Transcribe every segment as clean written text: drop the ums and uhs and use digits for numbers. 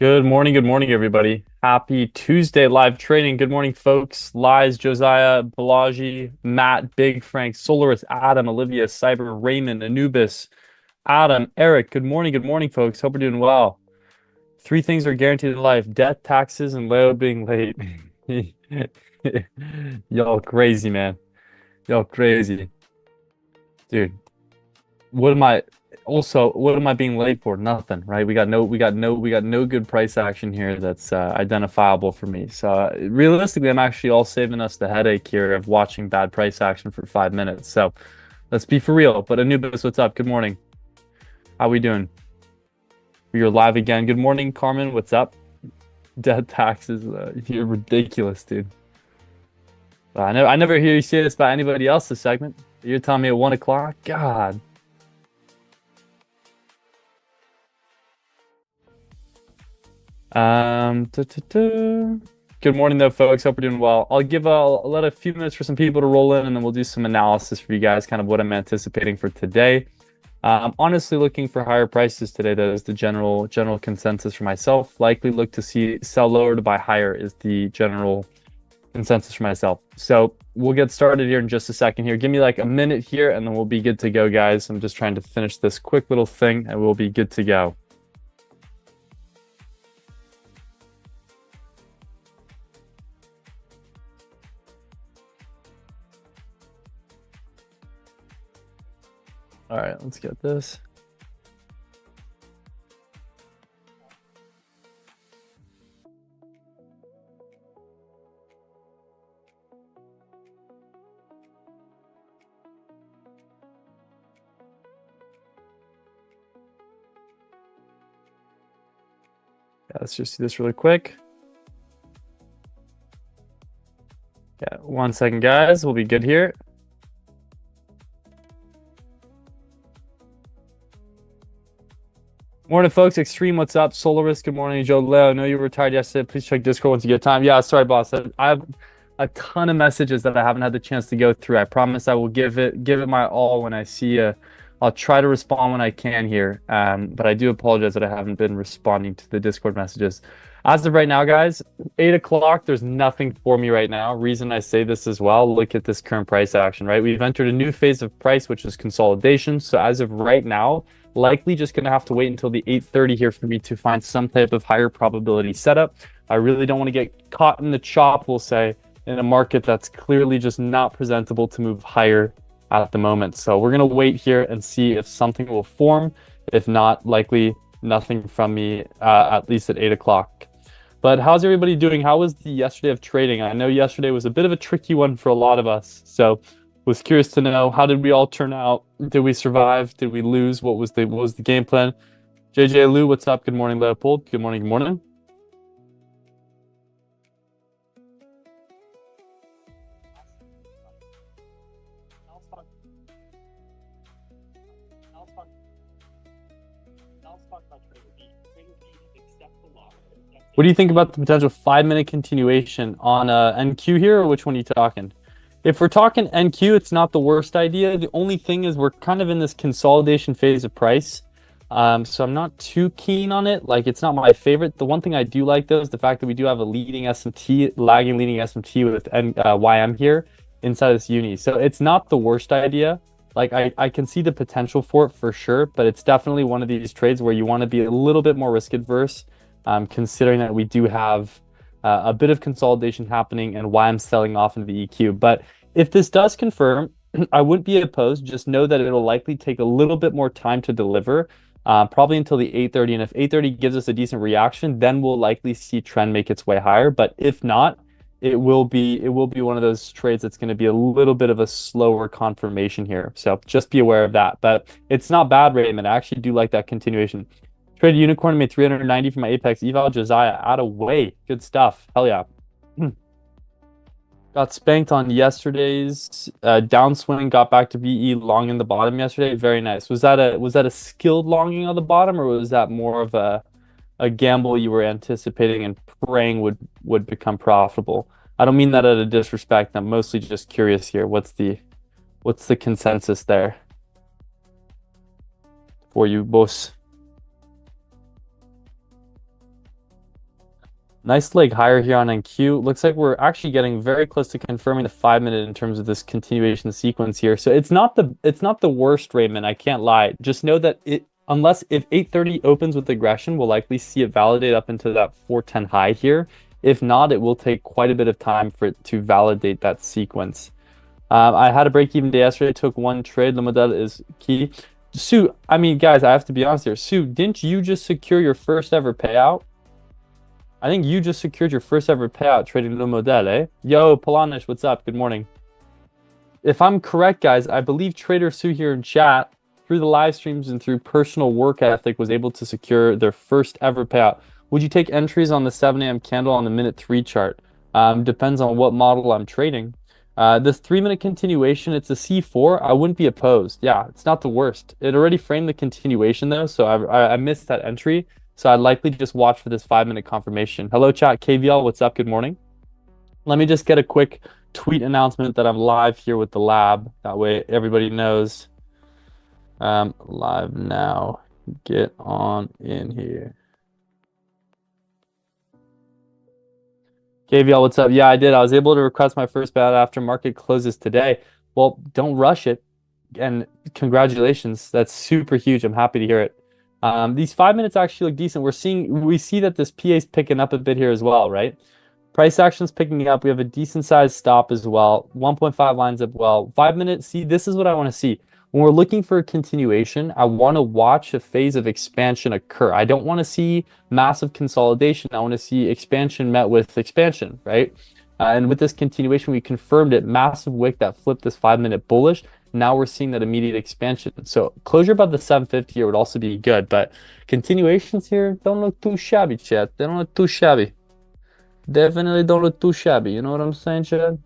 Good morning, everybody. Happy Tuesday live trading. Good morning, folks. Lies, Josiah, Balaji, Matt, Big Frank, Solaris, Adam, Olivia, Cyber, Raymond, Anubis, Adam, Eric. Good morning, folks. Hope we're doing well. Three things are guaranteed in life: death, taxes, and Leo being late. Y'all crazy, man. Y'all crazy. Dude, what am I being late for? Nothing, right? We got no good price action here that's identifiable for me. So realistically, I'm actually all saving us the headache here of watching bad price action for 5 minutes. So let's be for real. But Anubis, what's up? Good morning. How we doing? You're live again. Good morning, Carmen. What's up? Dead taxes. You're ridiculous, dude. I never hear you say this about anybody else this segment. You're telling me at 1 o'clock? God. Good morning, though, folks. Hope we're doing well. I'll let a few minutes for some people to roll in, and then we'll do some analysis for you guys, kind of what I'm anticipating for today. I'm honestly looking for higher prices today. That is the general consensus for myself. Likely look to see sell lower to buy higher is the general consensus for myself. So we'll get started here in just a second here. Give me like a minute here, and then we'll be good to go, guys. I'm just trying to finish this quick little thing, and we'll be good to go. All right, let's get this. Yeah, let's just do this really quick. Yeah, 1 second, guys. We'll be good here. Morning, folks. Extreme, what's up? Solaris, good morning. Joe Leo, I know you were retired yesterday. Please check Discord once you get time. Yeah, sorry, boss. I have a ton of messages that I haven't had the chance to go through. I promise I will give it my all when I see you. I'll try to respond when I can here. But I do apologize that I haven't been responding to the Discord messages. As of right now, guys, 8 o'clock, there's nothing for me right now. Reason I say this as well, look at this current price action, right? We've entered a new phase of price, which is consolidation. So as of right now, likely just going to have to wait until the 8:30 here for me to find some type of higher probability setup. I really don't want to get caught in the chop, we'll say, in a market that's clearly just not presentable to move higher at the moment. So we're going to wait here and see if something will form. If not, likely nothing from me, at least at 8 o'clock. But how's everybody doing? How was the yesterday of trading? I know yesterday was a bit of a tricky one for a lot of us. So was curious to know, how did we all turn out? Did we survive? Did we lose? What was the game plan? JJ Lou, what's up? Good morning, Leopold. Good morning, good morning. What do you think about the potential 5-minute continuation on NQ here, or which one are you talking? If we're talking NQ, it's not the worst idea. The only thing is we're kind of in this consolidation phase of price. So I'm not too keen on it. Like, it's not my favorite. The one thing I do like, though, is the fact that we do have a leading SMT, lagging leading SMT with YM here inside this uni. So it's not the worst idea. Like, I can see the potential for it for sure, but it's definitely one of these trades where you want to be a little bit more risk adverse, considering that we do have a bit of consolidation happening and why I'm selling off into the EQ. But if this does confirm, I wouldn't be opposed. Just know that it'll likely take a little bit more time to deliver, probably until the 8:30. And if 8:30 gives us a decent reaction, then we'll likely see trend make its way higher. But if not, it will be one of those trades that's going to be a little bit of a slower confirmation here. So just be aware of that. But it's not bad, Raymond. I actually do like that continuation. Traded Unicorn, made 390 for my Apex eval. Josiah, out of way. Good stuff. Hell yeah. Got spanked on yesterday's downswing. Got back to VE long in the bottom yesterday. Very nice. Was that a skilled longing on the bottom, or was that more of a gamble you were anticipating and praying would become profitable? I don't mean that at a disrespect. I'm mostly just curious here. What's the consensus there for you, boss? Nice leg higher here on NQ. Looks like we're actually getting very close to confirming the 5 minute in terms of this continuation sequence here. So it's not the worst, Raymond. I can't lie. Just know that it unless if 8:30 opens with aggression, we'll likely see it validate up into that 410 high here. If not, it will take quite a bit of time for it to validate that sequence. I had a break-even day yesterday. Took one trade. The model is key. Sue, I mean, guys, I have to be honest here. Sue, didn't you just secure your first ever payout? I think you just secured your first ever payout trading Le Model, eh? Yo, Polanish, what's up? Good morning. If I'm correct, guys, I believe Trader Sue here in chat, through the live streams and through personal work ethic, was able to secure their first ever payout. Would you take entries on the 7 a.m. candle on the minute 3 chart? Depends on what model I'm trading. This 3 minute continuation, it's a C4. I wouldn't be opposed. Yeah, it's not the worst. It already framed the continuation though, so I missed that entry. So I'd likely just watch for this 5 minute confirmation. Hello, chat. KVL, what's up? Good morning. Let me just get a quick tweet announcement that I'm live here with the lab. That way everybody knows. Live now. Get on in here. KVL, what's up? Yeah, I did. I was able to request my first bet after market closes today. Well, don't rush it. And congratulations. That's super huge. I'm happy to hear it. These 5 minutes actually look decent. We see that this PA is picking up a bit here as well, right? Price action's picking up. We have a decent sized stop as well. 1.5 lines up well. 5 minutes. See, this is what I want to see. When we're looking for a continuation, I want to watch a phase of expansion occur. I don't want to see massive consolidation. I want to see expansion met with expansion, right? And with this continuation, we confirmed it. Massive wick that flipped this 5 minute bullish. Now we're seeing that immediate expansion. So closure above the 750 here would also be good, but continuations here don't look too shabby, chat. They don't look too shabby. Definitely don't look too shabby. You know what I'm saying, Chad?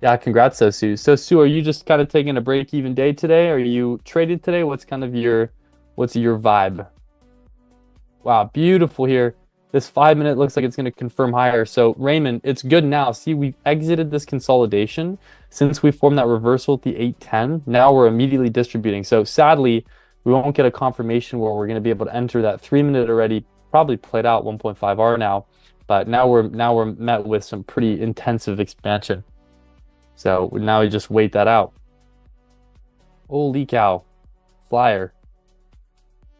Yeah, congrats, so Sue. So Sue, are you just kind of taking a break-even day today? Are you traded today? What's your vibe? Wow, beautiful here. This 5 minute looks like it's going to confirm higher. So Raymond, it's good now. See, we've exited this consolidation since we formed that reversal at the 810. Now we're immediately distributing. So sadly, we won't get a confirmation where we're going to be able to enter that 3 minute already. Probably played out 1.5R now, but now we're met with some pretty intensive expansion. So now we just wait that out. Holy cow, flyer.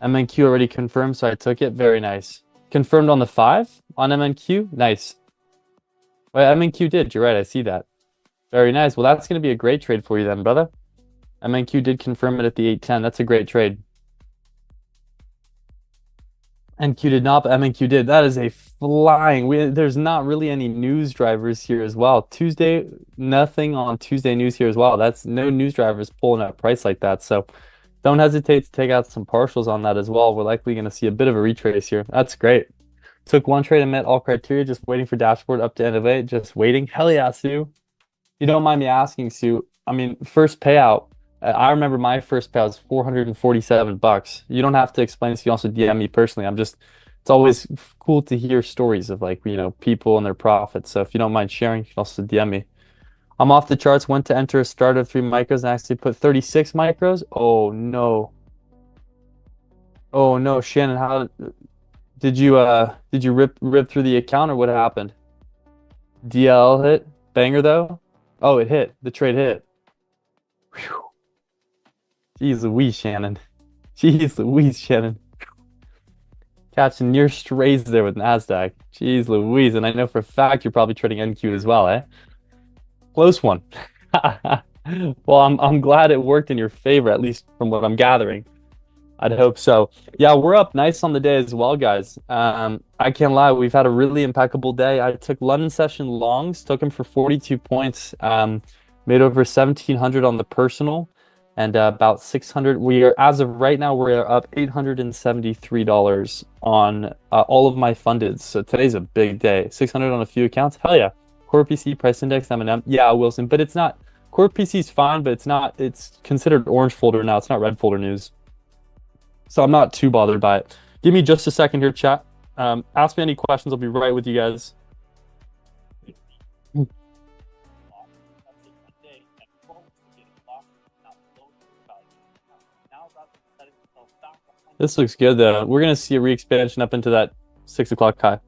MNQ already confirmed, so I took it. Very nice. Confirmed on the 5 on MNQ. Nice. Well, MNQ did. You're right. I see that. Very nice. Well, that's going to be a great trade for you then, brother. MNQ did confirm it at the 810. That's a great trade. NQ did not, but MNQ did. That is a flying. There's not really any news drivers here as well. Tuesday, nothing on Tuesday news here as well. That's no news drivers pulling up price like that. So don't hesitate to take out some partials on that as well. We're likely going to see a bit of a retrace here. That's great. Took one trade and met all criteria, just waiting for dashboard up to end of it. Just waiting. Hell yeah, Sue. You don't mind me asking, Sue. I mean, first payout. I remember my first payout was $447. You don't have to explain this. You also DM me personally. It's always cool to hear stories of people and their profits. So if you don't mind sharing, you can also DM me. I'm off the charts. Went to enter a start of 3 micros and actually put 36 micros. Oh no. Oh no, Shannon, how did you rip through the account or what happened? DL hit? Banger though? Oh, it hit. The trade hit. Whew. Jeez Louise, Shannon. Jeez Louise, Shannon. Catching near strays there with NASDAQ. Jeez Louise. And I know for a fact you're probably trading NQ as well, eh? Close one. Well, I'm glad it worked in your favor, at least from what I'm gathering. I'd hope so. Yeah, we're up nice on the day as well, guys. I can't lie, we've had a really impeccable day. I took London session longs, took them for 42 points, made over 1,700 on the personal, and about 600. As of right now, we're up $873 on all of my funded. So today's a big day. 600 on a few accounts. Hell yeah. Core PC price index M&M. Yeah, Wilson, but it's not. Core PC is fine, but it's not. It's considered orange folder now. It's not red folder news. So I'm not too bothered by it. Give me just a second here, chat. Ask me any questions. I'll be right with you guys. This looks good, though. We're going to see a re-expansion up into that 6 o'clock high.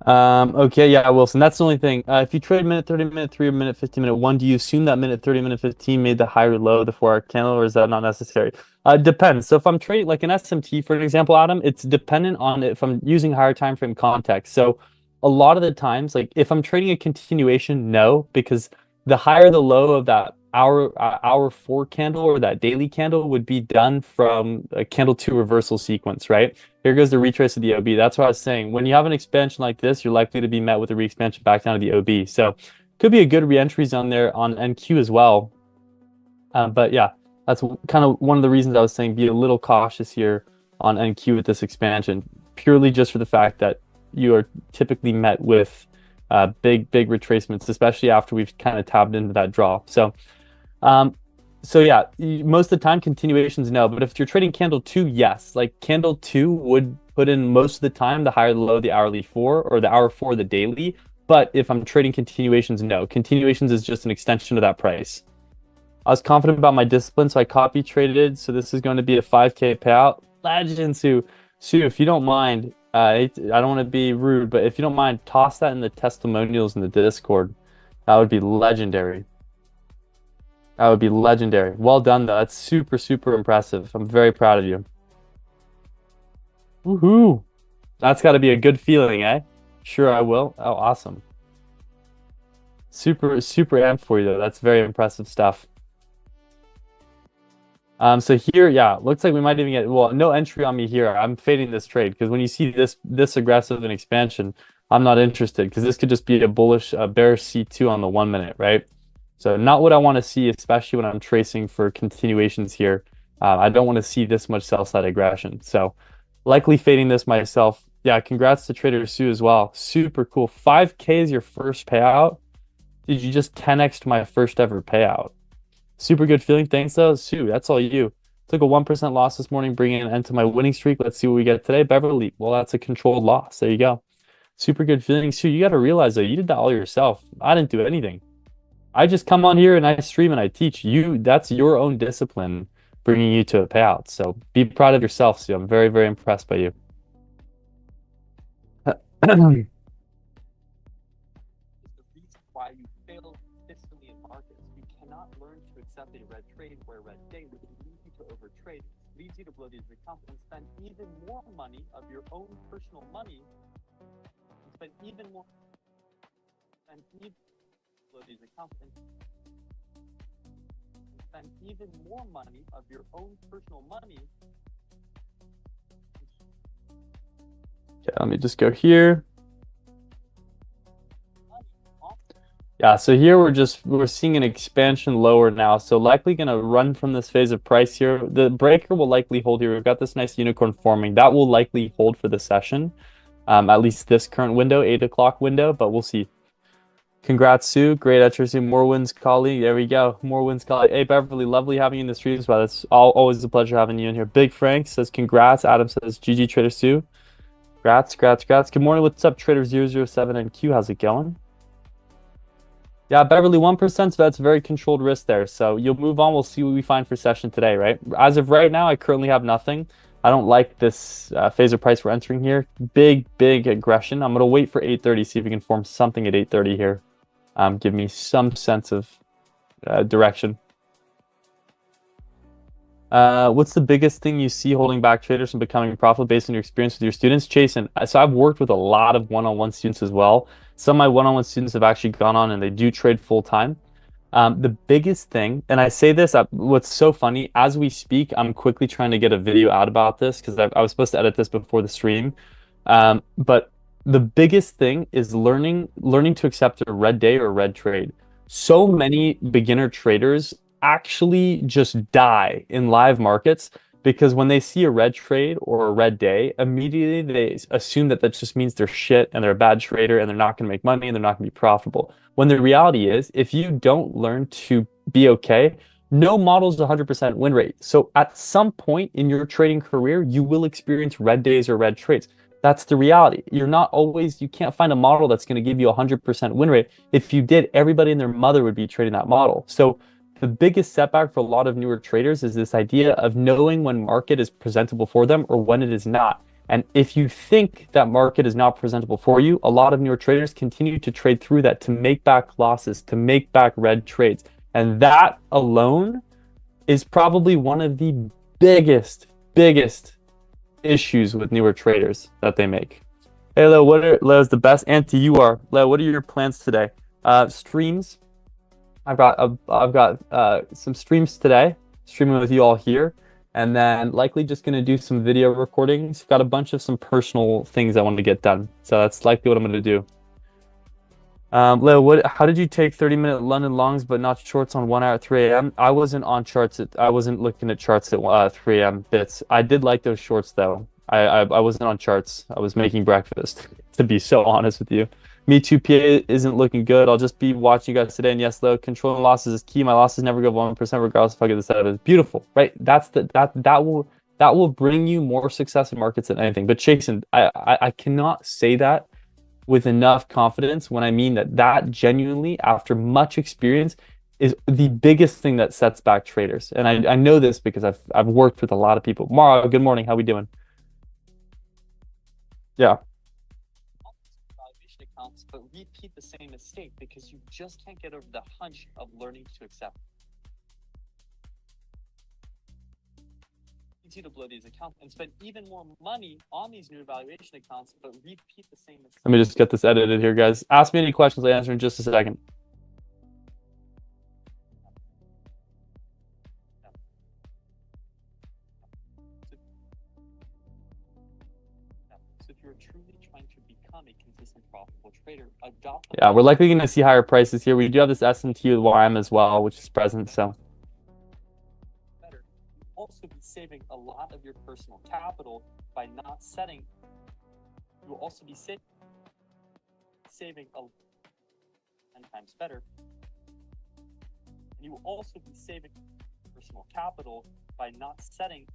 Okay, yeah, Wilson, that's the only thing. If you trade minute 30 minute 3 or minute 15 minute 1, do you assume that minute 30 minute 15 made the higher low the 4-hour candle, or is that not necessary? Depends. So if I'm trading like an SMT, for an example, Adam, it's dependent on if I'm using higher time frame context. So a lot of the times, like if I'm trading a continuation, no, because the higher the low of that hour 4 candle or that daily candle would be done from a candle 2 reversal sequence, right? Here goes the retrace of the OB. That's what I was saying. When you have an expansion like this, you're likely to be met with a re-expansion back down to the OB. So could be a good re-entry zone there on NQ as well. But yeah, that's kind of one of the reasons I was saying be a little cautious here on NQ with this expansion, purely just for the fact that you are typically met with big retracements, especially after we've kind of tapped into that draw. Um, so yeah, most of the time continuations no, but if you're trading candle 2, yes. Like candle 2 would put in most of the time the higher the low, the hourly 4, or the hour 4, the daily. But if I'm trading continuations, no. Continuations is just an extension of that price. I was confident about my discipline, so I copy traded. So this is going to be a 5K payout. Legend, Sue. Sue, if you don't mind, I don't want to be rude, but if you don't mind, toss that in the testimonials in the Discord. That would be legendary. That would be legendary. Well done, though. That's super impressive. I'm very proud of you. Woohoo! That's got to be a good feeling, eh? Sure, I will. Oh, awesome. Super amped for you, though. That's very impressive stuff. So here, yeah, looks like we might even get, well, no entry on me here. I'm fading this trade because when you see this aggressive an expansion, I'm not interested because this could just be a bullish, bearish C2 on the 1 minute, right? So not what I want to see, especially when I'm tracing for continuations here. I don't want to see this much sell side aggression. So likely fading this myself. Yeah, congrats to Trader Sue as well. Super cool. 5K is your first payout. Did you just 10x to my first ever payout? Super good feeling. Thanks, though. Sue, that's all you. Took a 1% loss this morning, bringing an end to my winning streak. Let's see what we get today. Beverly, well, that's a controlled loss. There you go. Super good feeling. Sue, you got to realize, though, you did that all yourself. I didn't do anything. I just come on here and I stream and I teach you. That's your own discipline bringing you to a payout. So be proud of yourself, Sue. I'm very impressed by you. Why you fail consistently in markets. You cannot learn to accept a red trade where red day would lead you to overtrade, leads you to blow these accounts and spend even more money of your own personal money, and spend even more and even blow these accounts and spend even more money of your own personal money. Okay, let me just go here. Yeah, so here we're seeing an expansion lower now, so likely going to run from this phase of price here. The breaker will likely hold here. We've got this nice unicorn forming. That will likely hold for the session, at least this current window, 8 o'clock window, but we'll see. Congrats, Sue. Great entry. More wins, colleague. There we go. More wins, colleague. Hey, Beverly, lovely having you in the streams, but it's always a pleasure having you in here. Big Frank says congrats. Adam says GG, Trader Sue. Congrats. Good morning. What's up, Trader 007 and Q? How's it going? Yeah, Beverly, 1%, so that's very controlled risk there. So you'll move on. We'll see what we find for session today, right? As of right now, I currently have nothing. I don't like this phase of price we're entering here. Big aggression. I'm going to wait for 8:30, see if we can form something at 8:30 here. Give me some sense of direction. What's the biggest thing you see holding back traders from becoming profitable based on your experience with your students? Jason, so I've worked with a lot of one-on-one students as well. Some of my one-on-one students have actually gone on and they do trade full-time. The biggest thing, and I say this, what's so funny, as we speak, I'm quickly trying to get a video out about this because I was supposed to edit this before the stream. But the biggest thing is learning to accept a red day or a red trade. So many beginner traders actually just die in live markets because when they see a red trade or a red day, immediately they assume that just means they're shit and they're a bad trader and they're not going to make money and they're not going to be profitable. When the reality is, if you don't learn to be okay, no model is 100% win rate. So at some point in your trading career, you will experience red days or red trades. That's the reality. You can't find a model that's going to give you 100% win rate. If you did, everybody and their mother would be trading that model. So the biggest setback for a lot of newer traders is this idea of knowing when market is presentable for them or when it is not. And if you think that market is not presentable for you, a lot of newer traders continue to trade through that to make back losses, to make back red trades. And that alone is probably one of the biggest issues with newer traders that they make. Hey Leo, Leo's the best auntie you are. Leo, what are your plans today? Streams. I've got some streams today, streaming with you all here, and then likely just gonna do some video recordings. Got a bunch of some personal things I want to get done, so that's likely what I'm gonna do. Leo, how did you take 30-minute London longs but not shorts on 1 hour at 3 a.m.? I wasn't on charts. I wasn't looking at charts at 3 a.m. bits. I did like those shorts though. I wasn't on charts. I was making breakfast, to be so honest with you. Me too, PA isn't looking good. I'll just be watching you guys today. And yes, Leo, controlling losses is key. My losses never go 1% regardless if I get the setup. It's beautiful, right? That will bring you more success in markets than anything. But Jason, I cannot say that with enough confidence when I mean that genuinely, after much experience, is the biggest thing that sets back traders. And I know this because I've worked with a lot of people. Mara, good morning. How we doing? Yeah. Accounts, but repeat the same mistake because you just can't get over the hunch of learning to accept. Easy to blow these accounts and spend even more money on these new evaluation accounts, but repeat the same mistake. Let me just get this edited here, guys. Ask me any questions. I'll answer in just a second. So if you're truly trying to become a consistent, profitable trader, adopt. Yeah, we're likely going to see higher prices here. We do have this S&T with YM as well, which is present. So better. You also be saving a lot of your personal capital by not setting. You will also be saving 10 times better. And you will also be saving personal capital by not setting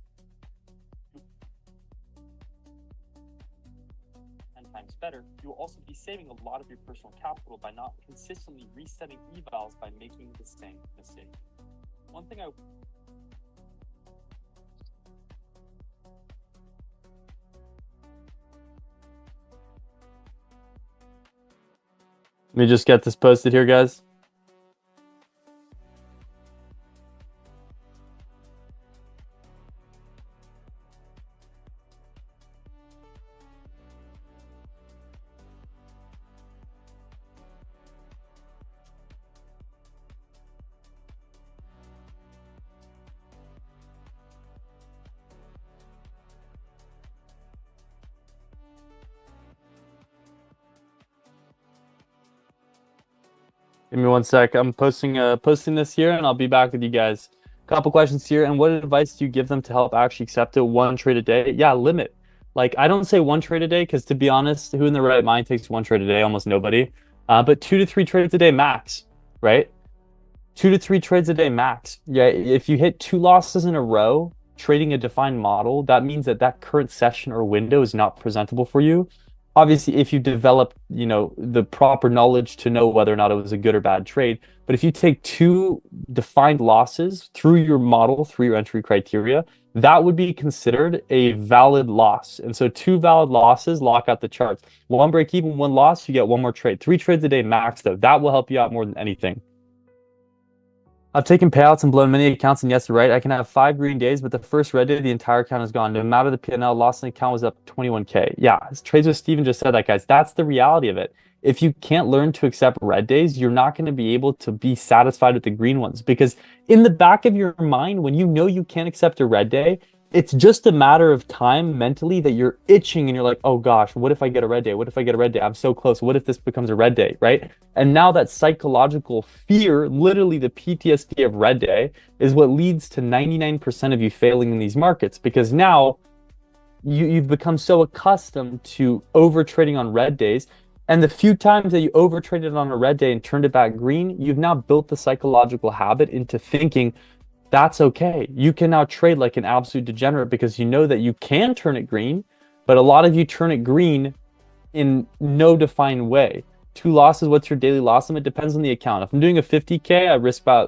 10 times better. You will also be saving a lot of your personal capital by not consistently resetting evals by making the same mistake. One thing let me just get this posted here, guys. Give me one sec. I'm posting this here, and I'll be back with you guys. Couple questions here. And what advice do you give them to help actually accept it? 1 trade a day? Yeah, limit. Like, I don't say 1 trade a day because, to be honest, who in their right mind takes 1 trade a day? Almost nobody. But 2 to 3 trades a day max, right? 2 to 3 trades a day max. Yeah, if you hit 2 losses in a row trading a defined model, that means that current session or window is not presentable for you. Obviously, if you develop, the proper knowledge to know whether or not it was a good or bad trade, but if you take 2 defined losses through your model, through your entry criteria, that would be considered a valid loss. And so 2 valid losses lock out the charts. 1 break even, 1 loss, you get 1 more trade. 3 trades a day max, though. That will help you out more than anything. I've taken payouts and blown many accounts, and yes, you're right. I can have 5 green days, but the first red day, the entire account is gone. No matter the P&L, loss in the account was up 21K. Yeah, trades with Steven just said that, guys. That's the reality of it. If you can't learn to accept red days, you're not going to be able to be satisfied with the green ones. Because in the back of your mind, when you know you can't accept a red day, it's just a matter of time mentally that you're itching and you're like, oh gosh, what if I get a red day? What if I get a red day? I'm so close. What if this becomes a red day, right? And now that psychological fear, literally the PTSD of red day, is what leads to 99% of you failing in these markets, because now you've become so accustomed to over trading on red days. And the few times that you over traded on a red day and turned it back green, you've now built the psychological habit into thinking, that's okay. You can now trade like an absolute degenerate because you know that you can turn it green, but a lot of you turn it green in no defined way. 2 losses, what's your daily loss limit? Depends on the account. If I'm doing a 50K,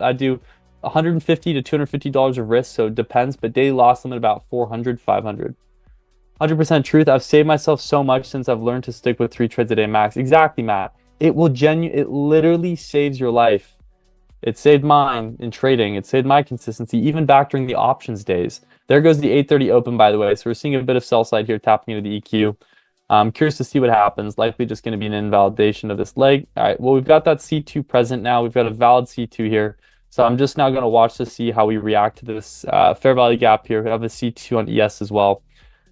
I do $150 to $250 of risk, so it depends, but daily loss limit about 400, 500. 100% truth. I've saved myself so much since I've learned to stick with 3 trades a day max. Exactly, Matt. It literally saves your life. It saved mine in trading. It saved my consistency, even back during the options days. There goes the 8:30 open, by the way. So we're seeing a bit of sell side here tapping into the EQ. I'm curious to see what happens. Likely just going to be an invalidation of this leg. All right, well, we've got that C2 present now. We've got a valid C2 here. So I'm just now going to watch to see how we react to this fair value gap here. We have a C2 on ES as well.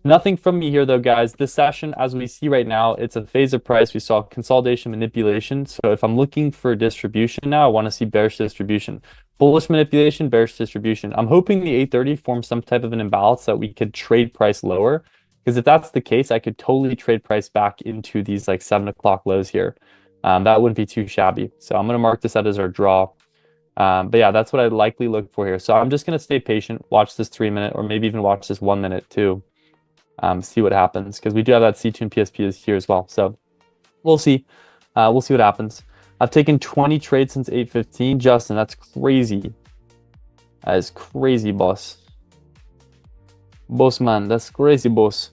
Nothing from me here, though, guys. This session, as we see right now, it's a phase of price. We saw consolidation manipulation. So if I'm looking for distribution now, I want to see bearish distribution. Bullish manipulation, bearish distribution. I'm hoping the 8:30 forms some type of an imbalance that we could trade price lower. Because if that's the case, I could totally trade price back into these like 7 o'clock lows here. That wouldn't be too shabby. So I'm going to mark this out as our draw. But yeah, that's what I'd likely look for here. So I'm just going to stay patient, watch this 3-minute, or maybe even watch this 1 minute too. See what happens, because we do have that C2 and PSP is here as well. So we'll see. We'll see what happens. I've taken 20 trades since 8:15. Justin, that's crazy. That is crazy, boss. Boss man, that's crazy, boss.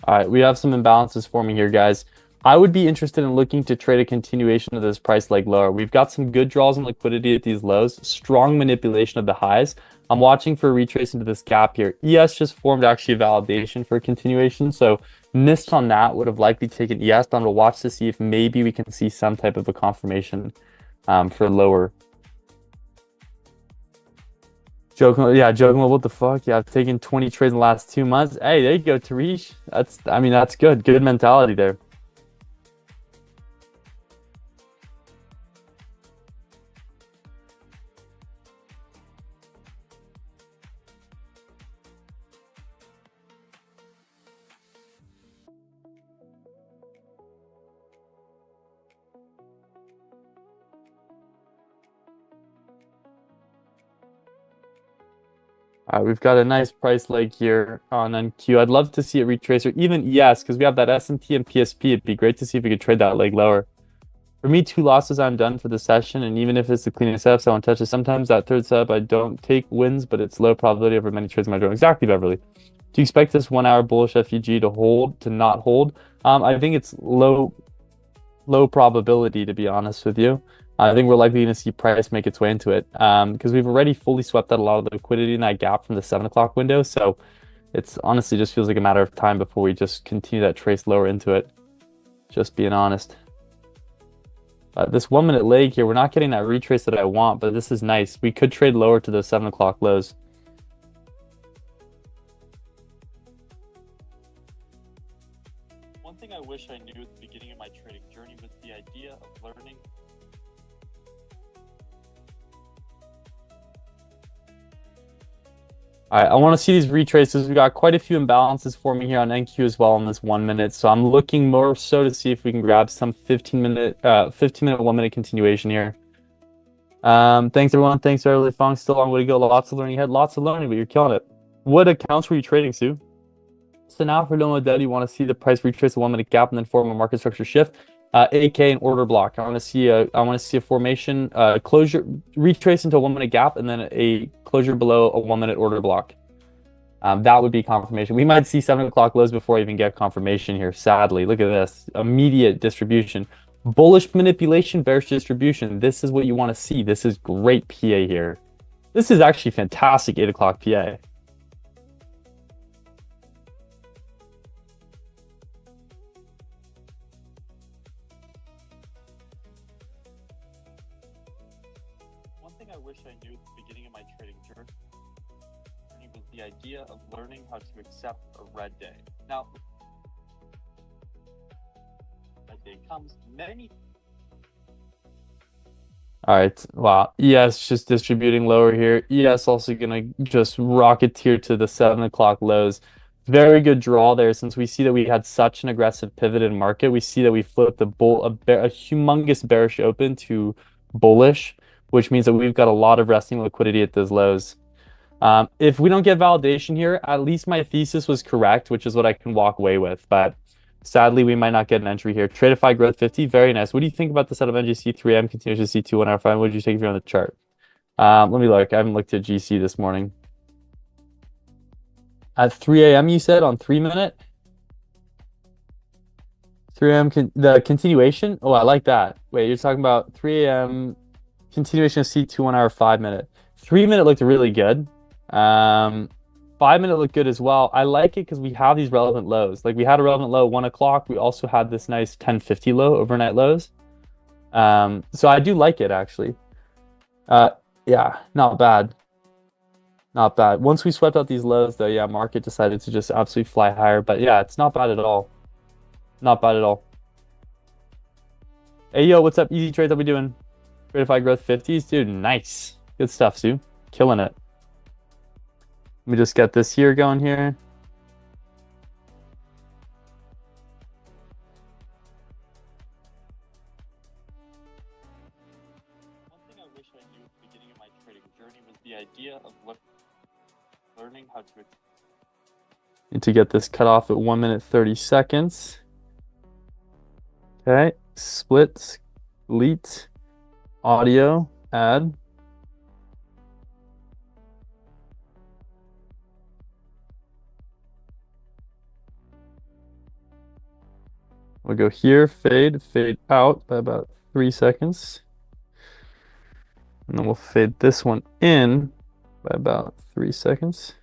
All right, we have some imbalances forming here, guys. I would be interested in looking to trade a continuation of this price leg lower. We've got some good draws and liquidity at these lows, strong manipulation of the highs. I'm watching for a retrace into this gap here. ES just formed actually a validation for a continuation, so missed on that, would have likely taken ES, but I'm going to watch to see if maybe we can see some type of a confirmation for lower. Joking. What the fuck? Yeah, I've taken 20 trades in the last 2 months. Hey, there you go, Tarish. That's good. Good mentality there. We've got a nice price leg here on NQ. I'd love to see it retrace, or even ES, because we have that S&T and PSP. It'd be great to see if we could trade that leg lower. For me, 2 losses, I'm done for the session, and even if it's the cleanest setup, so I won't touch it. Sometimes that third setup, I don't take wins, but it's low probability over many trades in my journal. Exactly, Beverly. Do you expect this 1-hour bullish FUG to not hold? I think it's low probability, to be honest with you. I think we're likely going to see price make its way into it because we've already fully swept out a lot of the liquidity in that gap from the 7 o'clock window. So it's honestly just feels like a matter of time before we just continue that trace lower into it. Just being honest. This 1-minute leg here, we're not getting that retrace that I want, but this is nice. We could trade lower to those 7 o'clock lows. One thing I wish I knew at the beginning of my trading journey was the idea of learning. All right, I want to see these retraces. We got quite a few imbalances forming here on NQ as well in this 1 minute. So I'm looking more so to see if we can grab some 15-minute 1-minute continuation here. Thanks everyone. Thanks Early Fong. Still a long way to go. Lots of learning ahead. Lots of learning, but you're killing it. What accounts were you trading, Sue? So now for low modality, you want to see the price retrace a 1-minute gap and then form a market structure shift. AK and order block. I want to see a formation closure retrace into a 1-minute gap and then a closure below a 1-minute order block. That would be confirmation. We might see 7 o'clock lows before I even get confirmation here. Sadly, look at this immediate distribution, bullish manipulation, bearish distribution. This is what you want to see. This is great PA here. This is actually fantastic 8 o'clock PA. One thing I wish I knew at the beginning of my trading journey was the idea of learning how to accept a red day. Now, that day comes many. All right, wow. ES just distributing lower here. ES also gonna just rocketeer to the 7 o'clock lows. Very good draw there since we see that we had such an aggressive pivot in market. We see that we flipped a humongous bearish open to bullish. which means that we've got a lot of resting liquidity at those lows. If we don't get validation here, at least my thesis was correct, which is what I can walk away with. But sadly, we might not get an entry here. Tradeify growth 50, very nice. What do you think about the setup NGC 3M continues to C2 1 hour 5? What did you take if you're on the chart? Let me look. I haven't looked at GC this morning. At 3 a.m. you said on 3-minute? 3 a.m. The continuation? Oh, I like that. Wait, you're talking about 3 a.m. continuation of C2 1 hour 5-minute. 3-minute looked really good. 5-minute looked good as well. I like it because we have these relevant lows. Like we had a relevant low 1 o'clock. We also had this nice 10:50 low, overnight lows. So I do like it actually. Yeah, not bad. Not bad. Once we swept out these lows though, yeah, market decided to just absolutely fly higher. But yeah, it's not bad at all. Not bad at all. Hey yo, what's up? Easy trades, how we doing? Tradeify growth 50s, dude. Nice. Good stuff, Sue. Killing it. Let me just get this here going here. One thing I wish I knew at the beginning of my trading journey was the idea of learning how to. Need to get this cut off at 1 minute 30 seconds. Okay, split, delete, audio, add. We'll go here, fade out by about 3 seconds. And then we'll fade this one in by about 3 seconds.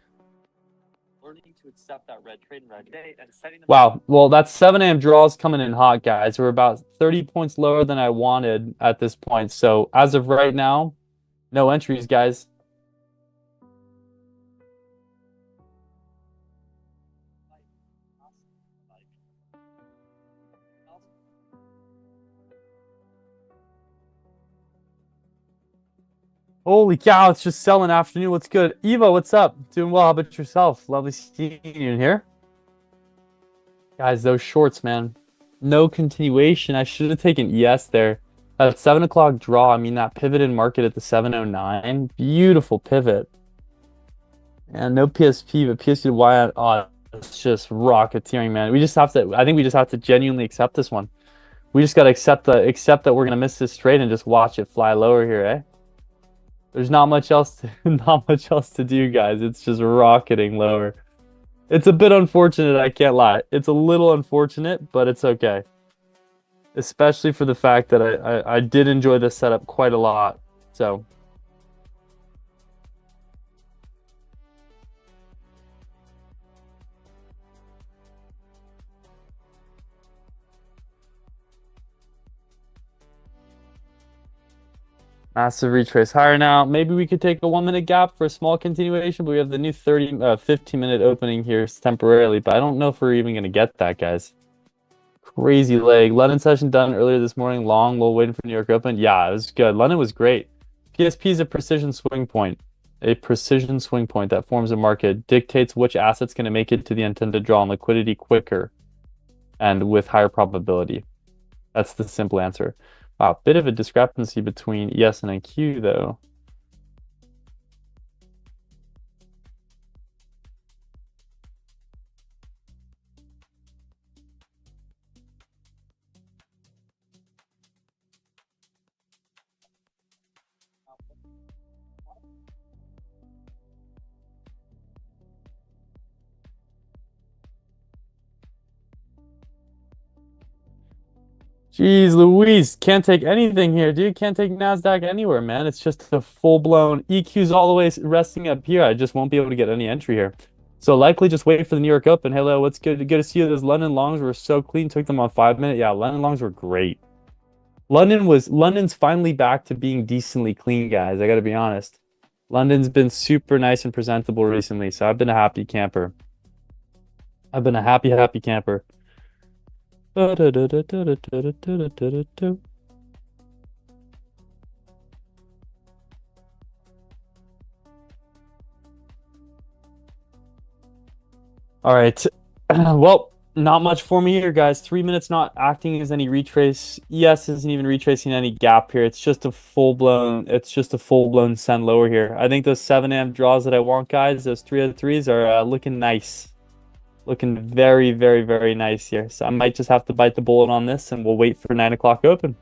Learning to accept that red trade and red day and setting them. Wow, well, that's 7 a.m. draws coming in hot, guys. We're about 30 points lower than I wanted at this point. So as of right now, no entries, guys. Holy cow, it's just selling afternoon. What's good? Eva, what's up? Doing well. How about yourself? Lovely seeing you in here. Guys, those shorts, man. No continuation. I should have taken ES there. That 7 o'clock draw, I mean, that pivot in market at the 709. Beautiful pivot. And no PSP, but PSP to Y. Oh, it's just rocketeering, man. We just have to, I think we just have to genuinely accept this one. We just got to accept that we're going to miss this trade and just watch it fly lower here, eh? There's not much else to do, guys. It's just rocketing lower. It's a bit unfortunate, I can't lie. It's a little unfortunate, but it's okay. Especially for the fact that I did enjoy this setup quite a lot. So massive retrace higher now. Maybe we could take a 1 minute gap for a small continuation, but we have the new 15-minute opening here temporarily, but I don't know if we're even going to get that, guys. Crazy leg. London session done earlier this morning. Long, while waiting for New York Open. Yeah, it was good. London was great. PSP is a precision swing point. A precision swing point that forms a market, dictates which asset's going to make it to the intended draw on liquidity quicker and with higher probability. That's the simple answer. Wow, bit of a discrepancy between ES and NQ, though. Jeez Louise, can't take anything here, dude. Can't take NASDAQ anywhere, man. It's just a full-blown EQ's all the way resting up here. I just won't be able to get any entry here. So likely just wait for the New York Open. Hello, what's good? Good to see you. Those London longs were so clean. Took them on 5-minute. Yeah, London longs were great. London's finally back to being decently clean, guys. I gotta be honest. London's been super nice and presentable recently, so I've been a happy camper. I've been a happy camper. All right. Well, Not much for me here, guys. 3 minutes not acting as any retrace. ES isn't even retracing any gap here. It's just a full blown send lower here. I think those 7 a.m. draws that I want, guys, those 303s are looking nice. Looking very, very, very nice here. So I might just have to bite the bullet on this and we'll wait for 9 o'clock open.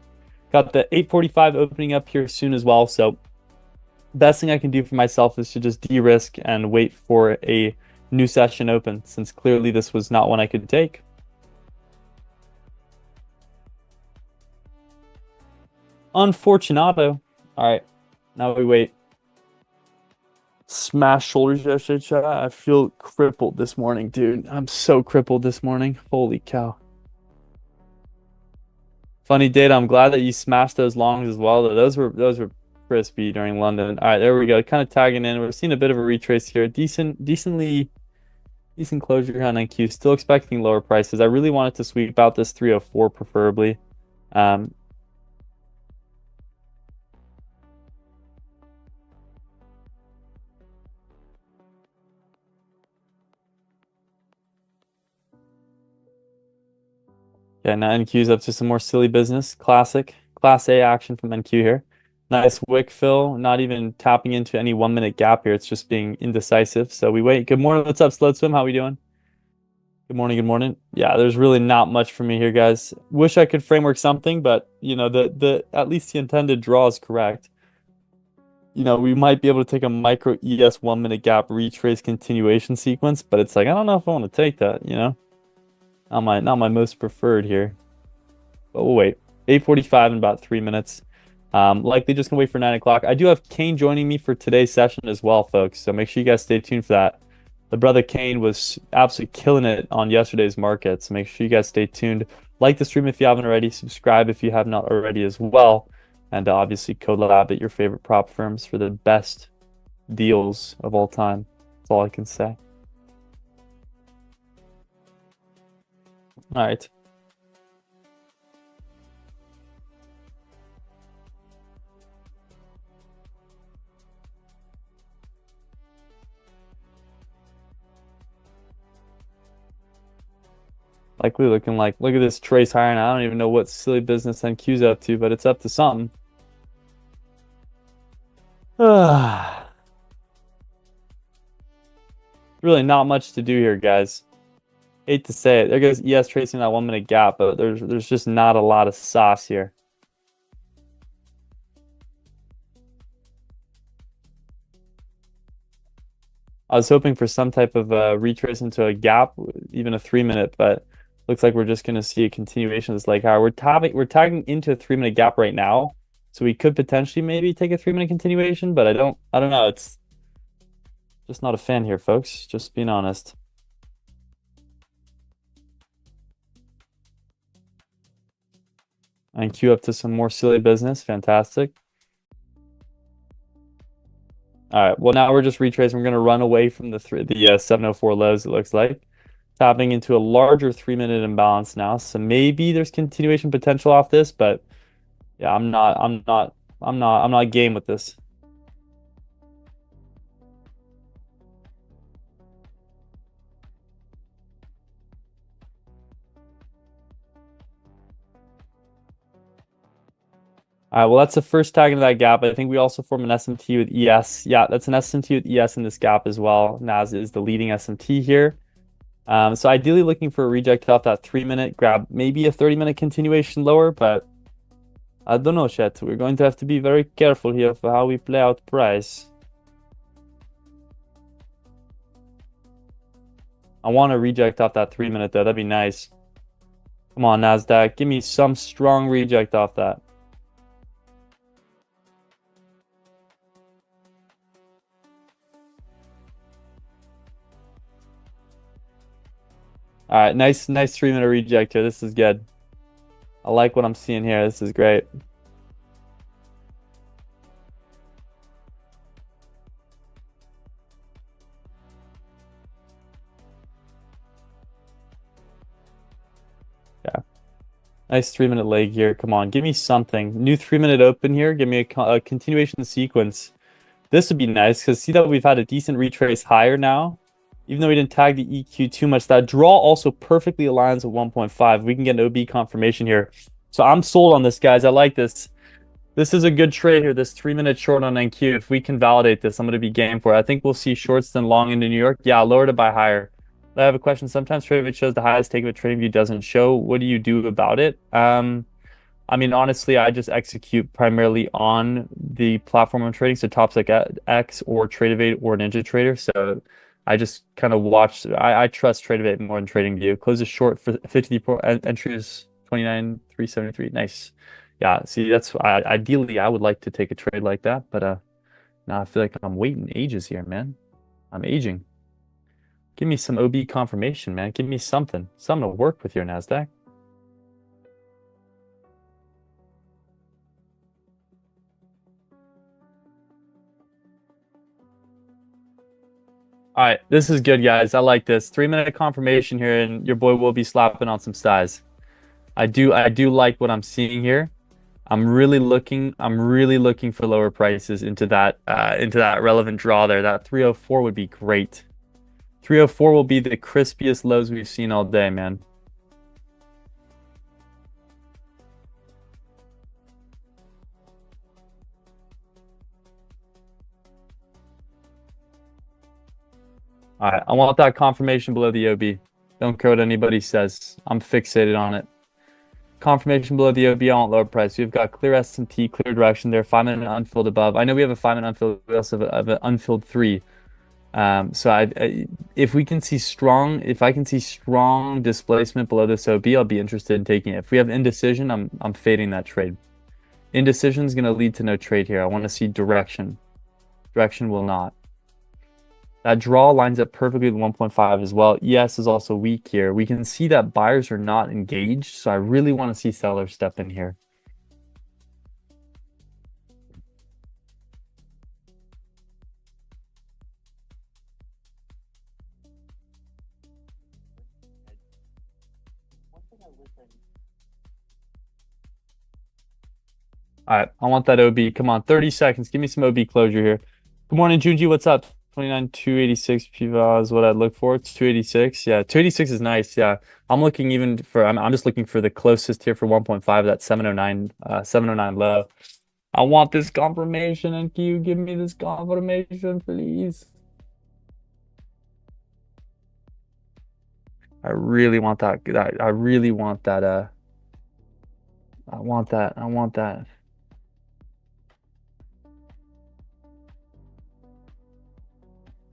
Got the 8:45 opening up here soon as well. So best thing I can do for myself is to just de-risk and wait for a new session open, since clearly this was not one I could take. Unfortunato. All right, now we wait. Smash shoulders yesterday, chat. I feel crippled this morning, dude. I'm so crippled this morning. Holy cow. Funny data. I'm glad that you smashed those longs as well. Those were crispy during London. All right, there we go. Kind of tagging in. We're seeing a bit of a retrace here. Decent closure on NQ. Still expecting lower prices. I really wanted to sweep out this 304 preferably. Yeah, now NQ's up to some more silly business. Class A action from NQ here. Nice wick fill, not even tapping into any 1 minute gap here. It's just being indecisive. So we wait. Good morning. What's up, Slow Swim? How we doing? Good morning, good morning. Yeah, there's really not much for me here, guys. Wish I could framework something, but you know, the at least the intended draw is correct. You know, we might be able to take a micro ES 1 minute gap retrace continuation sequence, but it's like I don't know if I want to take that, you know? Not my most preferred here. But we'll wait. 8:45 in about 3 minutes. Likely just gonna wait for 9 o'clock. I do have Kane joining me for today's session as well, folks. So make sure you guys stay tuned for that. The brother Kane was absolutely killing it on yesterday's market. So make sure you guys stay tuned. Like the stream if you haven't already. Subscribe if you have not already as well. And obviously code lab at your favorite prop firms for the best deals of all time. That's all I can say. All right. Likely looking like, look at this trace higher, and I don't even know what silly business NQ's up to, but it's up to something. Really not much to do here, guys. Hate to say it. There goes ES tracing that 1 minute gap, but there's just not a lot of sauce here. I was hoping for some type of retrace into a gap, even a 3 minute, but looks like we're just going to see a continuation of this leg higher. We're tagging into a 3 minute gap right now, so we could potentially maybe take a 3 minute continuation, but I don't know. It's just not a fan here, folks. Just being honest. And queue up to some more silly business. Fantastic. All right. Well, now we're just retracing. We're going to run away from the 704 lows, it looks like. Tapping into a larger 3 minute imbalance now. So maybe there's continuation potential off this, but yeah, I'm not game with this. All right, well, that's the first tag into that gap. I think we also form an SMT with ES. Yeah, that's an SMT with ES in this gap as well. NAS is the leading SMT here. So ideally looking for a reject off that 3 minute, grab maybe a 30 minute continuation lower, but I don't know, chat. We're going to have to be very careful here for how we play out price. I want to reject off that 3 minute though. That'd be nice. Come on, NASDAQ. Give me some strong reject off that. All right, nice 3 minute reject here. This is good. I like what I'm seeing here. This is great. Yeah. Nice 3 minute leg here. Come on, give me something. New 3 minute open here. Give me a continuation sequence. This would be nice because see that we've had a decent retrace higher now. even though we didn't tag the EQ too much. That draw also perfectly aligns with 1.5. We can get an OB confirmation here. So I'm sold on this, guys. I like this. This is a good trade here, this 3-minute short on NQ. If we can validate this, I'm going to be game for it. I think we'll see shorts than long into New York. Yeah, lower to buy higher. I have a question. Sometimes TradeView shows the highest take of a TradeView doesn't show. What do you do about it? I mean, honestly, I just execute primarily on the platform I'm trading, so tops like X or Tradeovate or NinjaTrader. So I just kind of watch. I trust Tradeovate more than TradingView. Closes short for 54 entries, 29,373. Nice. Yeah, see, that's ideally I would like to take a trade like that, but now I feel like I'm waiting ages here, man. I'm aging. Give me some OB confirmation, man. Give me something to work with your NASDAQ. All right, this is good, guys. I like this. 3-minute confirmation here, and your boy will be slapping on some styes. I do like what I'm seeing here. I'm really looking for lower prices into that relevant draw there. That 304 would be great. 304 will be the crispiest lows we've seen all day, man. All right, I want that confirmation below the OB. Don't care what anybody says. I'm fixated on it. Confirmation below the OB, I want lower price. We've got clear S&T, clear direction there. 5-minute unfilled above. I know we have a 5-minute unfilled. We also have an unfilled 3. So if I can see strong displacement below this OB, I'll be interested in taking it. If we have indecision, I'm fading that trade. Indecision is going to lead to no trade here. I want to see direction. Direction will not. That draw lines up perfectly with 1.5 as well. ES is also weak here. We can see that buyers are not engaged, so I really want to see sellers step in here. All right, I want that OB. Come on, 30 seconds. Give me some OB closure here. Good morning, Junji. What's up? 29,286 PVA is what I'd look for. It's 286. Yeah, 286 is nice. Yeah, I'm just looking for the closest here for 1.5. That 709 low. I want this confirmation, and can you give me this confirmation, please? I really want that. I really want that. I want that. I want that.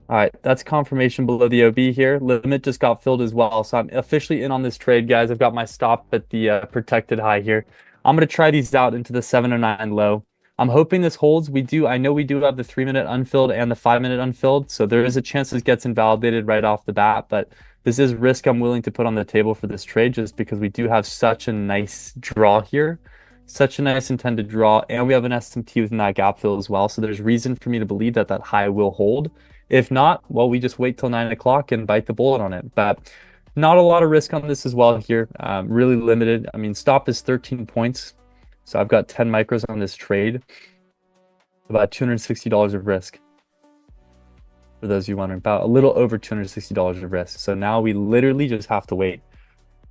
All right, that's confirmation below the OB here. Limit just got filled as well. So I'm officially in on this trade, guys. I've got my stop at the protected high here. I'm going to try these out into the 709 low. I'm hoping this holds. I know we do have the 3-minute unfilled and the 5-minute unfilled. So there is a chance this gets invalidated right off the bat. But this is risk I'm willing to put on the table for this trade just because we do have such a nice draw here. Such a nice intended draw. And we have an SMT within that gap fill as well. So there's reason for me to believe that that high will hold. If not, well, we just wait till 9 o'clock and bite the bullet on it. But not a lot of risk on this as well here. Really limited. I mean, stop is 13 points. So I've got 10 micros on this trade. About $260 of risk. For those of you wondering, about a little over $260 of risk. So now we literally just have to wait.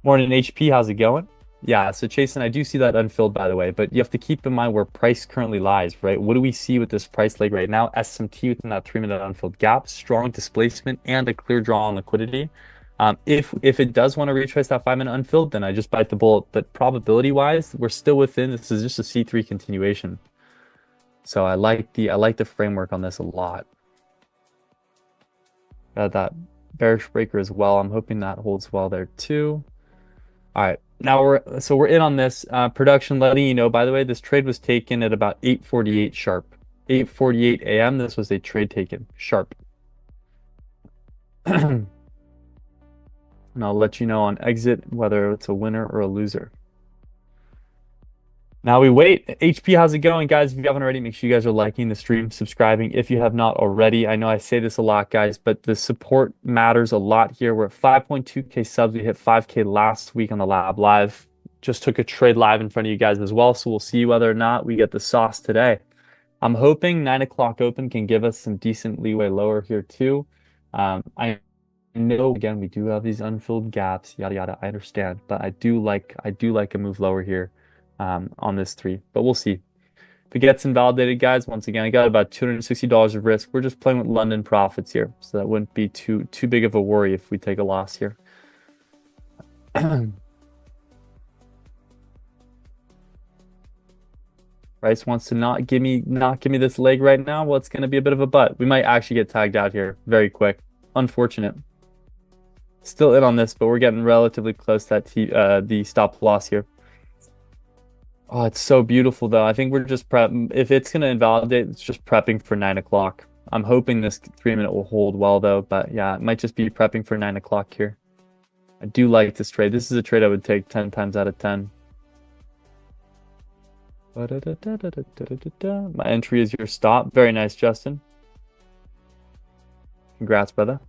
Morning, HP. How's it going? Yeah, so Chasen, I do see that unfilled, by the way, but you have to keep in mind where price currently lies, right? What do we see with this price leg right now? SMT within that 3-minute unfilled gap, strong displacement, and a clear draw on liquidity. If it does want to retrace that 5-minute unfilled, then I just bite the bullet. But probability-wise, we're still within. This is just a C3 continuation. So I like the framework on this a lot. Got that bearish breaker as well. I'm hoping that holds well there too. All right, now we're in on this production. Letting you know, by the way, this trade was taken at about 8:48 sharp, 8:48 a.m. This was a trade taken sharp. And I'll let you know on exit whether it's a winner or a loser. Now we wait. HP, how's it going, guys? If you haven't already, make sure you guys are liking the stream, subscribing if you have not already. I know I say this a lot, guys, but the support matters a lot here. We're at 5.2K subs. We hit 5K last week on the Lab Live. Just took a trade live in front of you guys as well, so we'll see whether or not we get the sauce today. I'm hoping 9 o'clock open can give us some decent leeway lower here too. I No, again, we do have these unfilled gaps, yada yada. I understand, but I do like a move lower here, on this three. But we'll see. If it gets invalidated, guys, once again, I got about $260 of risk. We're just playing with London profits here, so that wouldn't be too big of a worry if we take a loss here. Rice wants to not give me this leg right now. Well, it's going to be a bit of a butt. We might actually get tagged out here very quick. Unfortunate. Still in on this, but we're getting relatively close to that the stop loss here. Oh, it's so beautiful though. I think we're just if it's going to invalidate, it's just prepping for 9 o'clock. I'm hoping this 3-minute will hold well though, but yeah, it might just be prepping for 9 o'clock here. I do like this trade. This is a trade I would take 10 times out of 10. My entry is your stop. Very nice, Justin. Congrats, brother.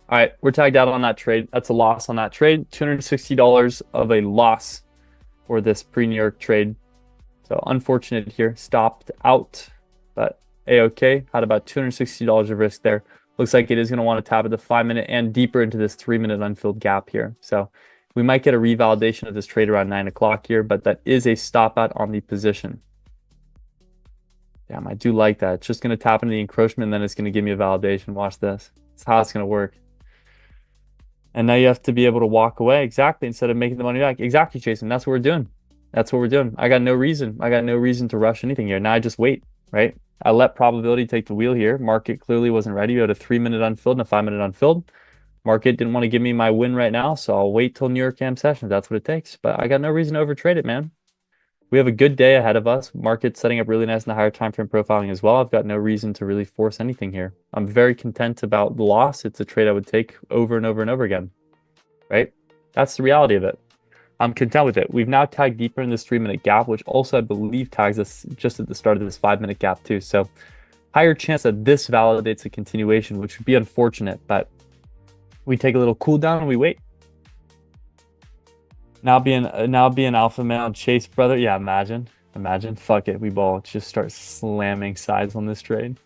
All right, we're tagged out on that trade. That's a loss on that trade. $260 of a loss for this pre-New York trade. So unfortunate here. Stopped out, but A-okay. Had about $260 of risk there. Looks like it is going to want to tap at the 5-minute and deeper into this 3-minute unfilled gap here. So we might get a revalidation of this trade around 9 o'clock here, but that is a stop out on the position. Damn, I do like that. It's just going to tap into the encroachment, and then it's going to give me a validation. Watch this. That's how it's going to work. And now you have to be able to walk away, exactly, instead of making the money back. Exactly, Jason. That's what we're doing. That's what we're doing. I got no reason. I got no reason to rush anything here. Now I just wait, right? I let probability take the wheel here. Market clearly wasn't ready. We had a 3-minute unfilled and a 5-minute unfilled. Market didn't want to give me my win right now, so I'll wait till New York AM session. That's what it takes. But I got no reason to overtrade it, man. We have a good day ahead of us. Market setting up really nice in the higher time frame profiling as well. I've got no reason to really force anything here. I'm very content about the loss. It's a trade I would take over and over and over again, right? That's the reality of it. I'm content with it. We've now tagged deeper in this 3-minute gap, which also I believe tags us just at the start of this 5-minute gap too. So higher chance that this validates a continuation, which would be unfortunate, but we take a little cool down and we wait. Now being alpha male and chase brother. Yeah, imagine. Fuck it. We ball. Just start slamming sides on this trade.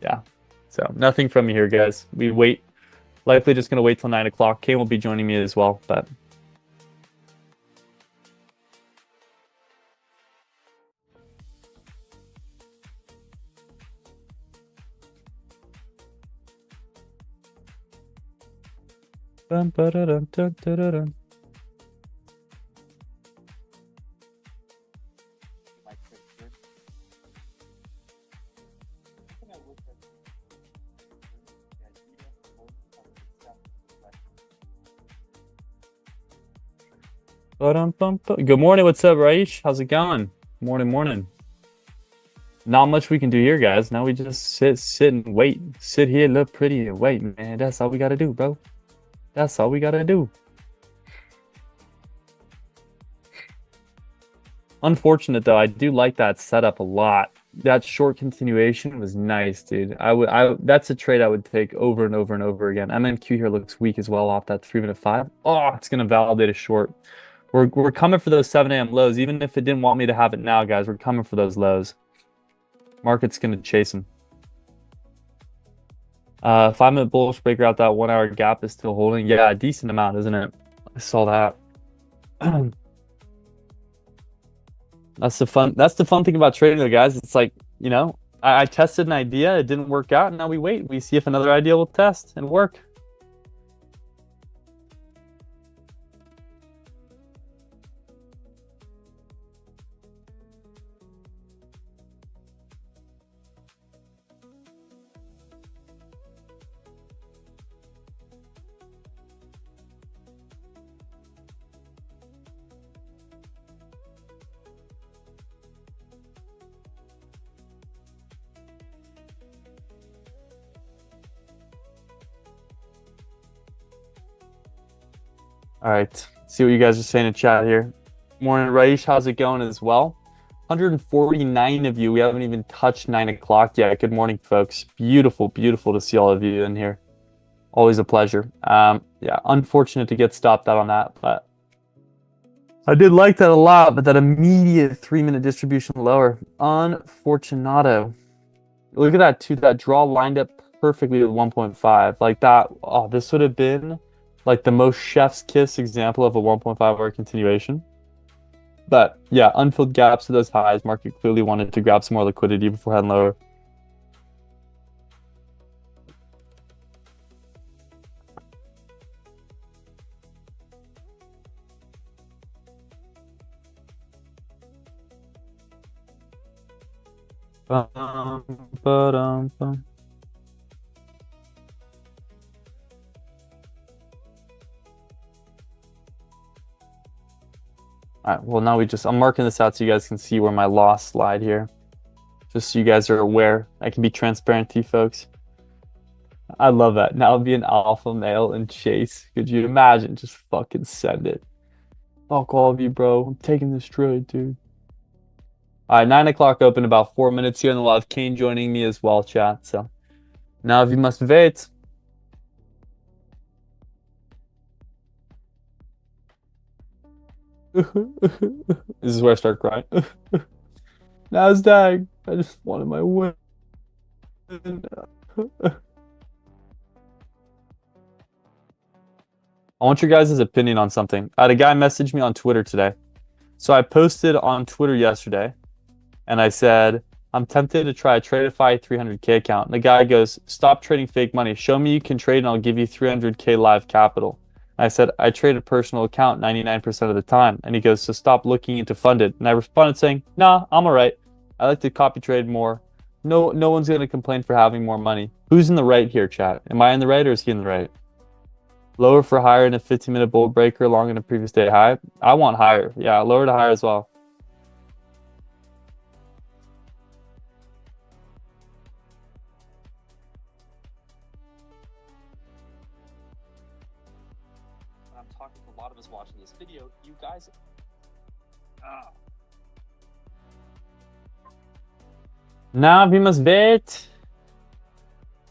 Yeah. So nothing from me here, guys. We wait. Likely just going to wait till 9 o'clock. Kane will be joining me as well, but dun, dun, dun, dun, dun, dun. Good morning. What's up, Raish? How's it going? Morning. Not much we can do here, guys. Now we just sit and wait. Sit here, look pretty, and wait, man. That's all we gotta do, bro. That's all we gotta do. Unfortunate though. I do like that setup a lot. That short continuation was nice, dude. That's a trade I would take over and over and over again. MNQ here looks weak as well off that 3-minute 5. Oh, it's gonna validate a short. We're coming for those 7 a.m. lows. Even if it didn't want me to have it now, guys, we're coming for those lows. Market's gonna chase them. 5-minute bullish breaker out that 1-hour gap is still holding. Yeah, a decent amount, isn't it? I saw that. That's the fun thing about trading though, guys. It's like, you know, I tested an idea, it didn't work out, and now we wait. We see if another idea will test and work. All right, see what you guys are saying in chat here. Morning, Raish. How's it going as well? 149 of you. We haven't even touched 9 o'clock yet. Good morning, folks. Beautiful to see all of you in here. Always a pleasure. Yeah, unfortunate to get stopped out on that, but I did like that a lot. But that immediate 3-minute distribution lower, unfortunato. Look at that too. That draw lined up perfectly with 1.5. Like that, oh, this would have been like the most chef's kiss example of a 1.5 hour continuation. But yeah, unfilled gaps to those highs. Market clearly wanted to grab some more liquidity before heading lower. Bum. All right, well now I'm marking this out so you guys can see where my loss slide here. Just so you guys are aware. I can be transparent to you folks. I love that. Now be an alpha male and chase. Could you imagine? Just fucking send it. Fuck all of you, bro. I'm taking this trade, dude. All right, 9 o'clock open, about 4 minutes here, and we'll have Kane joining me as well, chat. So now we must wait. This is where I start crying. Nasdaq, I just wanted my win. I want your guys' opinion on something. I had a guy message me on Twitter today. So I posted on Twitter yesterday, and I said, I'm tempted to try a Tradeify 300K account. And the guy goes, stop trading fake money. Show me you can trade and I'll give you 300K live capital. I said, I trade a personal account 99% of the time. And he goes, so stop looking into funded. And I responded saying, nah, I'm all right. I like to copy trade more. No one's going to complain for having more money. Who's in the right here, chat? Am I in the right or is he in the right? Lower for higher in a 15-minute bull breaker, long in a previous day high. I want higher. Yeah, lower to higher as well. I'm talking to a lot of us watching this video. You guys. Now we must wait.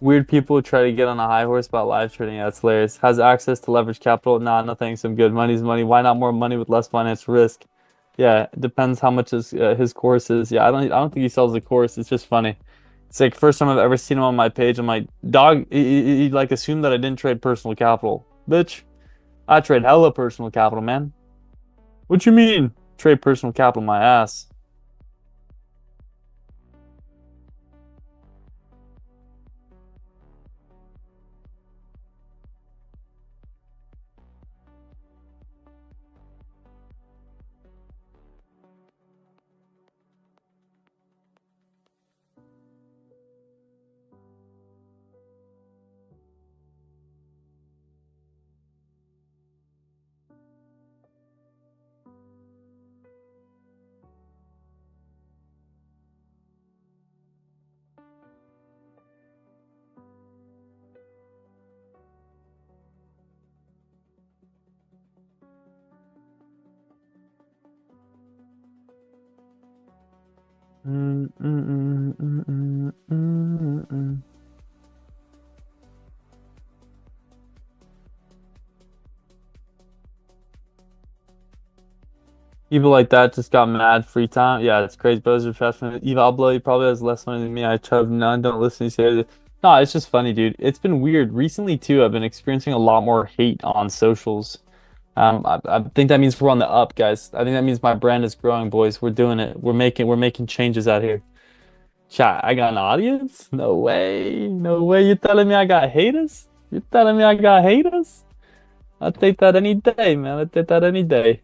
Weird people try to get on a high horse about live trading. Yeah, it's hilarious. Has access to leverage capital? Nah, no thanks. I'm good. Money's money. Why not more money with less financial risk? Yeah, it depends how much his course is. Yeah, I don't think he sells the course. It's just funny. It's like first time I've ever seen him on my page. I'm like, dog, he like assumed that I didn't trade personal capital. Bitch, I trade hella personal capital, man. What you mean? Trade personal capital my ass. People like that just got mad free time. Yeah, it's crazy. Brothers are fast. Evalblo, he probably has less money than me. I have none. Don't listen to you say. No, it's just funny, dude. It's been weird recently too. I've been experiencing a lot more hate on socials. I think that means we're on the up, guys. I think that means my brand is growing, boys. We're doing it. We're making changes out here. Chat, I got an audience? No way. No way. You telling me I got haters? You telling me I got haters? I'll take that any day, man. I'll take that any day.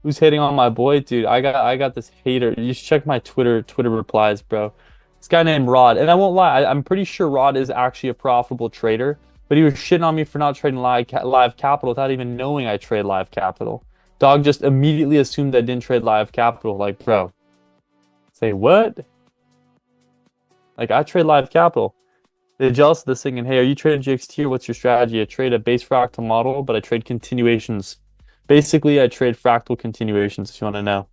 Who's hating on my boy, dude? I got this hater. You should check my Twitter replies, bro. This guy named Rod, and I won't lie, I'm pretty sure Rod is actually a profitable trader, but he was shitting on me for not trading live capital without even knowing I trade live capital. Dog just immediately assumed I didn't trade live capital. Like, bro, say what? Like, I trade live capital. They're jealous of this thing, and hey, are you trading GXT or what's your strategy? I trade a base fractal model, but I trade continuations. Basically, I trade fractal continuations, if you want to know.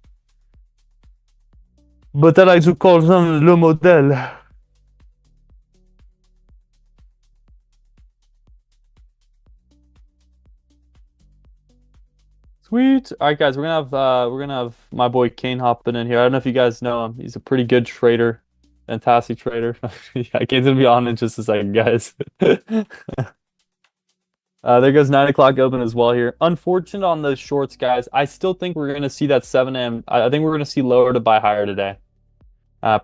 But I like to call them le modèle. Sweet. All right, guys, we're gonna have my boy Kane hopping in here. I don't know if you guys know him. He's a pretty good trader. Fantastic trader. Yeah, Kane's gonna be on in just a second, guys. There goes 9 o'clock open as well here. Unfortunate on those shorts, guys. I still think we're gonna see that 7 a.m. I think we're gonna see lower to buy higher today.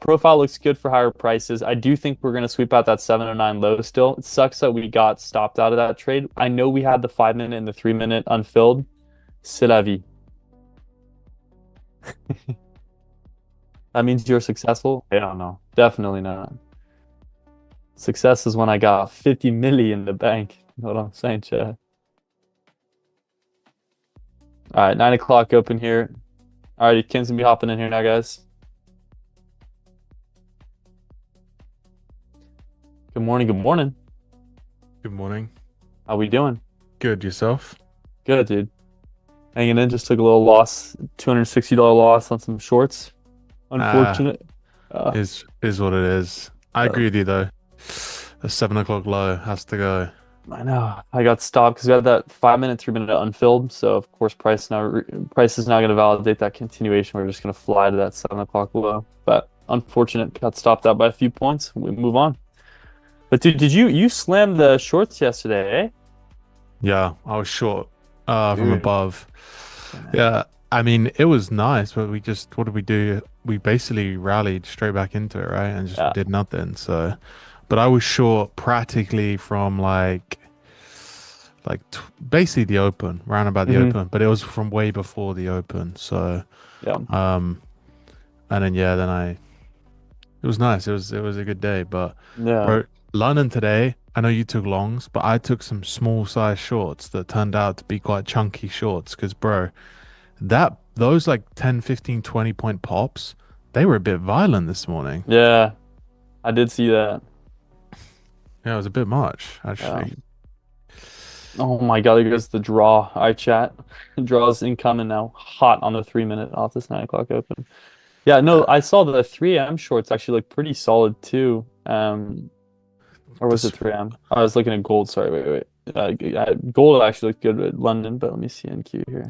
Profile looks good for higher prices. I do think we're gonna sweep out that 709 low still. It sucks that we got stopped out of that trade. I know we had the 5 minute and the 3 minute unfilled. C'est la vie. That means you're successful? I don't know. Definitely not. Success is when I got 50 milli in the bank. You know what I'm saying, Chad? All right, 9 o'clock open here. All right, Ken's gonna be hopping in here now, guys. Good morning. Good morning. Good morning. How we doing? Good, yourself? Good, dude. Hanging in. Just took a little loss, $260 loss on some shorts. Unfortunate. Is what it is. I agree with you though. The 7 o'clock low has to go. I know. I got stopped because we had that 5 minute, 3 minute unfilled. So of course, price is now going to validate that continuation. We're just going to fly to that 7 o'clock low. But unfortunate, got stopped out by a few points. We move on. But dude, did you slam the shorts yesterday? Eh? Yeah, I was short from Dude. above. Yeah, I mean it was nice, but what did we do? We basically rallied straight back into it, right? And just Yeah. did nothing. So, but I was short practically from basically the open, round about the Hmm. open, but it was from way before the open. So, Yeah. and then yeah, it was nice. It was a good day, but Yeah. bro, London today, I know you took longs, but I took some small size shorts that turned out to be quite chunky shorts because bro, those like 10, 15, 20 point pops, they were a bit violent this morning. Yeah. I did see that. Yeah, it was a bit much Yeah. actually. Oh my God, there goes the draw. All right, chat. Draw's incoming now. Hot on the 3 minute off this 9 o'clock open. Yeah, no, Uh, I saw the 3M shorts actually look pretty solid too. Or was it this, 3M? I was looking at gold. Sorry, wait. Gold actually looked good at London, but let me see NQ here.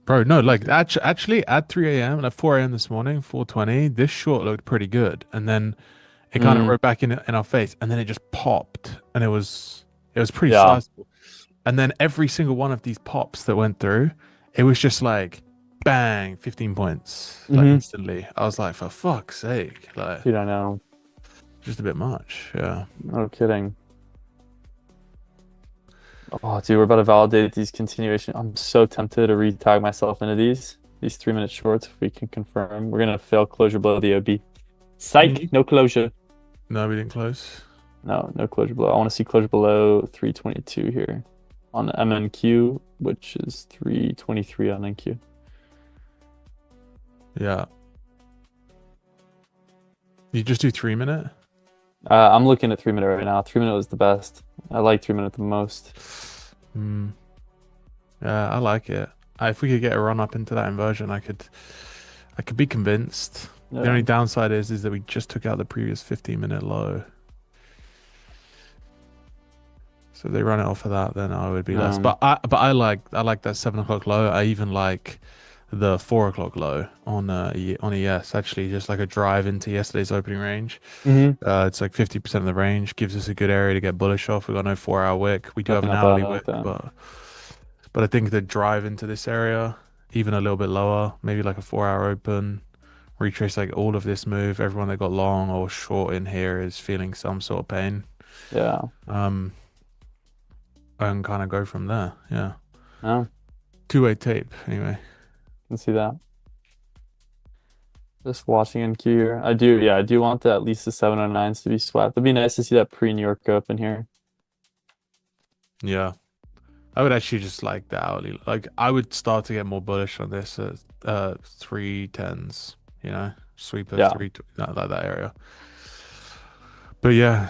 bro, no, like actually at 3 a.m. and at 4 a.m. this morning, 4:20, this short looked pretty good, and then it kind of Mm, wrote back in our face, and then it just popped, and it was pretty yeah. sizable. And then every single one of these pops that went through, it was just like bang, 15 points, like Hmm. instantly. I was like, for fuck's sake, like Dude, I know. just a bit much. Yeah. No kidding. Oh, dude, we're about to validate these continuation. I'm so tempted to re-tag myself into these 3 minute shorts if we can confirm. We're gonna fail closure below the OB. Psych, no closure. No, we didn't close. No closure below. I want to see closure below 322 here on the MNQ, which is 323 on NQ. Yeah. You just do 3 minute? I'm looking at 3 minute right now. 3 minute was the best. I like 3 minute the most. Hmm. Yeah, I like it. If we could get a run up into that inversion, I could be convinced. The Yeah. only downside is that we just took out the previous 15-minute low. So if they run it off of that, then I would be less. Um, But I like that 7 o'clock low. I even like the 4 o'clock low on ES, actually, just like a drive into yesterday's opening range. mhm. It's like 50% of the range, gives us a good area to get bullish off. We got no 4 hour wick. We do have Definitely an not bad. hourly I like wick, that. but I think the drive into this area, even a little bit lower, maybe like a 4 hour open, retrace like all of this move. Everyone that got long or short in here is feeling some sort of pain. Yeah. Um, and kind of go from there. Yeah. No, Two-way tape, anyway. can see that. Just watching NQ here. I do, yeah, I do want at least the 709s to be swept. It'd be nice to see that pre-New York Open here. Yeah. I would actually just like the hourly. Like, I would start to get more bullish on this at 310s, sweep of Yeah. like that area. But yeah,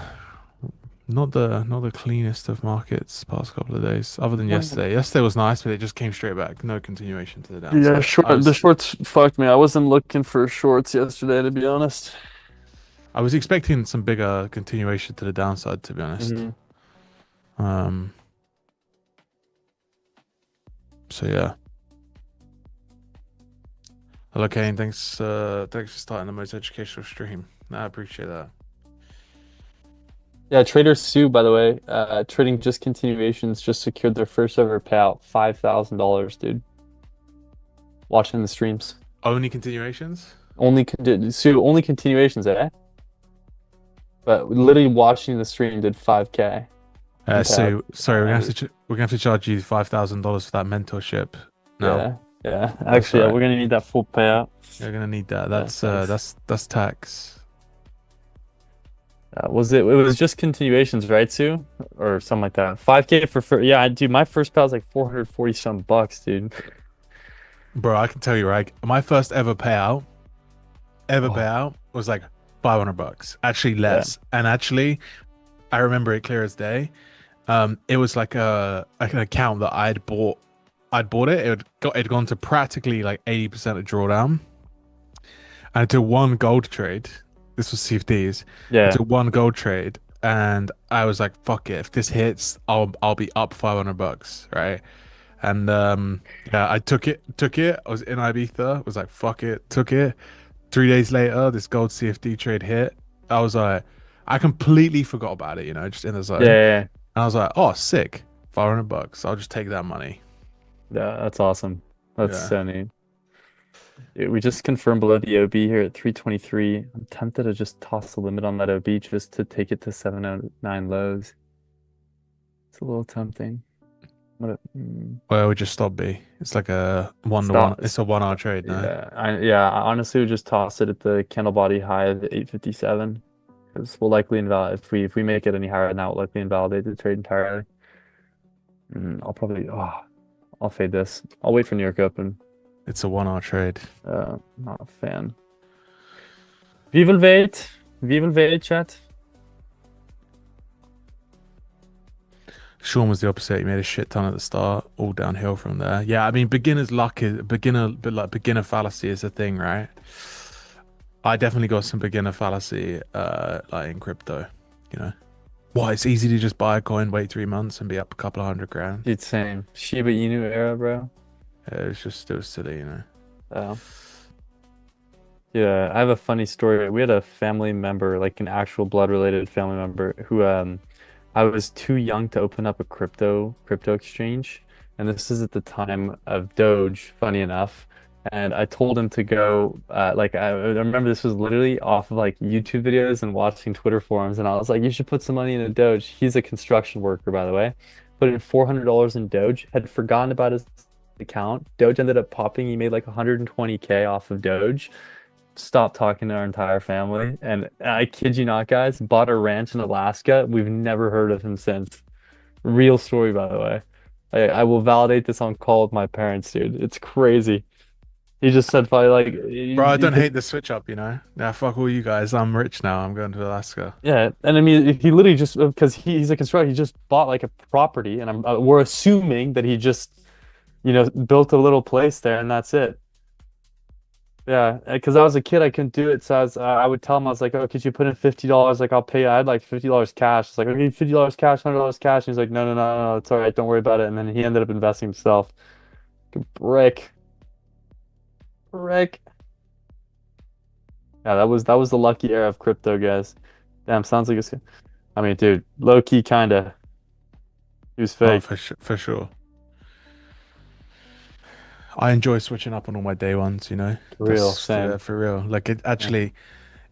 not the cleanest of markets past couple of days, other than yesterday. Yesterday was nice, but it just came straight back. No continuation to the Yeah, downside. the shorts fucked me. I wasn't looking for shorts yesterday, to be honest. I was expecting some bigger continuation to the downside, to be honest. Hmm. Um, so yeah. Hello, Kane. Thanks for starting the most educational stream. I appreciate that. Yeah, Trader Sue, by the way, trading just continuations just secured their first ever payout, $5,000, dude. Watching the streams. Only continuations? Sue, only continuations, eh? But literally watching the stream did 5K in payouts. So sorry, we're gonna have to charge you $5,000 for that mentorship now. Yeah, yeah. That's Actually, all yeah, right. we're gonna need that full payout. You're gonna need that. Yeah, thanks. That's tax. Was it? It was just continuations, right, Sue, or something like that. 5K for yeah, dude. My first payout was like 440 some bucks, dude. Bro, I can tell you, right? My first ever Oh, payout was like $500. Actually yeah, less. And actually, I remember it clear as day. It was like an account that I'd bought it. It'd gone to practically like 80% of drawdown. And I took one gold trade. This was CFDs. I yeah, took one gold trade and I was like, fuck it. If this hits, I'll be up $500, right? And yeah, I took it. I was in Ibiza, was like, fuck it, took it. 3 days later, this gold CFD trade hit. I was like, I completely forgot about it, just in the yeah, zone. yeah. And I was like, oh, sick. $500. I'll just take that money. Yeah, that's awesome. That's Yeah. so neat. Dude, we just confirmed below the OB here at 323. I'm tempted to just toss the limit on that OB just to take it to 709 lows. It's a little tempting. Well, we just stop B. It's like a 1 to 1. Stop. It's a 1 hour trade now. Yeah, I honestly would just toss it at the candle body high of 857 because we'll likely invalidate if we make it any higher than that, we'll likely invalidate the trade entirely. I'll fade this. I'll wait for New York Open. It's a 1 hour trade. Not a fan. Vi vill wait. Vi vill wait, chat. Sean was the opposite. He made a shit ton at the start, all downhill from there. Yeah, I mean, beginner's luck is but like beginner fallacy is a thing, right? I definitely got some beginner fallacy, like in crypto. You know, why it's easy to just buy a coin, wait 3 months, and be up a couple of $100,000. Dude, same. Shiba Inu era, bro. It was silly. Uh, yeah, I have a funny story. We had a family member, like an actual blood related family member, who I was too young to open up a crypto exchange, and this is at the time of Doge, funny enough. And I told him to go, like I remember this was literally off of like YouTube videos and watching Twitter forums, and I was like, you should put some money in a Doge. He's a construction worker, by the way. Put in $400 in Doge, had forgotten about his account. Doge ended up popping. He made like 120K off of Doge. Stopped talking to our entire family. And I kid you not, guys, bought a ranch in Alaska. We've never heard of him since. Real story, by the way. I will validate this on call with my parents, dude. It's crazy. He just said probably like Bro, I don't hate the switch up. Nah, fuck all you guys. I'm rich now. I'm going to Alaska. yeah, and I mean he literally just because he's a constructor, he just bought like a property, and we're assuming that he just built a little place there, and that's it. Yeah, because I was a kid, I couldn't do it. So I would tell him, I was like, "Oh, could you put in $50? Like, I'll pay you." I had like $50 cash. It's like, "Okay, $50 cash, $100 cash." And he's like, "No, no, no, no, it's all right. Don't worry about it." And then he ended up investing himself. Brick, brick. Yeah, that was the lucky era of crypto, guys. Damn, sounds like it's. I mean, dude, low key, kinda. He was Oh, fake. for sure. I enjoy switching up on all my day ones. For real, That's same. for real. Like it Yeah. actually,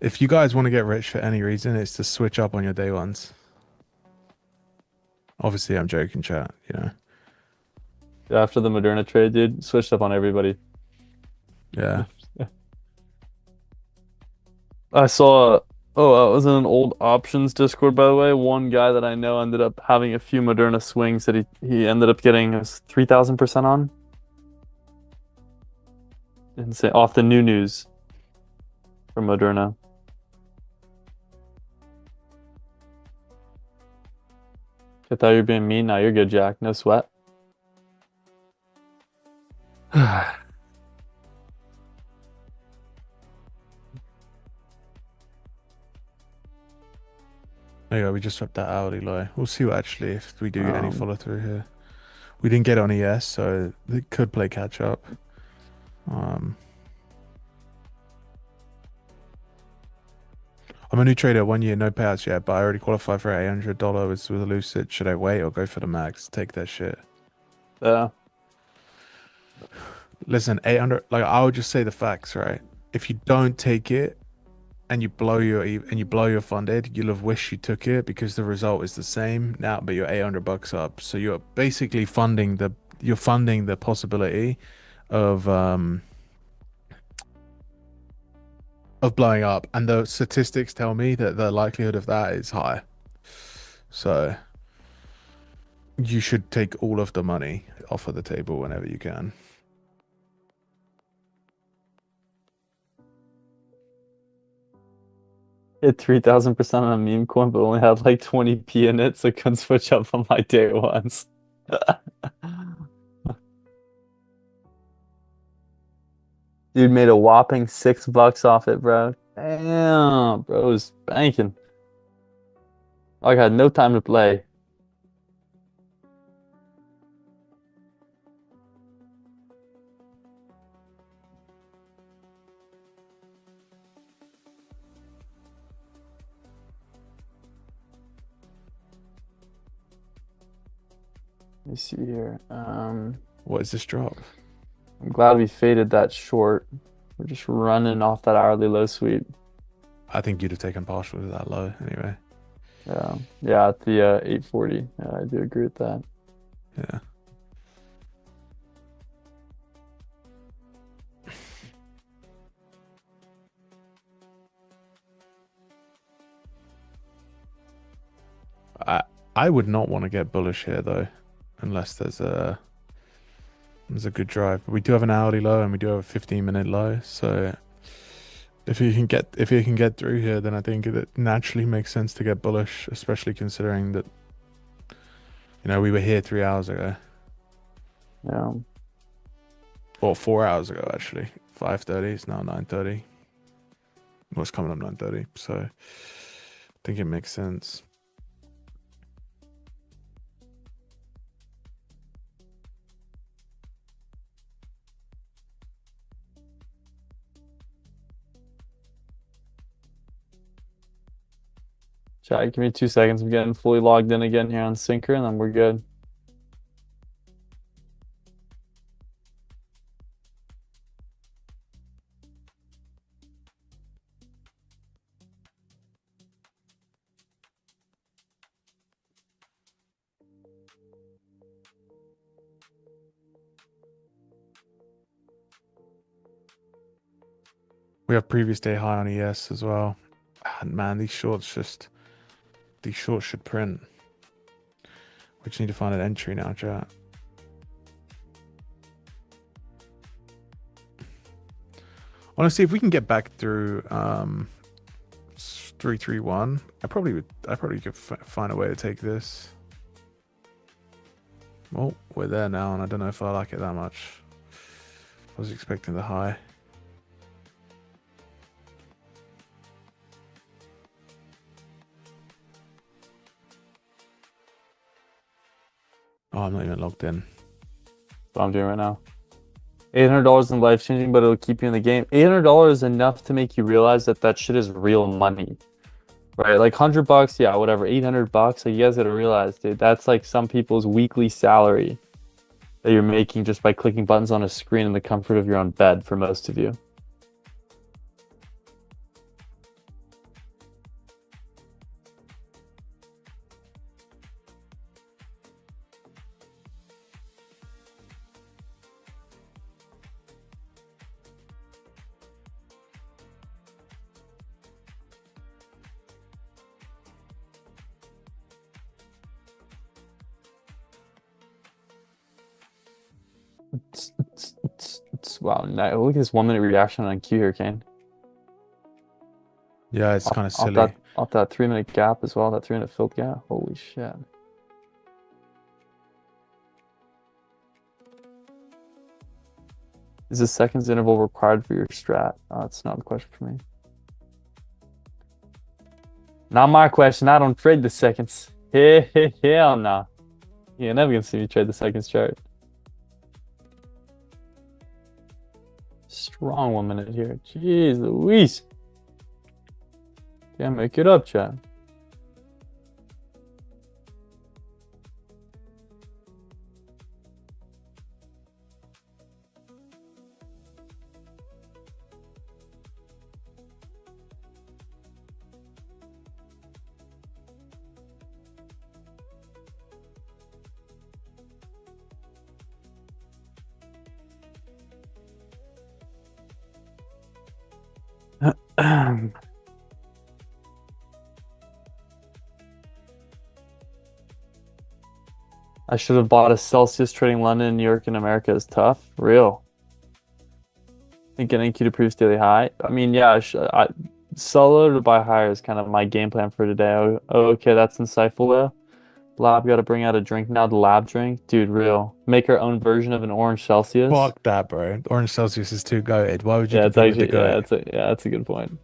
if you guys want to get rich for any reason, it's to switch up on your day ones. Obviously, I'm joking, chat. After the Moderna trade, dude, switched up on everybody. Yeah. I saw, I was in an old options Discord, by the way. One guy that I know ended up having a few Moderna swings that he ended up getting 3,000% on. Insane. Off the new news from Moderna. I thought you were being mean. Now you're good, Jack. No sweat. There you go. We just swept that out, Eloy. We'll see if we do get any Um, follow through here. We didn't get it on ES, so they could play catch up. Um, I'm a new trader, 1 year, no payouts yet, but I already qualified for $800 with a Lucid. Should I wait or go for the max? Take that shit. Yeah. Listen, 800, like I would just say the facts, right? If you don't take it and you blow your funded, you'll have wished you took it because the result is the same now, but you're $800 up. So you're basically funding the possibility of blowing up, and the statistics tell me that the likelihood of that is high. So you should take all of the money off of the table whenever you can. Hit 3,000% on a meme coin, but only had like 20p in it, so couldn't switch up on my day ones. Dude made a whopping $6 off it, bro. Damn, bro was banking. I had no time to play. Let me see here. What is this drop? I'm glad we faded that short. We're just running off that hourly low sweep. I think you'd have taken partial with that low anyway. Yeah, at the 840. Yeah, I do agree with that. Yeah. I would not want to get bullish here though, unless there's a good drive. But we do have an hourly low and we do have a 15-minute low. So if you can get through here, then I think it naturally makes sense to get bullish, especially considering that we were here 3 hours ago. Yeah. Or 4 hours ago actually. 5:30. It's now 9:30. Well, it's coming up 9:30. So I think it makes sense. Chat, give me 2 seconds. I'm getting fully logged in again here on Syncer, and then we're good. We have previous day high on ES as well. And man, these shorts should print. We just need to find an entry now, chat. Honestly, if we can get back through 331, I probably could find a way to take this. Well, we're there now, and I don't know if I like it that much. I was expecting the high. Oh, I'm not even logged in. That's what I'm doing right now. $800 in life changing, but it'll keep you in the game. $800 is enough to make you realize that shit is real money, right? Like $100, yeah, whatever. $800, like you guys gotta realize, dude, that's like some people's weekly salary that you're making just by clicking buttons on a screen in the comfort of your own bed for most of you. Wow, look at this 1 minute reaction on Q here, Kane. Yeah, it's kind of silly. Off that 3 minute gap as well, that 3 minute filled gap. Holy shit. Is the seconds interval required for your strat? That's not a question for me. Not my question. I don't trade the seconds. Hell nah. You're never gonna see me trade the seconds chart. Strong 1 minute here. Jeez Louise. Yeah, make it up, chat. I should have bought a Celsius. Trading London and New York and America is tough. Real. I think getting Q to previous daily high. I mean, yeah, sell low to buy higher is kind of my game plan for today. Okay, that's insightful though. Lab got to bring out a drink now. The lab drink, dude, real. Make our own version of an orange Celsius. Fuck that, bro. Orange Celsius is too goated. Why would you Yeah, it's compete with the actually goat? that's a good point.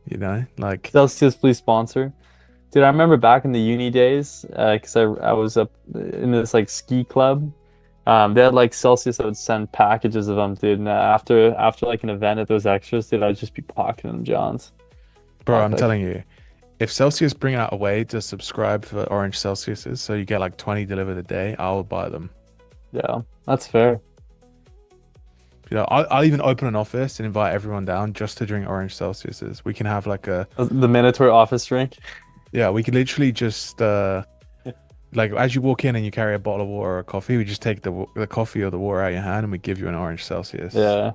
You know, like Celsius, please sponsor. Dude, I remember back in the uni days, because I was up in this like ski club. They had like Celsius that would send packages of them, dude. And after like an event at those extras, dude, I'd just be pocketing them, Johns. bro, I'm Epic. telling you, if Celsius bring out a way to subscribe for Orange Celsiuses, so you get like 20 delivered a day, I'll buy them. Yeah, that's fair. You know, I'll even open an office and invite everyone down just to drink Orange Celsiuses. We can have like a, The Minotaur office drink. yeah, we could literally just like as you walk in and you carry a bottle of water or a coffee, we just take the coffee or the water out of your hand and we give you an Orange Celsius. Yeah.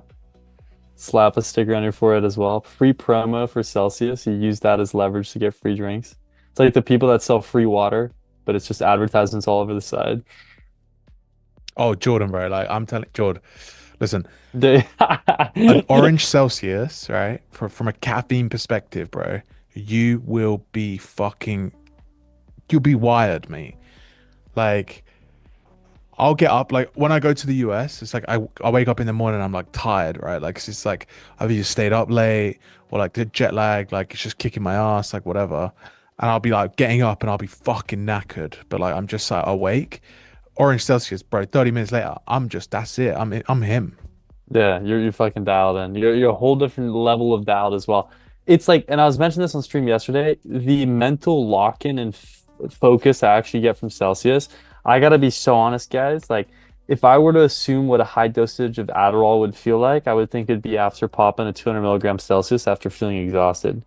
Slap a sticker on your forehead as well. Free promo for Celsius. You use that as leverage to get free drinks. It's like the people that sell free water, but it's just advertisements all over the side. Oh, Jordan, bro, like I'm telling Jordan, listen, They an Orange Celsius, right? From a caffeine perspective, bro, you will be fucking, you'll be wired, mate. Like, I'll get up, like, when I go to the US, it's like I wake up in the morning, I'm like tired, right? Like, it's like I've either stayed up late or like the jet lag, like, it's just kicking my ass, like, whatever. And I'll be like getting up and I'll be fucking knackered, but like, I'm just like awake. Orange Celsius, bro, 30 minutes later, that's it. I'm him. Yeah, you're fucking dialed in. You're a whole different level of dialed as well. It's like, and I was mentioning this on stream yesterday, the mental lock-in and f focus I actually get from Celsius. I gotta be so honest, guys. Like, if I were to assume what a high dosage of Adderall would feel like, I would think it'd be after popping a 200 milligram Celsius after feeling exhausted.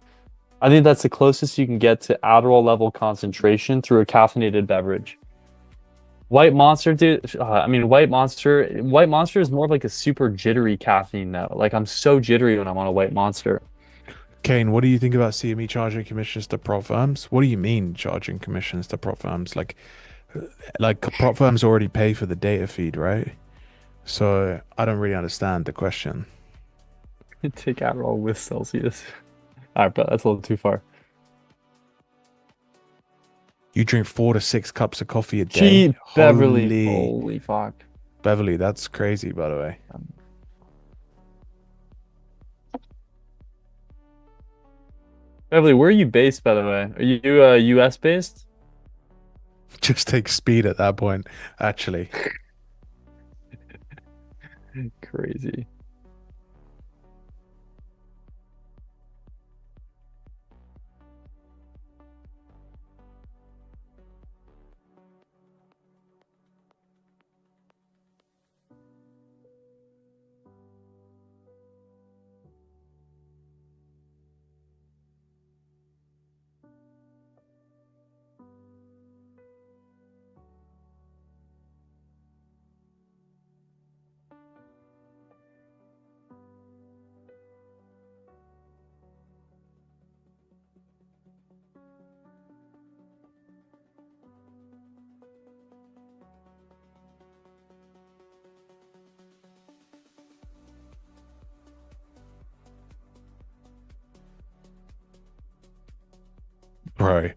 I think that's the closest you can get to Adderall level concentration through a caffeinated beverage. White Monster, dude. I mean, White Monster is more of like a super jittery caffeine though. Like I'm so jittery when I'm on a White Monster. Kane, what do you think about CME charging commissions to prop firms? What do you mean charging commissions to prop firms? Like prop firms already pay for the data feed, right? So I don't really understand the question. Take Adderall with Celsius. All right, but that's a little too far. You drink 4 to 6 cups of coffee a day. Cheap Beverly. Holy Holy fuck. Beverly, that's crazy, by the way. Beverly, where are you based, by the way? Are you US based? Just take speed at that point, actually. Crazy. Bro,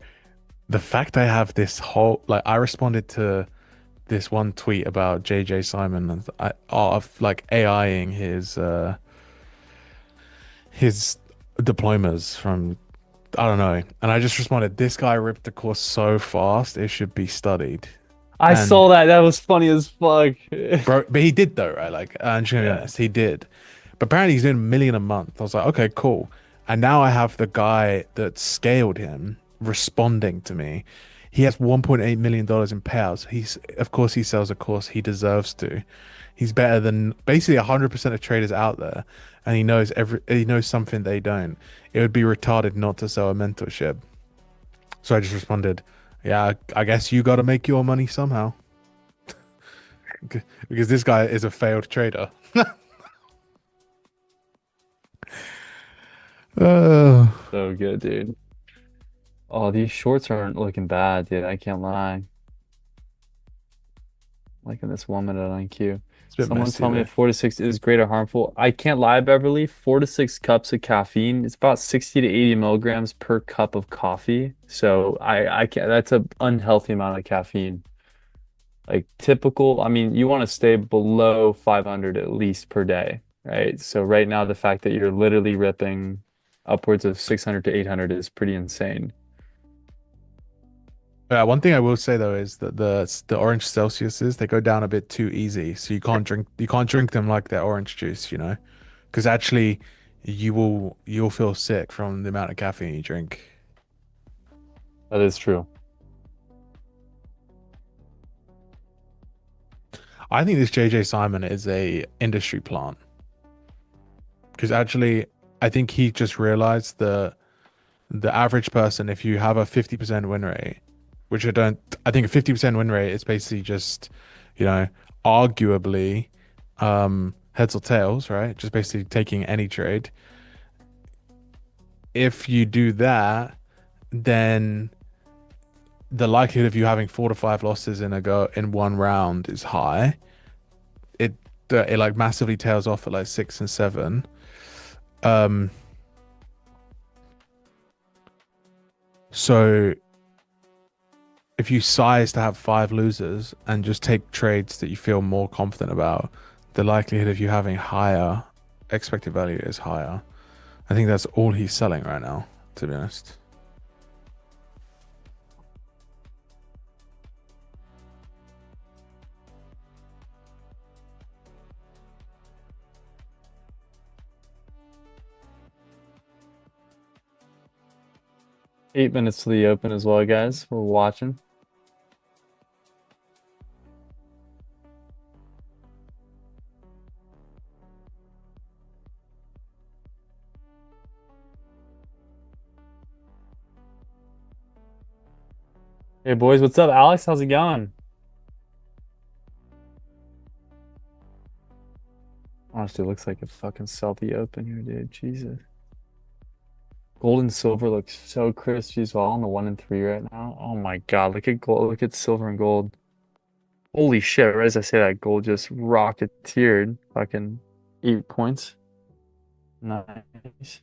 the fact I have this whole, like, I responded to this one tweet about JJ Simon and of like AIing his diplomas from I don't know, and I just responded, this guy ripped the course so fast, it should be studied. I And saw that. That was funny as fuck. bro, but he did though, right? Like, I'm just gonna be Yeah. honest, he did. But apparently he's doing 1 million a month. I was like, okay, cool. And now I have the guy that scaled him responding to me. He has $1.8 million in payouts. Of course, he sells a course he deserves to. He's better than basically 100% of traders out there, and he knows something they don't. It would be retarded not to sell a mentorship. So I just responded, "Yeah, I guess you got to make your money somehow." Because this guy is a failed trader. Uh, So good, dude. Oh, these shorts aren't looking bad, dude. I can't lie. Liking this 1 minute on Q. it's a bit Someone messy tell me though. if 4 to 6 is great or harmful. I can't lie, Beverly. 4 to 6 cups of caffeine. It's about 60 to 80 milligrams per cup of coffee. So I can't. That's an unhealthy amount of caffeine. Like typical. I mean, you want to stay below 500 at least per day, right? So right now, the fact that you're literally ripping upwards of 600 to 800 is pretty insane. One thing I will say though is that the orange Celsiuses they go down a bit too easy, so you can't drink them like they're orange juice, you know, because actually you'll feel sick from the amount of caffeine you drink. That is true. I think this JJ Simon is a industry plant because actually I think he just realized the average person if you have a 50% win rate, which I think a 50% win rate is basically just, you know, arguably heads or tails, right? Just basically taking any trade. If you do that, then the likelihood of you having 4 to 5 losses in one round is high. It it like massively tails off at like 6 and 7. Um, so if you size to have 5 losers and just take trades that you feel more confident about, the likelihood of you having higher expected value is higher. I think that's all he's selling right now, to be honest. 8 minutes to the open as well, guys. We're watching. Hey boys, what's up, Alex? How's it going? Honestly, looks like a fucking Celtic open here, dude. Jesus. Gold and silver looks so crisp as well on the 1 and 3 right now. Oh my God, look at gold, look at silver and gold. Holy shit, right as I say that, gold just rocketeered fucking 8 points. Nice.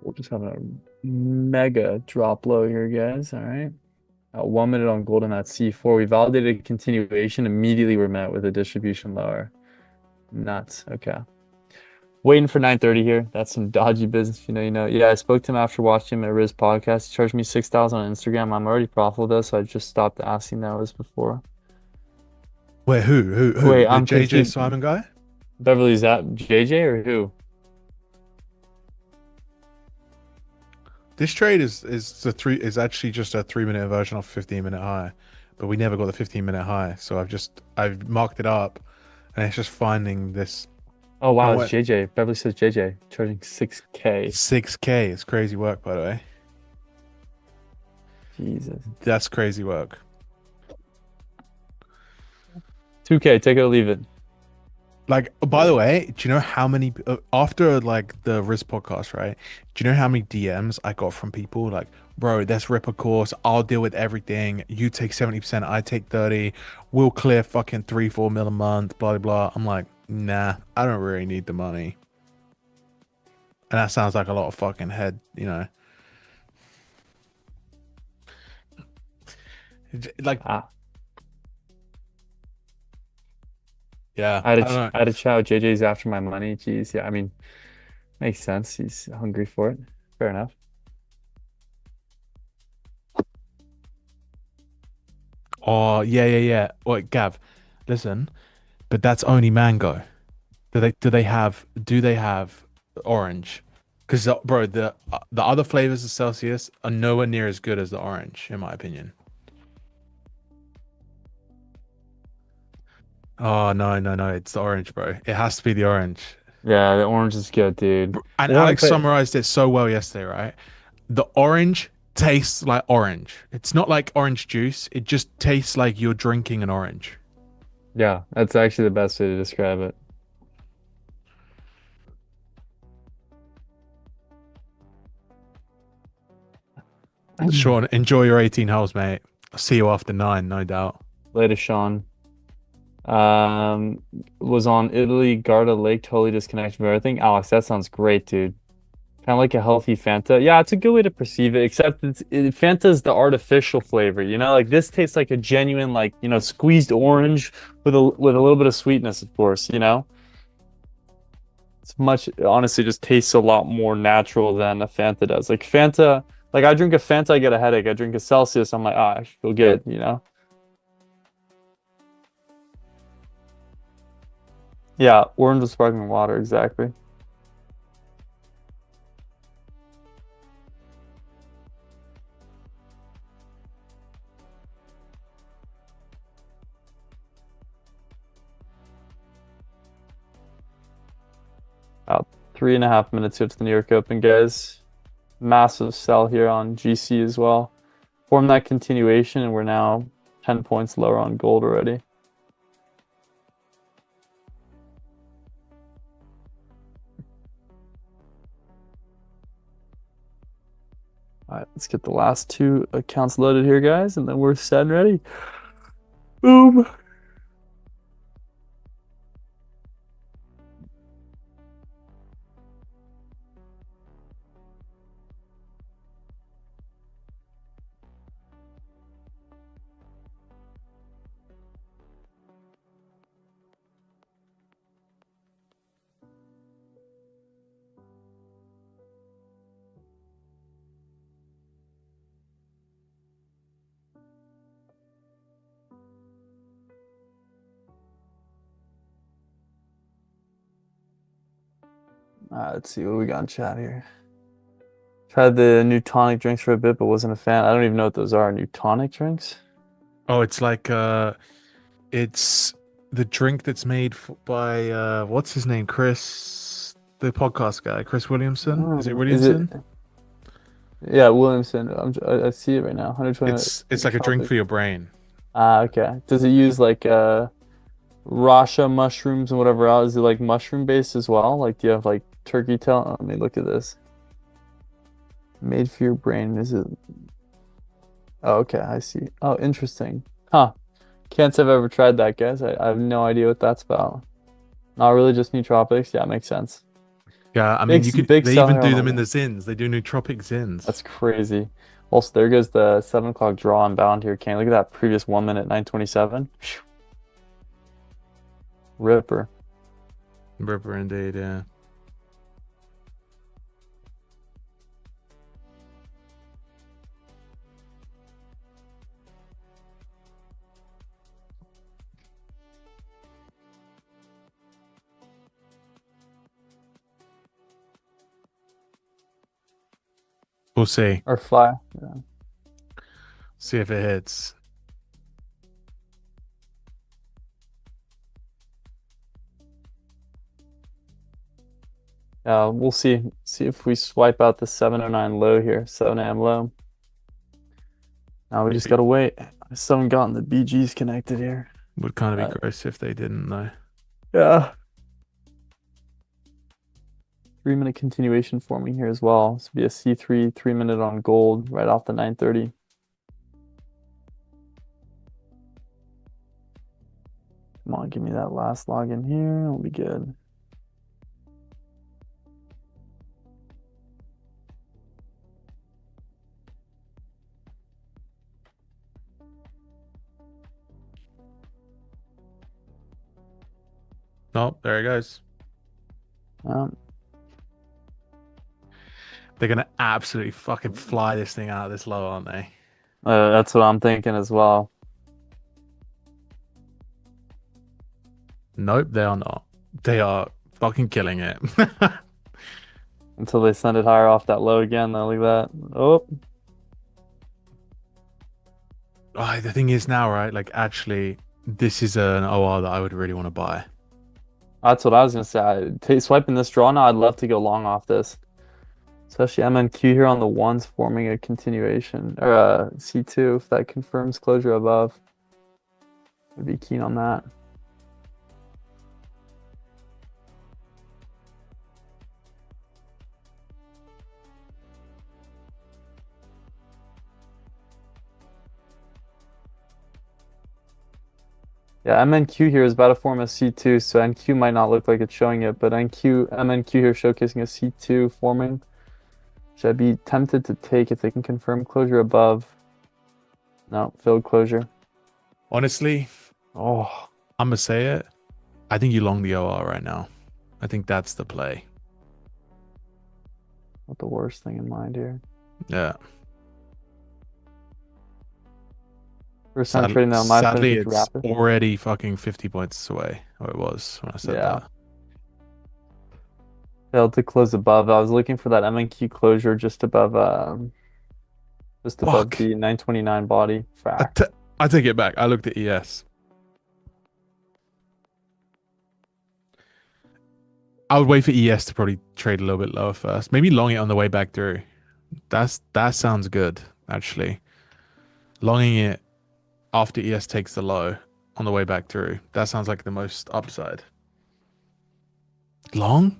We'll just have a mega drop low here, guys. All right. 1 minute on gold in that C4. We validated a continuation. Immediately we're met with a distribution lower. Nuts. Okay. Waiting for 9:30 here. That's some dodgy business, you know. Yeah, I spoke to him after watching him at Riz podcast. He charged me 6,000 on Instagram. I'm already profitable though, so I just stopped asking that was before. Wait, who? Wait, The I'm JJ confused. Simon guy? Beverly, is that JJ or who? This trade is actually just a 3 minute version of 15 minute high, but we never got the 15 minute high. So I've marked it up, and it's just finding this. Oh I wow, it's went JJ. Beverly says JJ charging 6K. 6K. It's crazy work, by the way. Jesus. That's crazy work. 2K, take it or leave it. Like, by the way, do you know how many after like the Riz podcast, right? Do you know how many DMs I got from people like, bro, let's rip a course. I'll deal with everything. You take 70%, I take 30. We'll clear fucking 3-4 mil a month, blah blah blah. I'm like, nah, I don't really need the money. And that sounds like a lot of fucking head, you know. Like, Ah, yeah, I had I a, don't know. I had a chat with JJ's after my money. Jeez, yeah, I mean, makes sense. He's hungry for it. Fair enough. Oh, yeah, yeah, yeah. Wait, Gav, listen, but that's only mango. Do they have orange? Because bro, the other flavors of Celsius are nowhere near as good as the orange, in my opinion. Oh no, no, no, it's the orange, bro. It has to be the orange. Yeah, the orange is good, dude. And Orange, Alex but summarized it so well yesterday, right? The orange tastes like orange. It's not like orange juice. It just tastes like you're drinking an orange. yeah, that's actually the best way to describe it. Sean, enjoy your 18 holes, mate. I'll see you after nine, no doubt. Later, Sean. Um, was on Italy, Garda Lake, totally disconnected from everything. Alex, that sounds great, dude. Kind of like a healthy Fanta. Yeah, it's a good way to perceive it, except Fanta's the artificial flavor, you know? Like this tastes like a genuine, like, squeezed orange with a little bit of sweetness, of course, you know? It's much, honestly, just tastes a lot more natural than a Fanta does. Like Fanta, like I drink a Fanta, I get a headache. I drink a Celsius, I'm like, ah, I feel good, you know? Yeah, orange with sparkling water, exactly. 3.5 minutes here to the New York Open, guys. Massive sell here on GC as well. Form that continuation, and we're now 10 points lower on gold already. All right, let's get the last two accounts loaded here, guys, and then we're set and ready. Boom. Let's see what we got in chat here. Tried the new tonic drinks for a bit, but wasn't a fan. I don't even know what those are. New tonic drinks? Oh, it's like it's the drink that's made by what's his name? Chris, the podcast guy, Chris Williamson. Is it Is it? Williamson? Yeah, Williamson. I see it right now. 120 It's like a drink tropic. for your brain. Okay. Does it use like Rasha mushrooms and whatever else? Is it like mushroom based as well? Like, do you have like turkey tail? Oh, let me look at this. Made for your brain. Is it? Oh, okay. I see. Oh, interesting. Huh. Can't say I've ever tried that, guys. I have no idea what that's about. Not really just nootropics. Yeah, makes sense. Yeah, I mean, Big you could. big They sell even here on do the them in the wall. zins. They do nootropic zins. That's crazy. Also, there goes the 7 o'clock draw on bound here. Kane, look at that previous 1 minute 9:27. Ripper. Ripper indeed. Yeah. We'll see. Or fly. Yeah. See if it hits. We'll see. See if we swipe out the 709 low here. 7 a.m. low. Now we just Maybe gotta wait. I still haven't gotten the BGs connected here. would kind of be Uh, gross if they didn't though. yeah. 3 minute continuation forming here as well. This would be a C3 3 minute on gold right off the 930. Come on, give me that last login here. We'll be good. Oh, there it goes. Um, They're gonna absolutely fucking fly this thing out of this low, aren't they? that's what I'm thinking as well. Nope, they are not. They are fucking killing it. Until they send it higher off that low again, though. Look at that. Oh, Oh, the thing is now, right? Like, actually, this is an OR that I would really want to buy. that's what I was gonna say. Swiping this draw now, I'd love to go long off this. Especially MNQ here on the ones forming a continuation or a C2 if that confirms closure above. I'd be keen on that. Yeah, MNQ here is about to form a C2, so NQ might not look like it's showing it, but MNQ here showcasing a C2 forming, which I'd be tempted to take if they can confirm closure above. No, failed closure. Honestly, Oh, I'm gonna say it. I think you long the OR right now. I think that's the play. not the worst thing in mind here. Yeah. First time trading that on my Sadly, finish it's rapid. already fucking 50 points away. Or it was when I said Yeah. that. Failed to close above. I was looking for that MNQ closure just above Fuck. the 929 body. Fact. I take it back. I looked at ES. I would wait for ES to probably trade a little bit lower first. Maybe long it on the way back through. That sounds good, actually. Longing it after ES takes the low on the way back through. That sounds like the most upside. Long?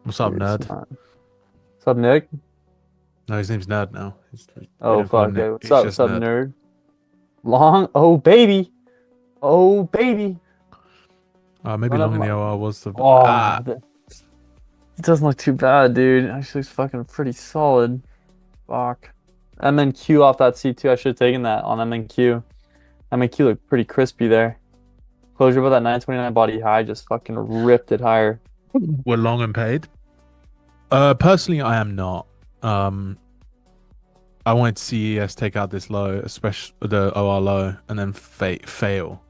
What's up, Dude, it's nerd? not. What's up, Nick? No, his name's Nerd now. We Oh, don't call him fuck. Nick. Hey, He's what's just up, Nerd. nerd? Long. Oh, baby. Oh, baby. Maybe Run up long in my. the OR was the... Oh, it doesn't look too bad, dude. It actually looks fucking pretty solid. Fuck. MNQ off that C2. I should have taken that on MNQ. MNQ looked pretty crispy there. Closure with that 929 body high just fucking ripped it higher. We're long and paid. Personally, I am not. I wanted to see ES take out this low, especially the OR low, and then fail.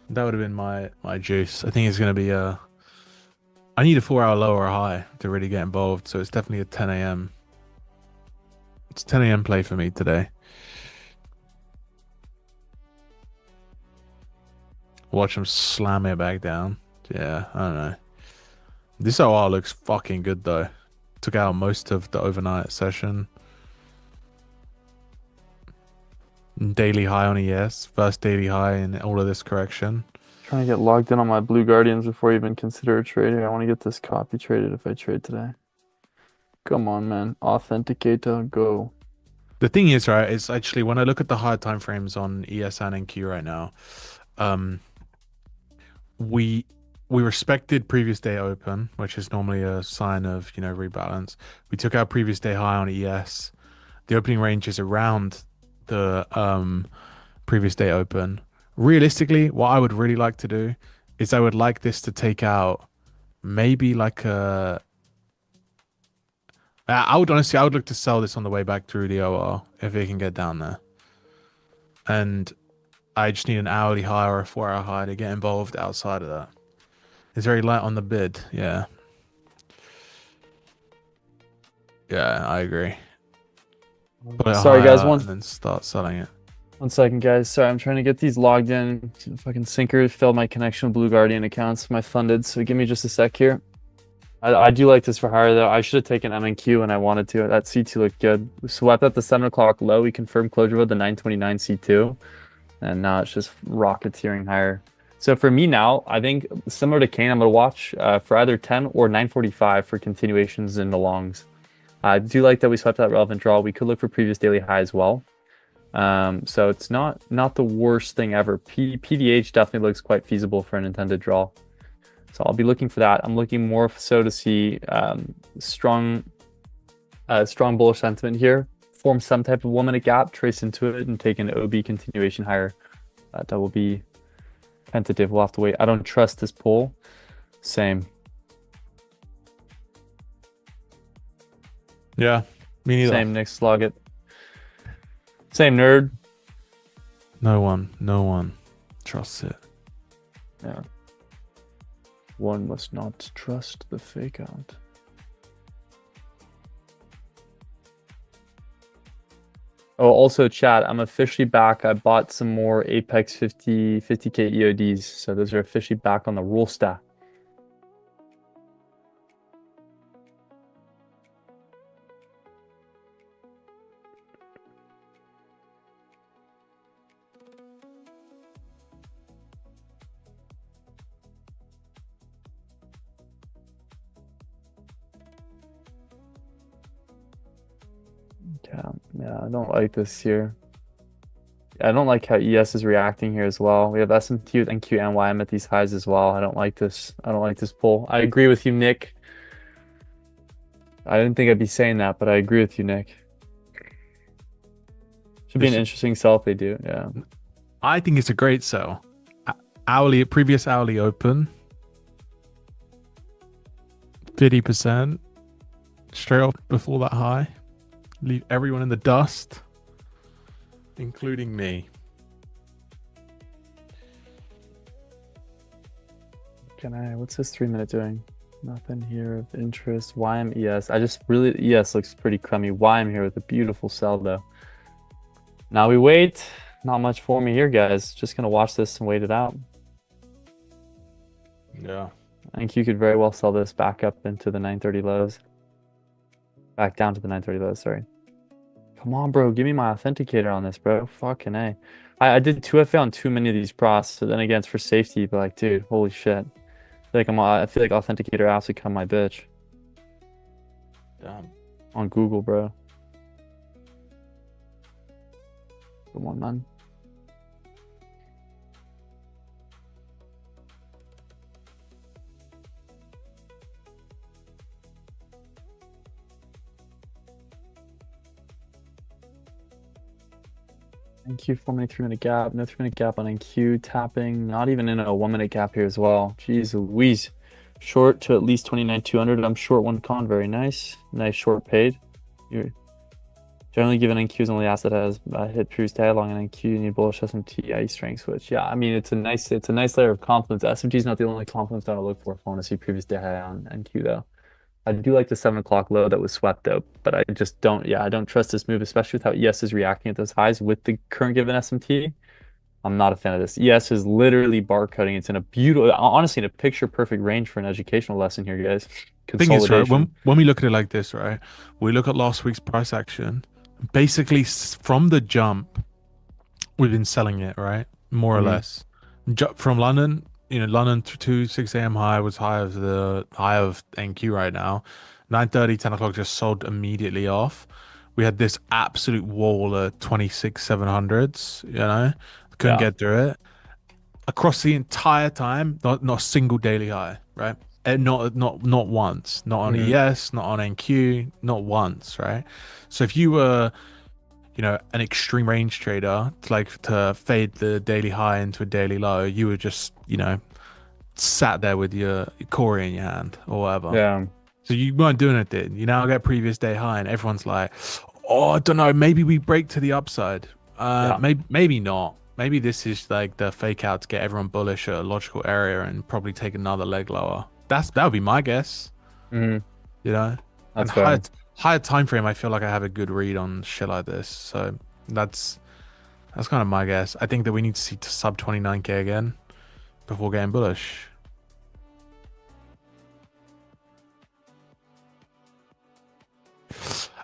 That would have been my juice. I think it's gonna be a. I need a 4-hour low or high to really get involved, so it's definitely a 10 a.m. It's 10 a.m. play for me today. Watch him slam it back down. Yeah, I don't know. This OR looks fucking good though. Took out most of the overnight session. Daily high on ES. First daily high in all of this correction. Trying to get logged in on my Blue Guardians before I even consider trading. I want to get this copy traded if I trade today. Come on, man. Authenticator, go. The thing is, right, it's actually when I look at the higher time frames on ES and NQ right now, we respected previous day open, which is normally a sign of, rebalance. We took our previous day high on ES. The opening range is around the previous day open. Realistically, what I would really like to do is I would like this to take out maybe like a... I would look to sell this on the way back through the OR if it can get down there. And I just need an hourly high or a 4-hour high to get involved outside of that. It's very light on the bid. Yeah. Yeah, I agree. Put it Sorry, guys. higher and then start selling it. 1 second, guys. Sorry, I'm trying to get these logged in. Fucking Syncer failed my connection with Blue Guardian accounts, my funded. So give me just a sec here. I do like this for higher though. I should have taken MNQ when I wanted to. That C2 looked good. We swept at the 7 o'clock low. We confirmed closure with the 929 C2. And now it's just rocketeering higher. So for me now, I think similar to Kane, I'm going to watch for either 10 or 945 for continuations in the longs. I do like that we swept that relevant draw. We could look for previous daily high as well. So it's not the worst thing ever. PDH definitely looks quite feasible for an intended draw. So I'll be looking for that. I'm looking more so to see strong bullish sentiment here. Form some type of 1 minute gap, trace into it, and take an OB continuation higher. That will be tentative. We'll have to wait. I don't trust this pull. Same. Yeah, me neither. Same, Nick, slog it. Same, nerd. No one trusts it. Yeah. One must not trust the fake out. Oh, also chat, I'm officially back. I bought some more Apex 50k EODs, so those are officially back on the rule stack. Yeah, I don't like this here. I don't like how ES is reacting here as well. We have SMT with NQ and YM at these highs as well. I don't like this. I don't like this pull. I agree with you, Nick. I didn't think I'd be saying that, but I agree with you, Nick. Should be an interesting sell if they do. Yeah. I think it's a great sell. Hourly, previous hourly open, 50% straight off before that high. Leave everyone in the dust, including me. What's this 3-minute doing? Nothing here of interest. YM ES. I just really, ES looks pretty crummy. YM here with a beautiful sell though. Now we wait. Not much for me here, guys. Just gonna watch this and wait it out. Yeah. I think you could very well sell this back up into the 930 lows. Back down to the 930 lows, sorry. Come on, bro. Give me my authenticator on this, bro. Fucking A. I did 2FA on too many of these pros, so then again, it's for safety, but like, dude, holy shit. I feel like authenticator apps become my bitch. Damn. On Google, bro. Come on, man. NQ 4-minute 3-minute gap, no 3-minute gap on NQ, tapping, not even in a 1-minute gap here as well. Jeez Louise. Short to at least 29,200. I'm short one con, very nice. Nice short paid. You're generally given NQs only asset has hit previous tag along an NQ, you need bullish SMT, IE strength switch. Yeah, I mean it's a nice layer of confidence. SMT is not the only confidence that I look for if I want to see previous day high on NQ though. I do like the 7 o'clock low that was swept though, but I just don't, yeah, I don't trust this move, especially with how ES is reacting at those highs with the current given SMT. I'm not a fan of this. ES is literally barcoding. It's in a beautiful, honestly, in a picture perfect range for an educational lesson here, guys. Thing is, right, Consolidation. when we look at it like this, right, we look at last week's price action. Basically, from the jump, we've been selling it, right, more or less. From London, London to 6 a.m. high was high of the high of NQ right now. 9:30, 10 o'clock just sold immediately off. We had this absolute wall at 26,700s, couldn't Yeah. get through it. Across the entire time, not a single daily high, right? And not once, not on ES, not on NQ, not once, right? So if you were, an extreme range trader to fade the daily high into a daily low, you were just, sat there with your Corey in your hand or whatever. Yeah. So you weren't doing anything. You now get previous day high, and everyone's like, "Oh, I don't know. Maybe we break to the upside. Yeah. Maybe not. Maybe this is like the fake out to get everyone bullish at a logical area and probably take another leg lower. That would be my guess. Mm-hmm. And That's fair. higher time frame. I feel like I have a good read on shit like this. So that's kind of my guess. I think that we need to see to sub 29k again before getting bullish.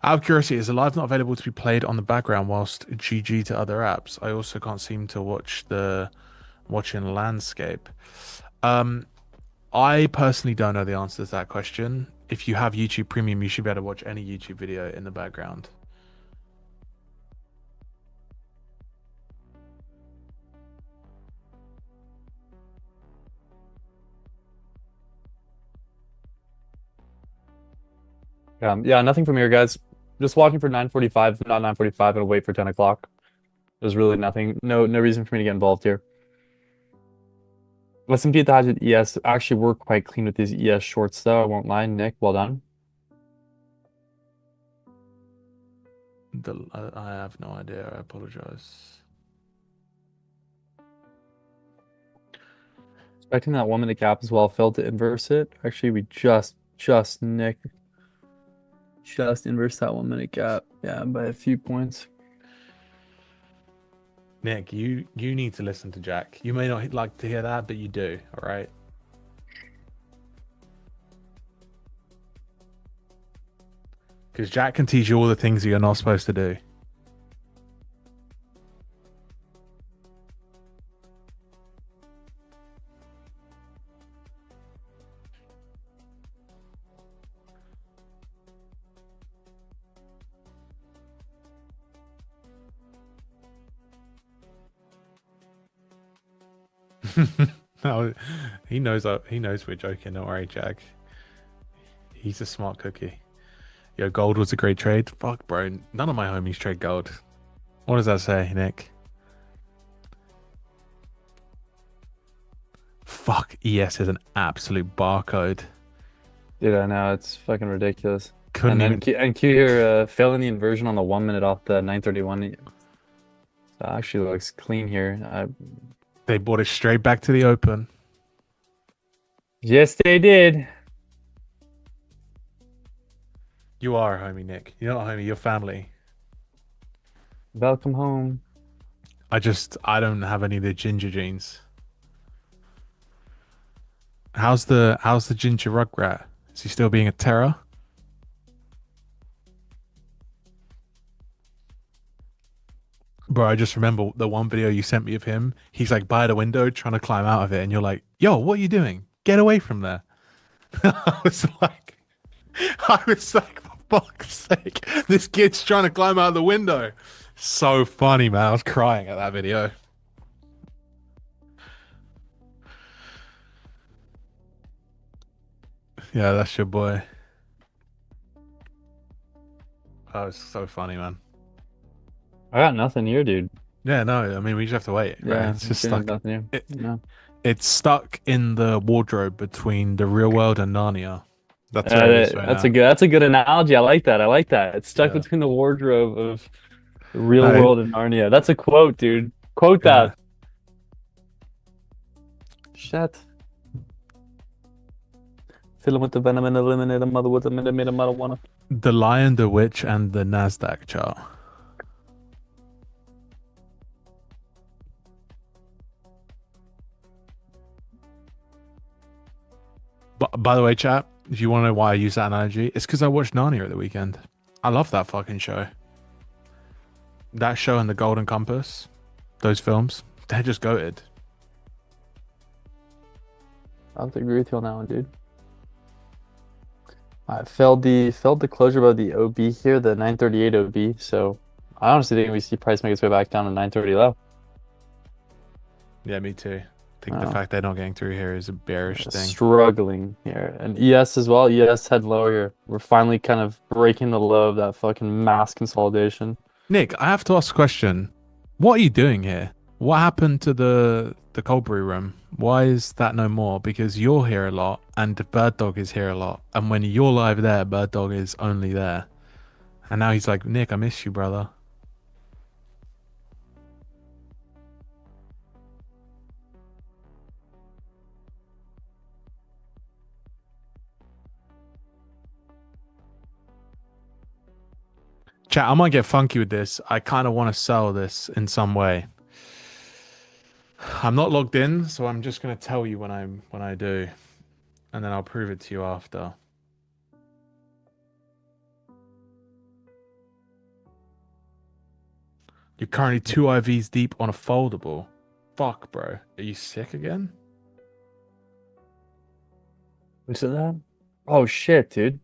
Out of curiosity, is the live not available to be played on the background whilst GG to other apps? I also can't seem to watch the watching landscape. I personally don't know the answer to that question. If you have YouTube Premium, you should be able to watch any YouTube video in the background. Yeah, nothing from here, guys. Just watching for 9:45, not 9:45, and wait for 10 o'clock. There's really nothing, no reason for me to get involved here. SMT at the highs with ES. Actually, we're quite clean with these ES shorts, though. I won't lie. Nick, well done. I have no idea. I apologize. Expecting that 1 minute gap as well. Failed to inverse it. Actually, we Nick, just inverse that 1 minute gap. Yeah, by a few points. Nick, you need to listen to Jack. You may not like to hear that, but you do, all right? Because Jack can teach you all the things that you're not supposed to do. No, he knows we're joking. Don't worry, Jack. He's a smart cookie. Yo, gold was a great trade. Fuck, bro. None of my homies trade gold. What does that say, Nick? Fuck, ES is an absolute barcode. Dude, I know it's fucking ridiculous. Couldn't And then even. Q here failing the inversion on the 1 minute off the 931. So actually looks clean here. They brought it straight back to the open. Yes, they did. You are a homie, Nick. You're not a homie. You're family. Welcome home. I don't have any of the ginger genes. How's the ginger rugrat? Is he still being a terror? Bro, I just remember the one video you sent me of him. He's like by the window trying to climb out of it, and you're like, "Yo, what are you doing? Get away from there!" I was like, for fuck's sake, this kid's trying to climb out of the window. So funny, man. I was crying at that video. Yeah, that's your boy. That was so funny, man. I got nothing here, dude. Yeah, no, I mean we just have to wait, right? Yeah, It's just there's stuck. nothing here. It, No. it's stuck in the wardrobe between the real world and Narnia. That's where it is right now. That's a good analogy. I like that. I like that. It's stuck Yeah. between the wardrobe of the real No, world and Narnia. That's a quote, dude. Quote yeah. that. Shit. Fill him with the venom and eliminate a mother with a minute made a marijuana. The Lion, the Witch, and the Nasdaq chart. But by the way, chat, if you want to know why I use that analogy, it's because I watched Narnia at the weekend. I love that fucking show. That show and The Golden Compass, those films, they're just goated. I have to agree with you on that one, dude. I failed the closure by the OB here, the 938 OB. So I honestly think we see price make its way back down to 930 low. Yeah, me too. I think the Oh. fact they're not getting through here is a bearish thing. Struggling here. And ES as well. ES head lower here. We're finally kind of breaking the low of that fucking mass consolidation. Nick, I have to ask a question. What are you doing here? What happened to the cold brew room? Why is that no more? Because you're here a lot and Bird Dog is here a lot. And when you're live there, Bird Dog is only there. And now he's like, Nick, I miss you, brother. Chat, I might get funky with this. I kind of want to sell this in some way. I'm not logged in, so I'm just gonna tell you when I do, and then I'll prove it to you after. You're currently 2 IVs deep on a foldable. Fuck, bro. Are you sick again? Who said that? Oh shit, dude.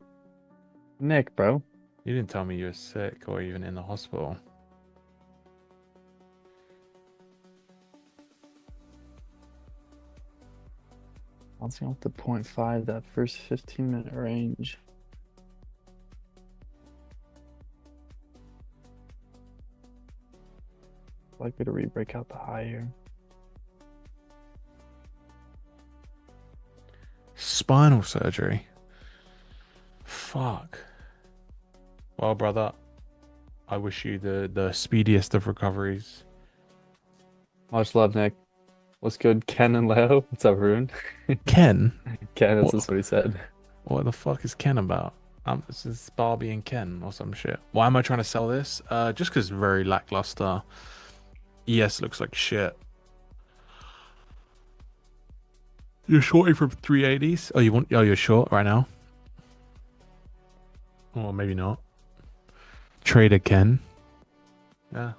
Nick, bro. You didn't tell me you were sick or even in the hospital. Bouncing off the 0.5, that first 15-minute range. Likely to re-break out the high here. Spinal surgery. Fuck. Well, brother, I wish you the speediest of recoveries. Much love, Nick. What's good, Ken and Leo? What's up, Rune? Ken? Ken, that's What just what he said. what the fuck is Ken about? This is Barbie and Ken or some shit. Why am I trying to sell this? Just because very lackluster. ES looks like shit. You're shorting from 380s? Oh, you're short right now? Or maybe not. Trader Ken. Yeah.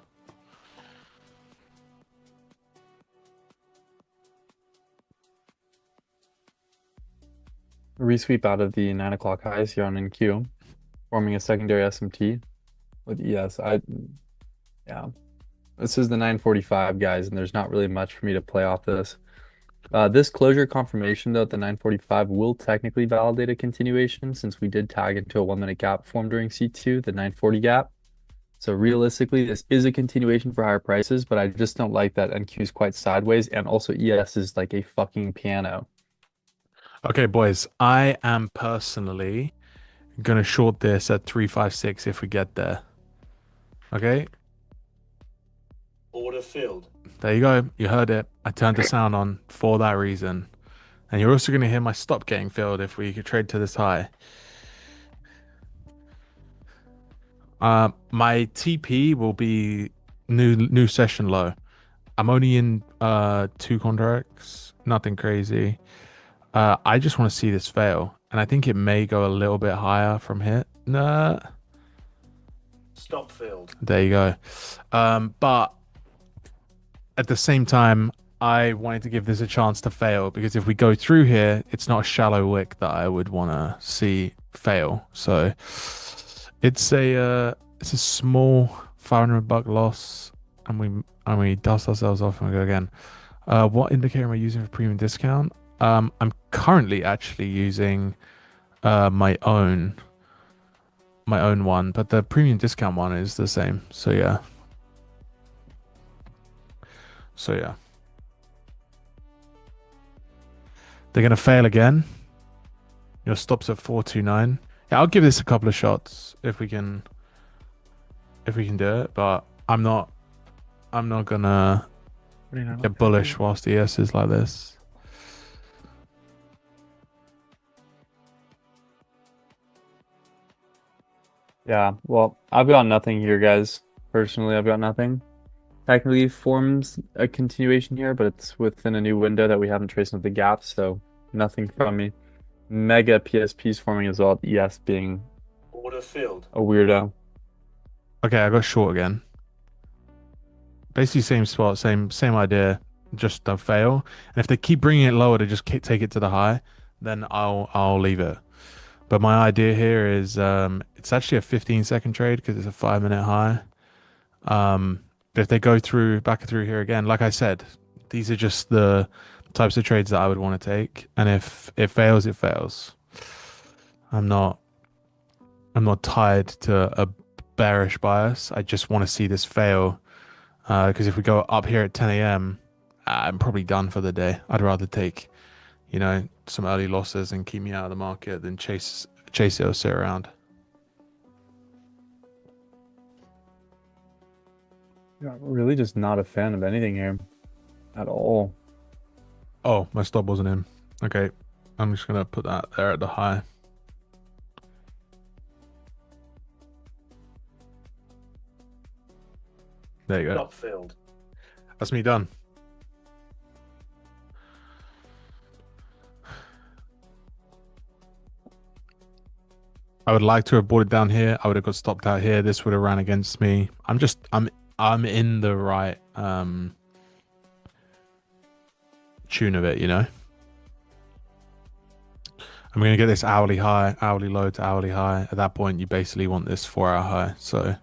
Resweep out of the 9 o'clock highs here on NQ, forming a secondary SMT with ES. Yeah, this is the 945, guys, and there's not really much for me to play off this. This closure confirmation, though, at the 945 will technically validate a continuation since we did tag into a 1 minute gap formed during C2, the 940 gap. So realistically, this is a continuation for higher prices, but I just don't like that NQ is quite sideways, and also ES is like a fucking piano. Okay, boys. I am personally gonna short this at 356 if we get there. Okay? Order filled. There you go. You heard it. I turned the sound on for that reason. And you're also gonna hear my stop getting filled if we could trade to this high. My TP will be new session low. I'm only in two contracts, nothing crazy. I just want to see this fail, and I think it may go a little bit higher from here. Nah, Stop filled. there you go. But at the same time, I wanted to give this a chance to fail because if we go through here, it's not a shallow wick that I would want to see fail. So it's a small $500 loss, and we dust ourselves off and we go again. What indicator am I using for premium discount? I'm currently actually using my own one, but the premium discount one is the same. So yeah. They're gonna fail again. Your stop's at 429. Yeah, I'll give this a couple of shots if we can do it, but I'm not gonna get bullish whilst the ES is like this. Yeah, well, I've got nothing here, guys. Personally, I've got nothing. Technically forms a continuation here, but it's within a new window that we haven't traced with the gaps, so nothing from me. Mega PSPs forming as well, ES being Order filled. a weirdo. Okay, I got short again. Basically same spot, same idea, just a fail. And if they keep bringing it lower to just take it to the high, then I'll leave it. But my idea here is it's actually a 15-second trade because it's a 5-minute high. But if they go back through here again, like I said, these are just the types of trades that I would want to take. And if it fails, it fails. I'm not tied to a bearish bias. I just want to see this fail. Because if we go up here at 10 a.m., I'm probably done for the day. I'd rather take, some early losses and keep me out of the market than chase it or sit around. Yeah, really just not a fan of anything here at all. Oh, my stop wasn't in. Okay, I'm just gonna put that there at the high. There you go. Stop filled. That's me done. I would like to have bought it down here. I would have got stopped out here. This would have ran against me. I'm in the right tune of it, I'm going to get this hourly high, hourly low to hourly high. At that point, you basically want this 4-hour high. So,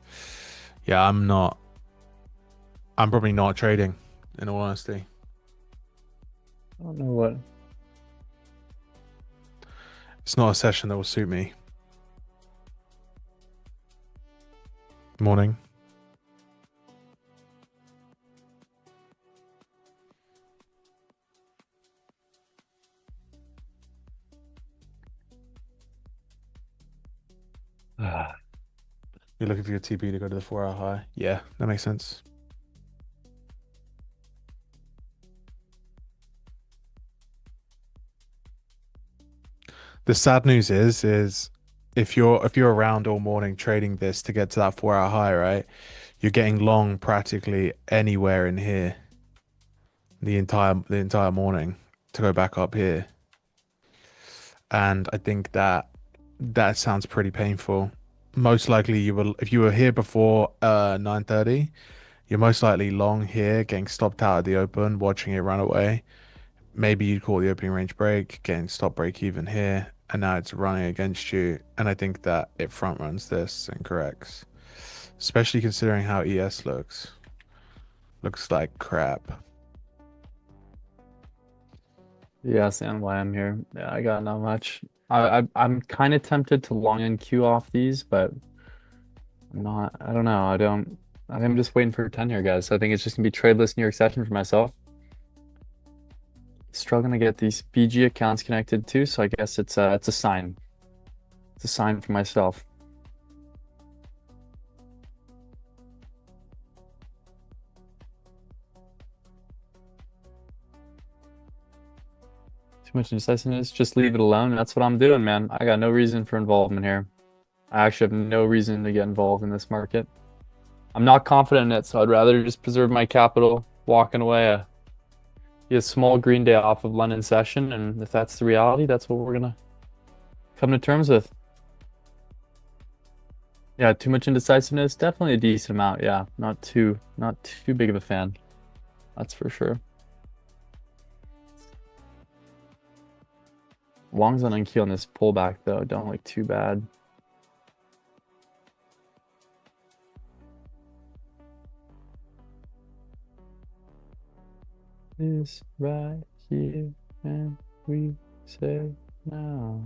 yeah, I'm probably not trading, in all honesty. I don't know what. It's not a session that will suit me. Morning. You're looking for your TP to go to the 4-hour high? Yeah, that makes sense. The sad news is if you're around all morning trading this to get to that 4 hour high, right? You're getting long practically anywhere in here the entire morning to go back up here. And I think that sounds pretty painful. Most likely you will if you were here before 9:30, you're most likely long here, getting stopped out of the open, watching it run away. Maybe you'd call the opening range break, getting stop break even here, and now it's running against you. And I think that it front runs this and corrects, especially considering how ES looks. Looks like crap. Yes, and why I'm here. Yeah, I got not much. I'm kind of tempted to long NQ off these, but I'm not. I don't know. I'm just waiting for 10 here, guys. I think it's just gonna be tradeless New York session for myself. Struggling to get these BG accounts connected too, so I guess it's a sign. It's a sign for myself. Too much indecisiveness, just leave it alone. That's what I'm doing, man. I got no reason for involvement here. I actually have no reason to get involved in this market. I'm not confident in it, so I'd rather just preserve my capital, walking away. Get a small green day off of London session, and if that's the reality, that's what we're gonna come to terms with. Yeah, too much indecisiveness, definitely a decent amount. Yeah, not too big of a fan. That's for sure. Longs on NQ on this pullback though don't look too bad. This right here, and we say now.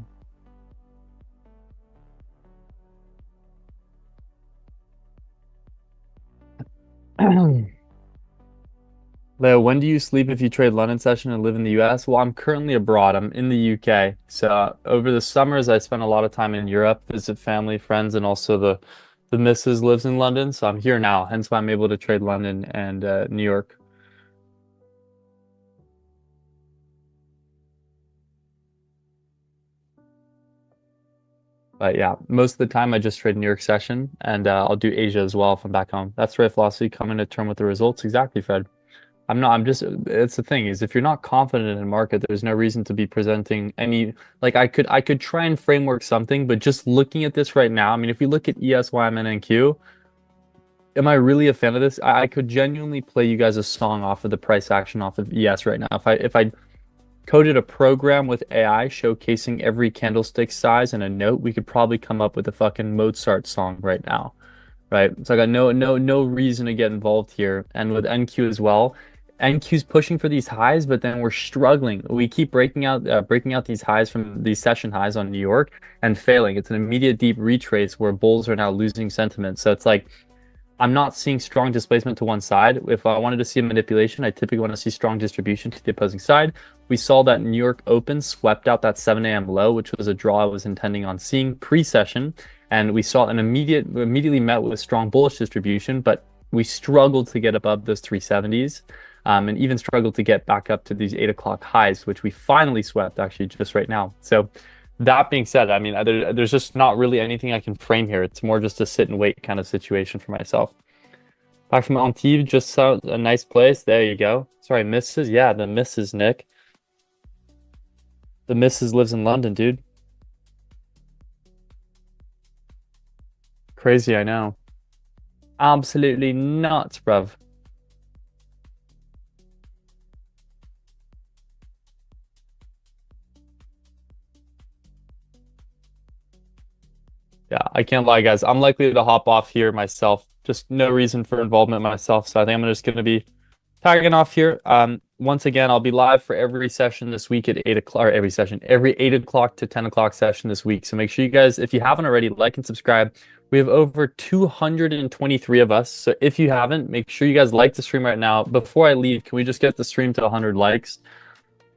Leo, when do you sleep if you trade London session and live in the US? Well, I'm currently abroad. I'm in the UK. So over the summers, I spend a lot of time in Europe, visit family, friends, and also the missus lives in London. So I'm here now, hence why I'm able to trade London and New York. But yeah, most of the time I just trade New York session, and I'll do Asia as well if I'm back home. That's right, philosophy, coming to term with the results. Exactly, Fred. It's the thing is, if you're not confident in a market, there's no reason to be presenting any, like I could try and framework something, but just looking at this right now, I mean, if you look at ES, YM, and NQ, am I really a fan of this? I could genuinely play you guys a song off of the price action off of ES right now. If I coded a program with AI showcasing every candlestick size and a note, we could probably come up with a fucking Mozart song right now, right? So I got no reason to get involved here. And with NQ as well, NQ's pushing for these highs, but then we're struggling. We keep breaking out these highs from these session highs on New York and failing. It's an immediate deep retrace where bulls are now losing sentiment. So it's like, I'm not seeing strong displacement to one side. If I wanted to see a manipulation, I typically want to see strong distribution to the opposing side. We saw that New York Open swept out that 7 a.m. low, which was a draw I was intending on seeing pre-session. And we saw immediately met with strong bullish distribution, but we struggled to get above those 370s. And even struggled to get back up to these 8 o'clock highs, which we finally swept actually just right now. So that being said, I mean, there's just not really anything I can frame here. It's more just a sit and wait kind of situation for myself. Back from Antibes, just saw a nice place. There you go. Sorry, Mrs. Yeah, the Mrs. Nick. The Mrs. lives in London, dude. Crazy, I know. Absolutely nuts, bruv. Yeah, I can't lie, guys. I'm likely to hop off here myself. Just no reason for involvement myself. So I think I'm just going to be tagging off here. Once again, I'll be live for every session this week at 8 o'clock, or every 8 o'clock to 10 o'clock session this week. So make sure you guys, if you haven't already, like and subscribe. We have over 223 of us. So if you haven't, make sure you guys like the stream right now. Before I leave, can we just get the stream to 100 likes?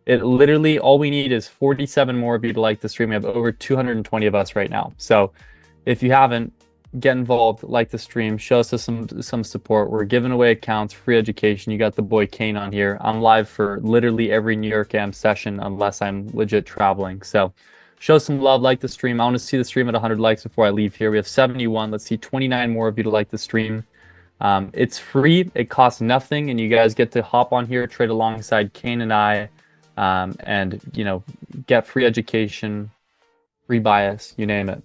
It literally, all we need is 47 more of you to like the stream. We have over 220 of us right now. So if you haven't, get involved, like the stream, show us some support. We're giving away accounts, free education. You got the boy Kane on here. I'm live for literally every New York AM session unless I'm legit traveling. So Show some love, like the stream. I want to see the stream at 100 likes before I leave here. We have 71. Let's see 29 more of you to like the stream. It's free. It costs nothing, and you guys get to hop on here, trade alongside Kane and I, and get free education, free bias, you name it.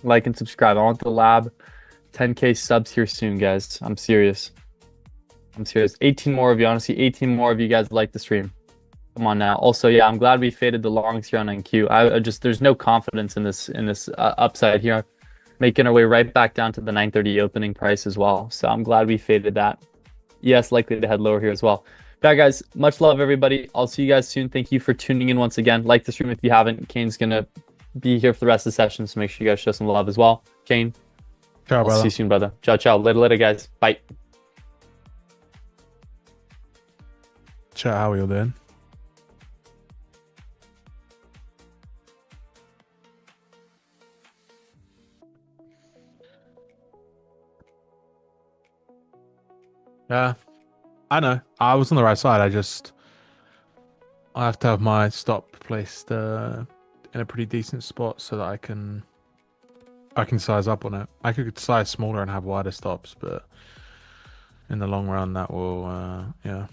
Like and subscribe. I want the lab 10K subs here soon, guys. I'm serious. 18 more of you. I want to see 18 more of you guys like the stream. Come on now. Also, yeah, I'm glad we faded the longs here on NQ. I just there's no confidence in this upside here, making our way right back down to the 930 opening price as well. So I'm glad we faded that. Yes, likely to head lower here as well. Yeah, guys, much love, everybody. I'll see you guys soon. Thank you for tuning in once again. Like the stream if you haven't. Kane's gonna be here for the rest of the session, so make sure you guys show some love as well. Kane, Ciao, I'll brother. see you soon, brother. Ciao, ciao. Later, guys. Bye. Chat, how are you doing? Yeah, I know. I was on the right side. I have to have my stop placed in a pretty decent spot so that I can size up on it. I could size smaller and have wider stops, but in the long run, that will yeah.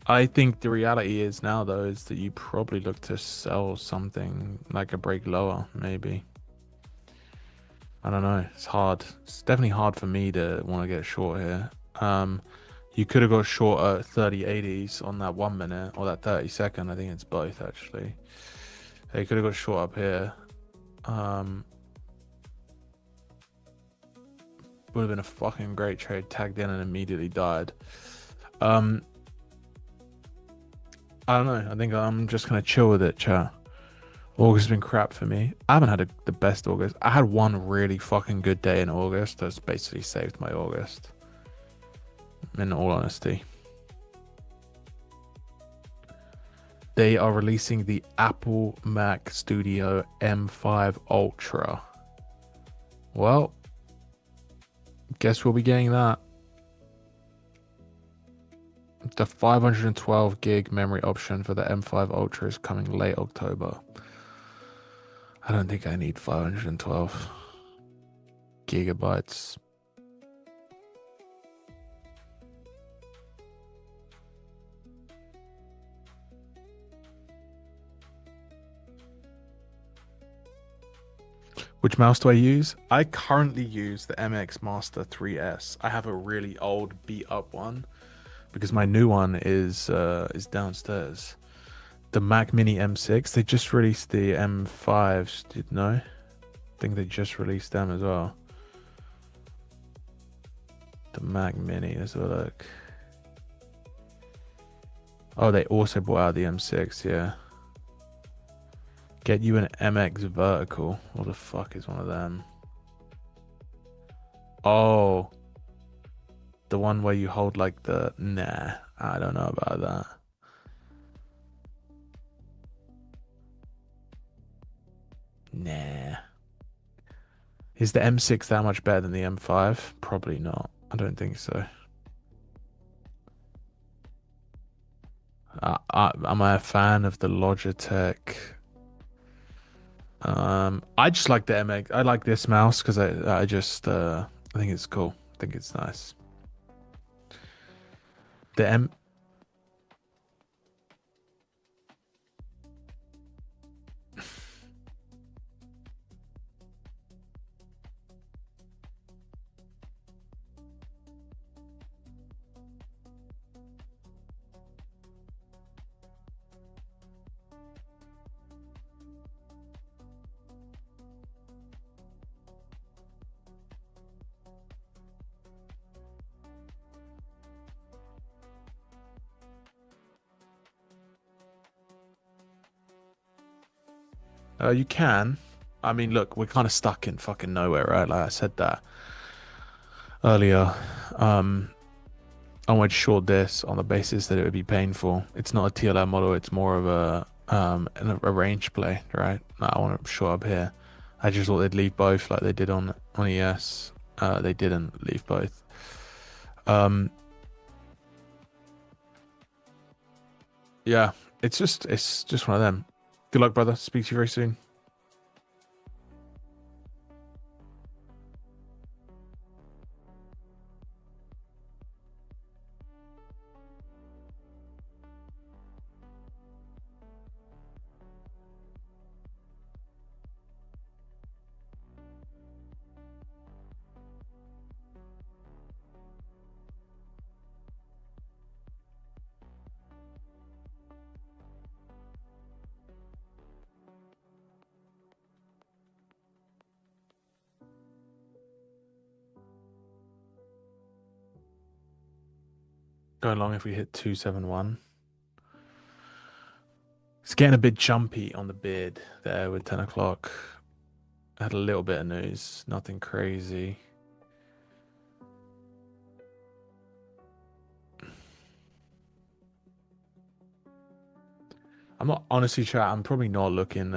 I think the reality is now though is that you probably look to sell something like a break lower, maybe. I don't know. It's hard. It's definitely hard for me to want to get short here. You could have got short at 30.80s on that 1 minute or that 30 second. I think it's both actually. You could have got short up here. Would have been a fucking great trade. Tagged in and immediately died. I don't know. I think I'm just gonna chill with it, chat. August has been crap for me. I haven't had the best August. I had one really fucking good day in August that's basically saved my August. In all honesty. They are releasing the Apple Mac Studio M5 Ultra. Well, guess we'll be getting that. The 512 gig memory option for the M5 Ultra is coming late October. I don't think I need 512 gigabytes. Which mouse do I use? I currently use the MX Master 3S. I have a really old beat up one because my new one is downstairs. The Mac Mini M6, they just released the M5s, did you know? I think they just released them as well. The Mac Mini, let's have a look. Oh, they also brought out the M6, yeah. Get you an MX vertical. What the fuck is one of them? Oh. The one where you hold like the... Nah, I don't know about that. Nah. Is the M6 that much better than the M5? Probably not. I don't think so. Am I a fan of the Logitech? I just like the MX. I like this mouse because I think it's cool. I think it's nice. The M. You can. I mean, look, we're kind of stuck in fucking nowhere, right? Like I said that earlier. I went short this on the basis that it would be painful. It's not a TLM model. It's more of a range play, right? I want to short up here. I just thought they'd leave both like they did on ES. They didn't leave both. Yeah, it's just one of them. Good luck, brother. Speak to you very soon. Going long if we hit 271. It's getting a bit jumpy on the bid there with 10 o'clock. I had a little bit of news, nothing crazy. I'm not honestly sure. I'm probably not looking.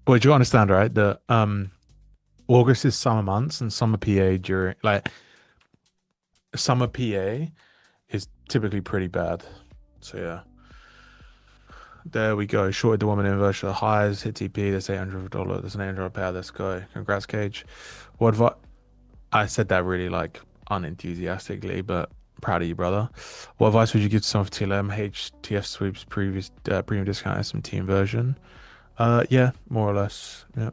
Well, do you understand, right? The August is summer months, and summer PA during like summer PA is typically pretty bad. So yeah. There we go. Shorted the woman in virtual highs, hit TP. That's $800. That's an $800 pair. Let's go. Congrats, Cage. What advice? I said that really like unenthusiastically, but proud of you, brother. What advice would you give to someone for TLM HTF sweeps previous premium discount SMT inversion? Yeah, more or less. Yeah.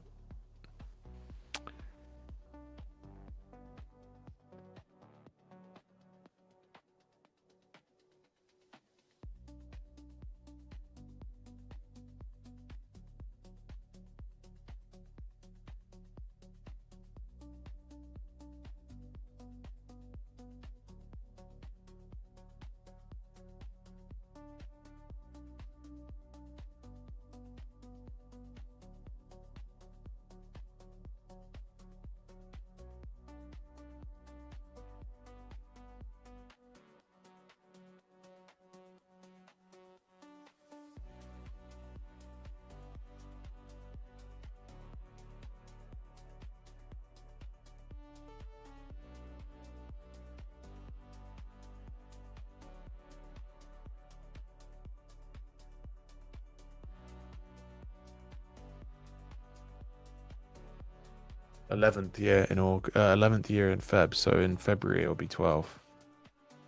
Eleventh year in 11th year in Feb. So in February it'll be 12.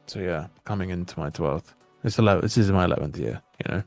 So yeah, coming into my 12th. It's 11. This is my 11th year. You know.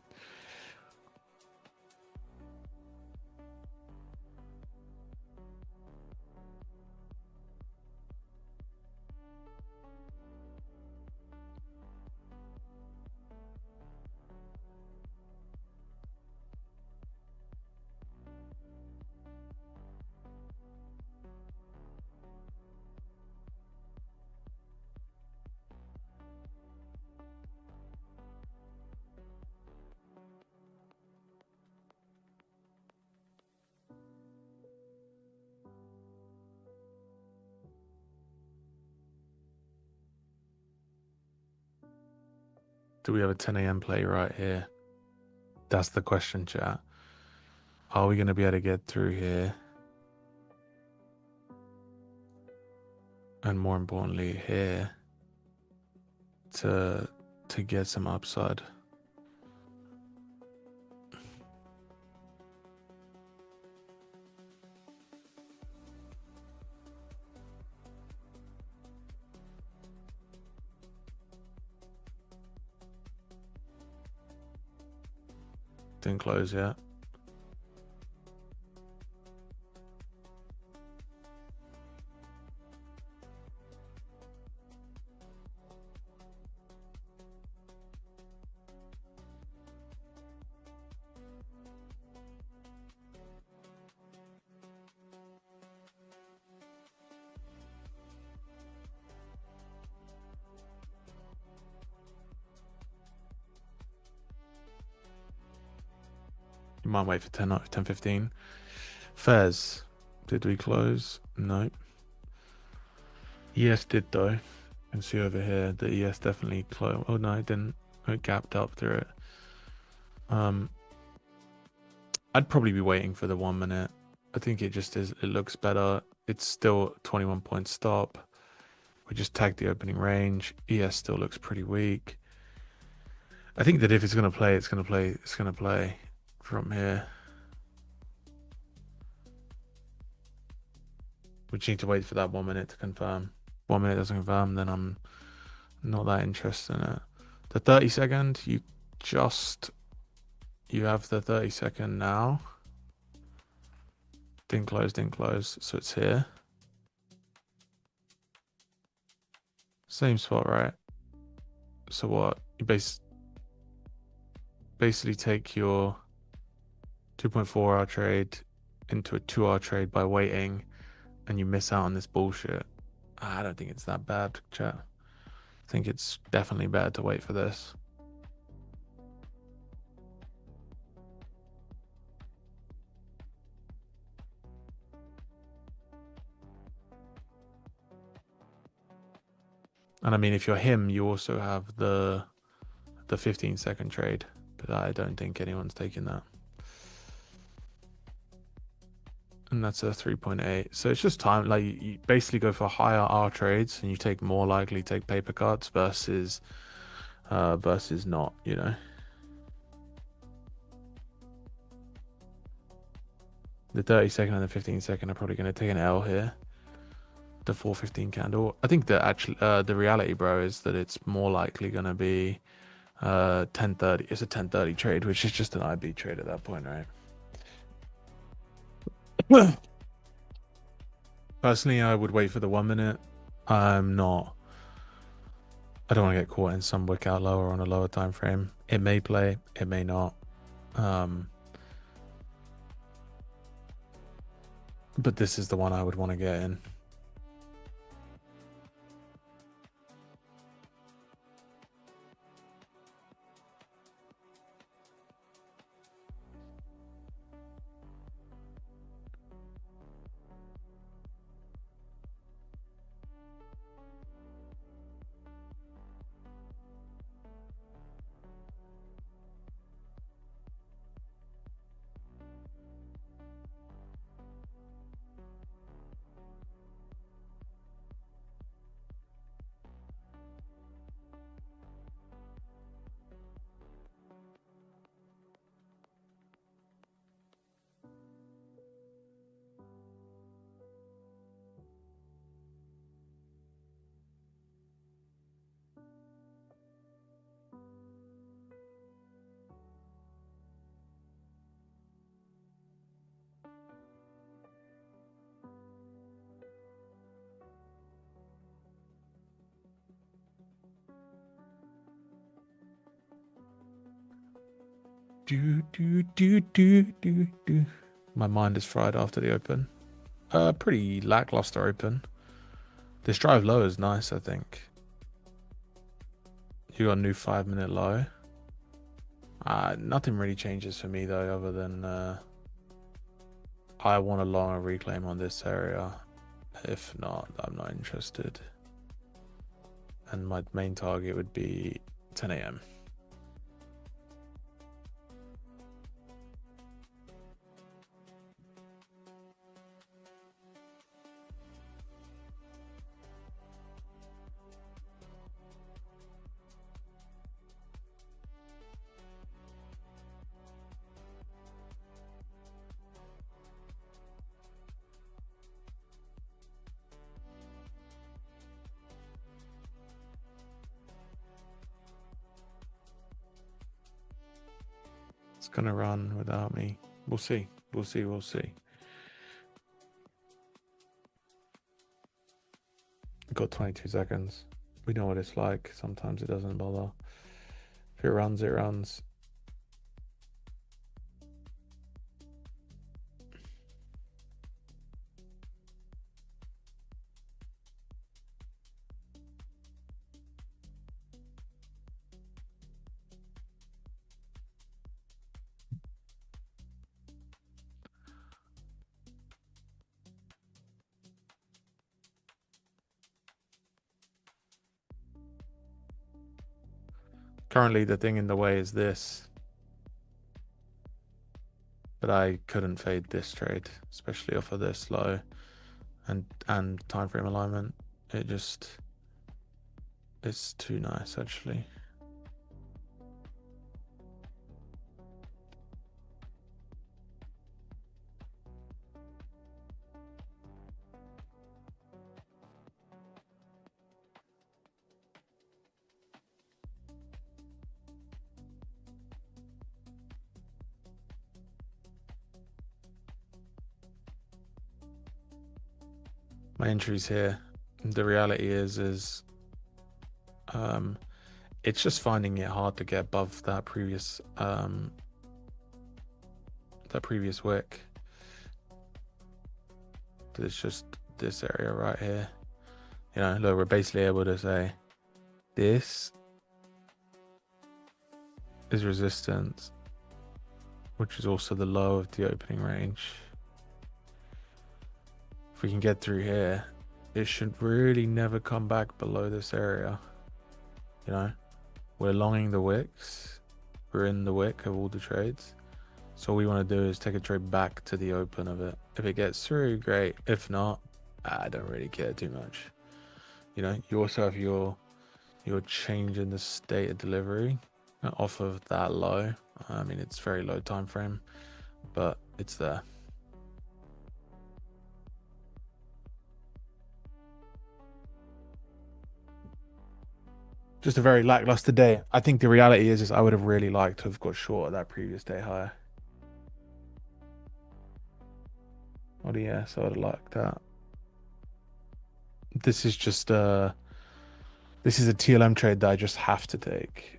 Do we have a 10 a.m. play right here? That's the question, chat. Are we going to be able to get through here? And more importantly, here to get some upside. Didn't close yet. We might wait for 10:15. Fez, did we close? No. ES did though. You can see over here that ES definitely closed. Oh no, it didn't. It gapped up through it. I'd probably be waiting for the 1 minute. I think it just is. It looks better. It's still 21 point stop. We just tagged the opening range. ES still looks pretty weak. I think that if it's gonna play, it's gonna play from here. We just need to wait for that 1 minute to confirm. 1 minute doesn't confirm, then I'm not that interested in it. The 30-second, you have the 30-second now. Didn't close, so it's here. Same spot, right? So what? You basically take your 2.4 hour trade into a 2 hour trade by waiting, and you miss out on this bullshit. I don't think it's that bad, chat. I think it's definitely better to wait for this. And I mean, if you're him, you also have the 15-second trade, but I don't think anyone's taking that. And that's a 3.8. So it's just time. Like you basically go for higher R trades, and you take more likely take paper cuts versus not. You know. The 30-second and the 15-second are probably going to take an L here. The 415 candle. I think that actually the reality, bro, is that it's more likely going to be 10:30. It's a 10:30 trade, which is just an IB trade at that point, right? Personally, I would wait for the 1 minute. I don't want to get caught in some wick out lower on a lower time frame. It may play, it may not. But this is the one I would want to get in. My mind is fried after the open. Pretty lackluster open. This drive low is nice, I think. You got a new 5-minute low. Nothing really changes for me though, other than I want a longer reclaim on this area. If not, I'm not interested. And my main target would be 10 a.m. It's gonna run without me. We'll see. We'll see. Got 22 seconds. We know what it's like. Sometimes it doesn't bother. If it runs, it runs. Currently, the thing in the way is this. But I couldn't fade this trade, especially off of this low and time frame alignment. It's too nice actually. My entries here, the reality is it's just finding it hard to get above that previous wick. It's just this area right here. You know, look, we're basically able to say this is resistance, which is also the low of the opening range. If we can get through here, it should really never come back below this area. You know, we're longing the wicks. We're in the wick of all the trades. So all we want to do is take a trade back to the open of it. If it gets through, great. If not, I don't really care too much. You know, you also have your change in the state of delivery off of that low. I mean, it's very low time frame, but it's there. Just a very lackluster day. I think the reality is I would have really liked to have got short at that previous day higher. Oh yes, I would have liked that. This is just this is a TLM trade that I just have to take.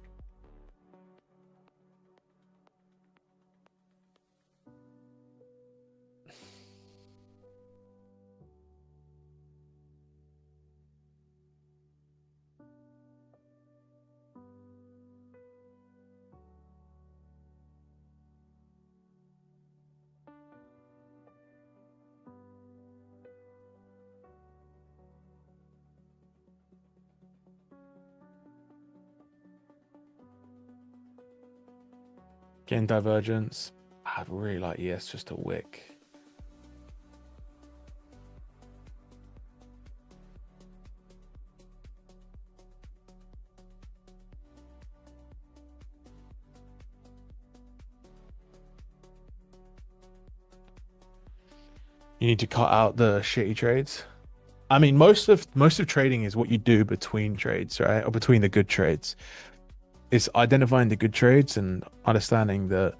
Getting divergence. I'd really like yes, just a wick. You need to cut out the shitty trades. I mean, most of trading is what you do between trades, right? Or between the good trades. It's identifying the good trades and understanding that,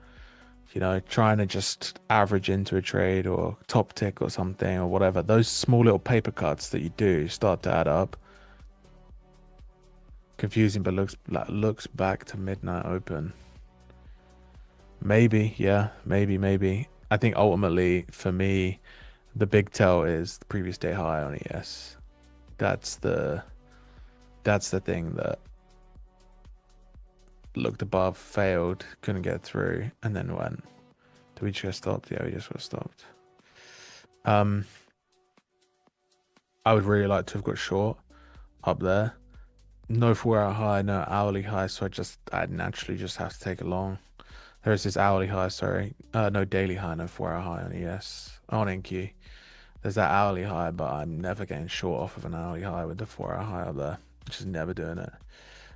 you know, trying to just average into a trade or top tick or something or whatever. Those small little paper cuts that you do start to add up. Confusing, but looks back to midnight open. Maybe, yeah, maybe. I think ultimately for me, the big tell is the previous day high on ES. That's the thing that looked above, failed, couldn't get through, and then went. Did we just stop? Yeah, we just got stopped. I would really like to have got short up there. No 4-hour high, no hourly high, so I naturally just have to take a long. There's this hourly high, sorry. No daily high, no 4-hour high on ES. On NQ. There's that hourly high, but I'm never getting short off of an hourly high with the 4-hour high up there. Just never doing it.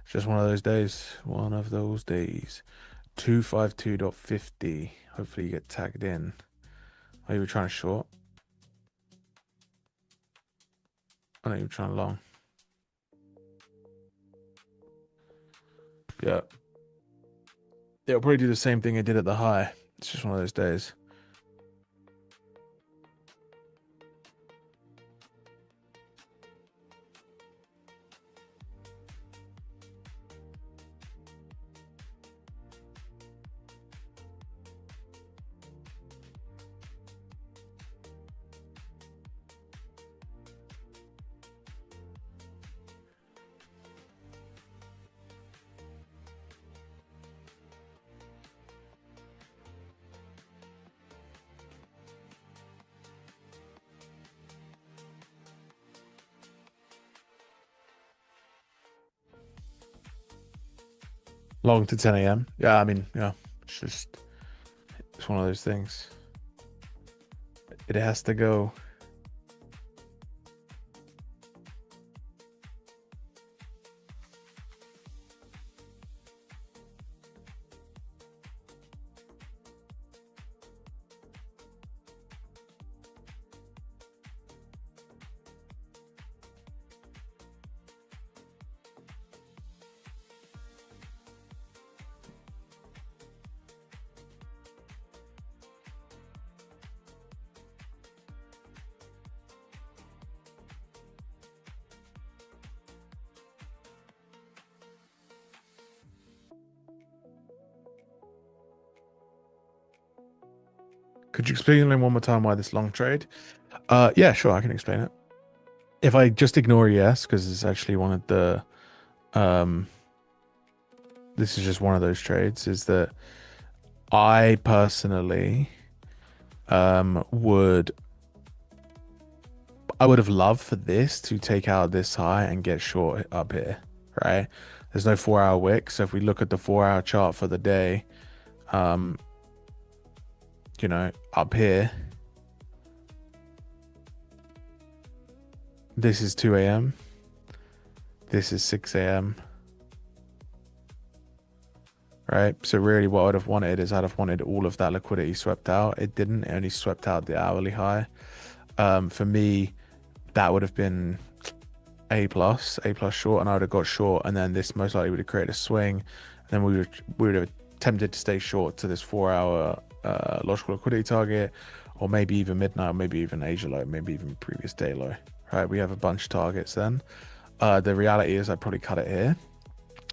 It's just one of those days. One of those days. 252.50. Hopefully you get tagged in. Oh, you were trying to short? Oh no, you were trying long. Yeah. It'll probably do the same thing it did at the high. It's just one of those days. Long to 10 a.m. Yeah, I mean, yeah, it's one of those things. It has to go. Could you explain one more time why this long trade? Yeah, sure, I can explain it. If I just ignore yes, because it's actually one of the this is just one of those trades, is that I personally would have loved for this to take out this high and get short up here, right? There's no 4-hour wick, so if we look at the 4-hour chart for the day, you know, up here, this is 2 a.m. This is 6 a.m. Right? So really what I'd have wanted is I'd have wanted all of that liquidity swept out. It didn't. It only swept out the hourly high. For me, that would have been A plus short, and I would have got short, and then this most likely would have created a swing, and then we would have attempted to stay short to this 4-hour logical liquidity target, or maybe even midnight, or maybe even Asia low, maybe even previous day low. Right? We have a bunch of targets then. The reality is I'd probably cut it here,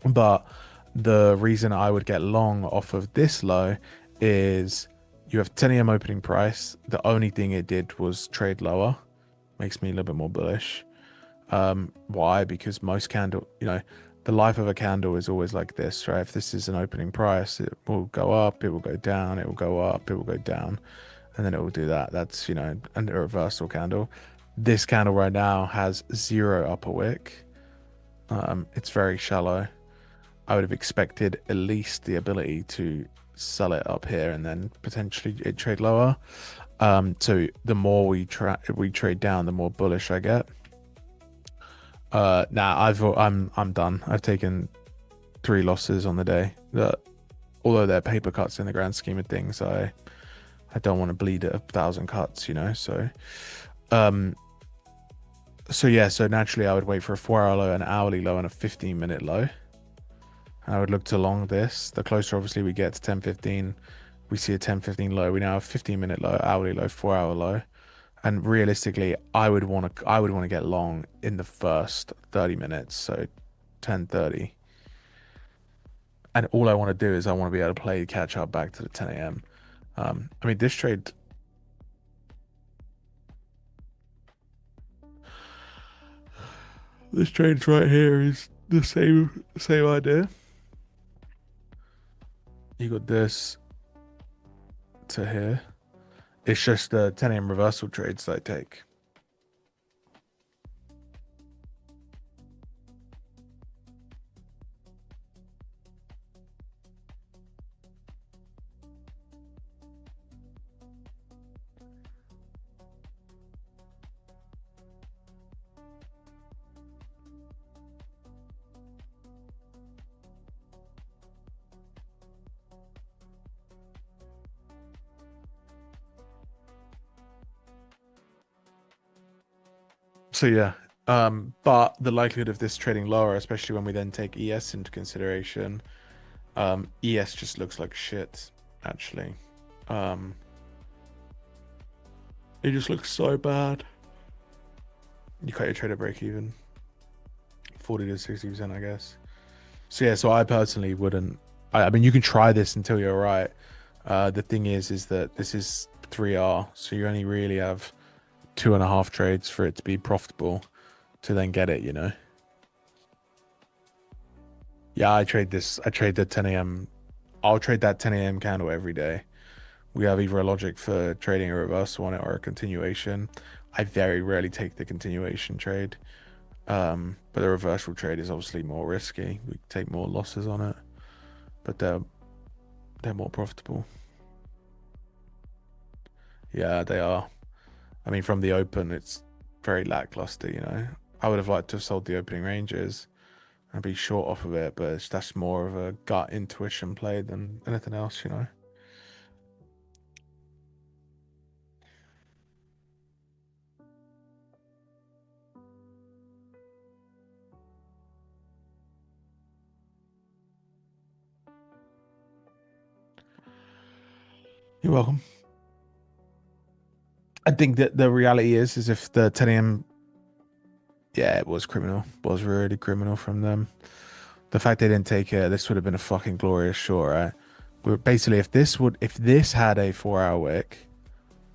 but the reason I would get long off of this low is you have 10 a.m. opening price. The only thing it did was trade lower. Makes me a little bit more bullish. Why? Because most candle, you know, the life of a candle is always like this, right? If this is an opening price, it will go up, it will go down, it will go up, it will go down, and then it will do that. That's, you know, a reversal candle. This candle right now has 0 upper wick. It's very shallow. I would have expected at least the ability to sell it up here and then potentially it trade lower. So the more we trade down, the more bullish I get. I'm done. I've taken 3 losses on the day. Although they're paper cuts in the grand scheme of things, I don't want to bleed at 1,000 cuts, you know. So so naturally I would wait for a 4-hour low, an hourly low, and a 15-minute low. And I would look to long this. The closer obviously we get to 10:15, we see a 10:15 low. We now have 15-minute low, hourly low, 4-hour low. And realistically, I would want to get long in the first 30 minutes, so 10:30. And all I want to do is I want to be able to play catch up back to the 10 a.m. I mean, this trade's right here is the same idea. You got this to here. It's just the 10 a.m. reversal trades that I take. So yeah, but the likelihood of this trading lower, especially when we then take ES into consideration, ES just looks like shit, actually. It just looks so bad. You cut your trader break even 40 to 60%, I guess. So yeah, so I personally wouldn't. I mean, you can try this until you're right. The thing is that this is 3R, so you only really have 2.5 trades for it to be profitable to then get it, you know. Yeah, I trade the 10 a.m. I'll trade that 10 a.m. candle every day. We have either a logic for trading a reversal on it or a continuation. I very rarely take the continuation trade, but the reversal trade is obviously more risky. We take more losses on it. but they're more profitable. Yeah, they are. I mean, from the open, it's very lackluster, you know. I would have liked to have sold the opening ranges and be short off of it, but that's more of a gut intuition play than anything else, you know. You're welcome. I think that the reality is if the 10 a.m. Yeah, it was criminal. It was really criminal from them. The fact they didn't take it, this would have been a fucking glorious short, right? We were basically, if this had a 4-hour wick,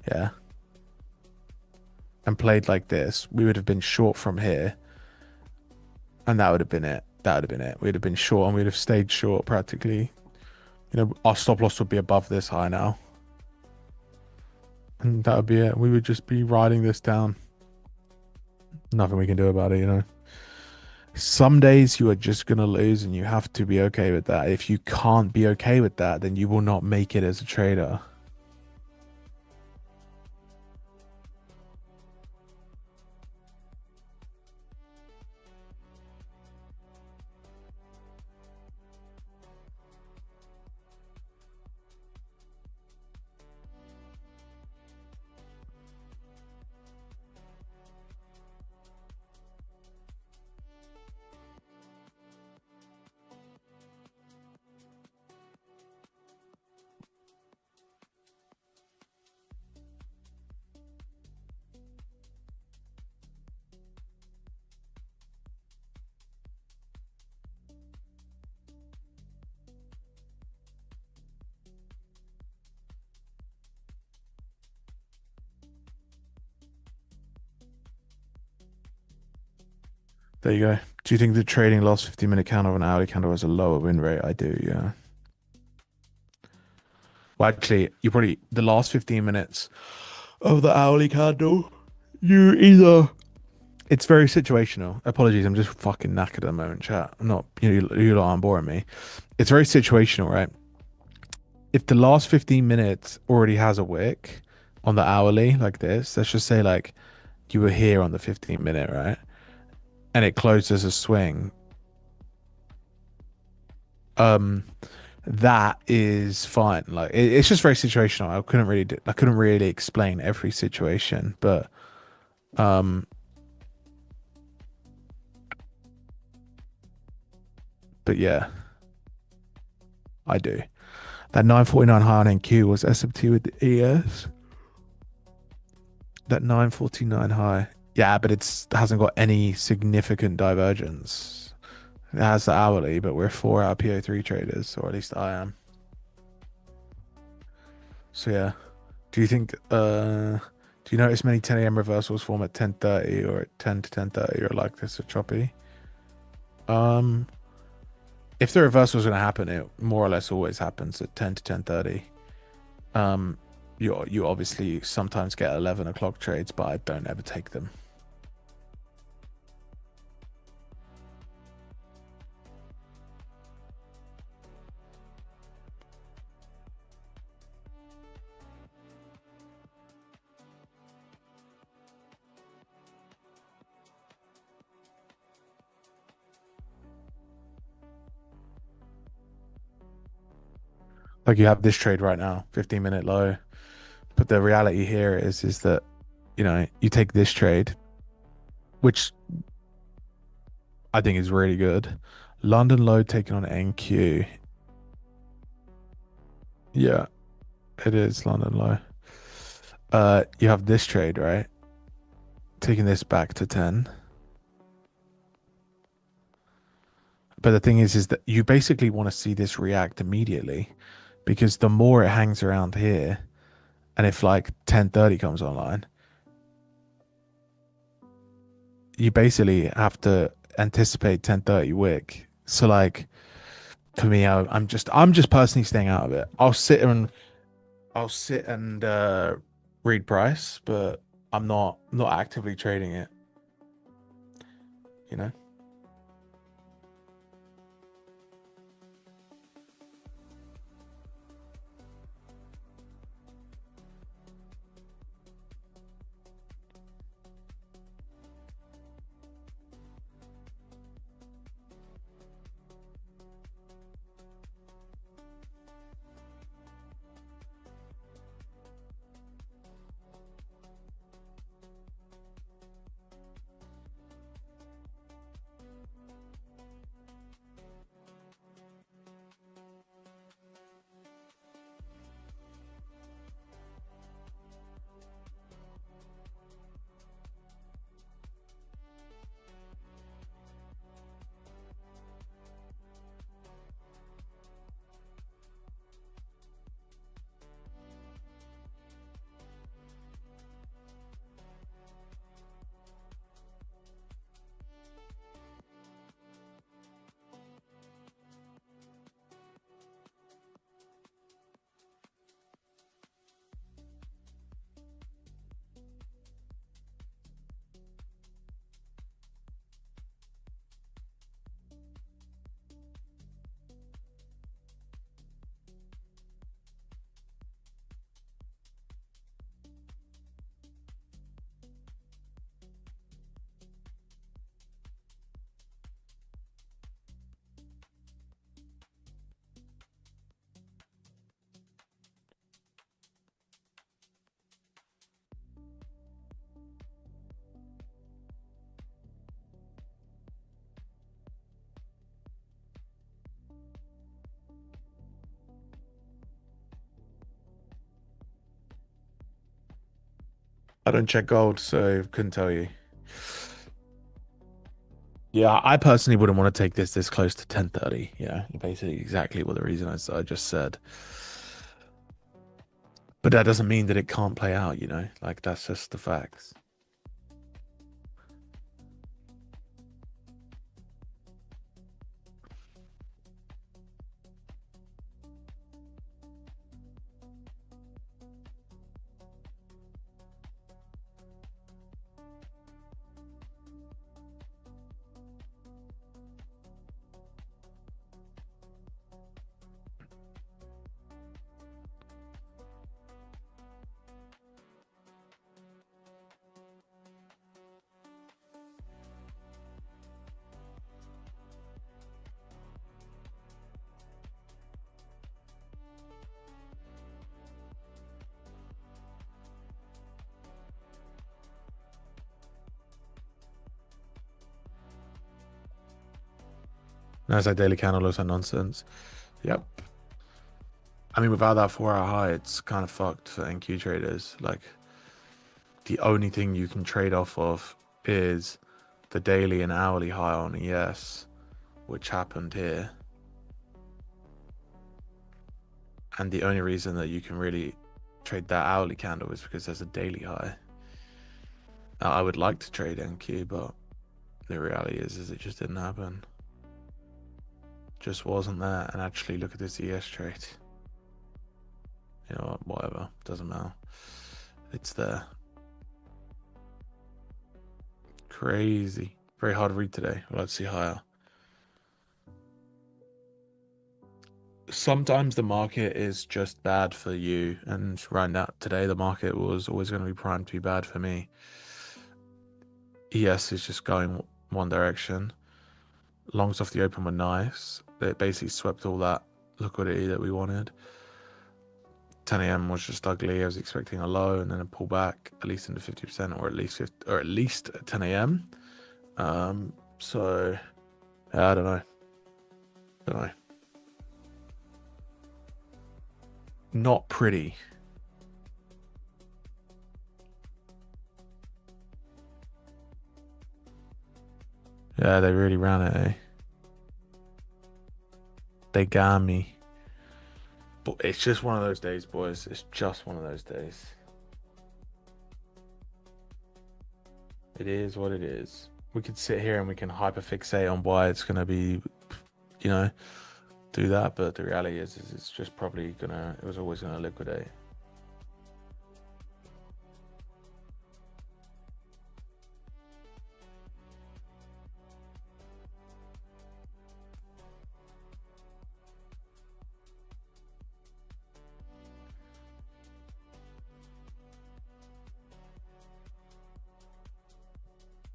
yeah, and played like this, we would have been short from here, and that would have been it. That would have been it. We'd have been short, and we'd have stayed short practically. You know, our stop loss would be above this high now, and that would be it. We would just be riding this down. Nothing we can do about it, you know. Some days you are just going to lose, and you have to be okay with that. If you can't be okay with that, then you will not make it as a trader. There you go. Do you think the trading last 15-minute candle of an hourly candle has a lower win rate? I do, yeah. Well, actually, you probably, the last 15 minutes of the hourly candle, you either, it's very situational. Apologies, I'm just fucking knackered at the moment, chat. I'm not, you lot aren't boring me. It's very situational, right? If the last 15 minutes already has a wick on the hourly like this, let's just say like you were here on the 15-minute, right? And it closed as a swing. That is fine. Like it's just very situational. I couldn't really explain every situation, but yeah, I do. That 949 high on NQ was SMT with the ES. That 949 high. Yeah, but it hasn't got any significant divergence. It has the hourly, but we're 4-hour PO3 traders, or at least I am. So yeah. Do you think do you notice many 10 a.m. reversals form at 10:30 or at 10 to 10:30 or like this are choppy? If the reversal is going to happen, it more or less always happens at 10 to 10:30. You obviously sometimes get 11 o'clock trades, but I don't ever take them. Like you have this trade right now, 15-minute low. But the reality here is that, you know, you take this trade, which I think is really good. London low taken on NQ. Yeah, it is London low. You have this trade, right? Taking this back to 10. But the thing is that you basically want to see this react immediately, because the more it hangs around here, and if like 10:30 comes online, you basically have to anticipate 10:30 wick. So like for me, I'm just personally staying out of it. I'll sit and read price, but I'm not actively trading it. You know. I don't check gold, so couldn't tell you. Yeah, I personally wouldn't want to take this close to 10:30. Yeah, basically exactly what the reason I just said. But that doesn't mean that it can't play out, you know? Like, that's just the facts. That's like daily candle looks like nonsense. Yep. I mean, without that 4-hour high, it's kind of fucked for NQ traders. Like, the only thing you can trade off of is the daily and hourly high on ES, which happened here. And the only reason that you can really trade that hourly candle is because there's a daily high. I would like to trade NQ, but the reality is it just didn't happen. Just wasn't there. And actually, look at this ES trade. You know what, whatever, doesn't matter. It's there. Crazy. Very hard to read today. Let's see higher. Sometimes the market is just bad for you, and right now today the market was always going to be primed to be bad for me. ES is just going one direction. Longs off the open were nice. It basically swept all that liquidity that we wanted. 10 a.m. was just ugly. I was expecting a low and then a pullback, at least into 50%, or at least at 10 a.m. So I don't know. Not pretty. Yeah, they really ran it, eh? They got me. But it's just one of those days, boys. It's just one of those days. It is what it is. We could sit here and we can hyperfixate on why it's going to be, you know, do that. But the reality is it's just probably it was always going to liquidate.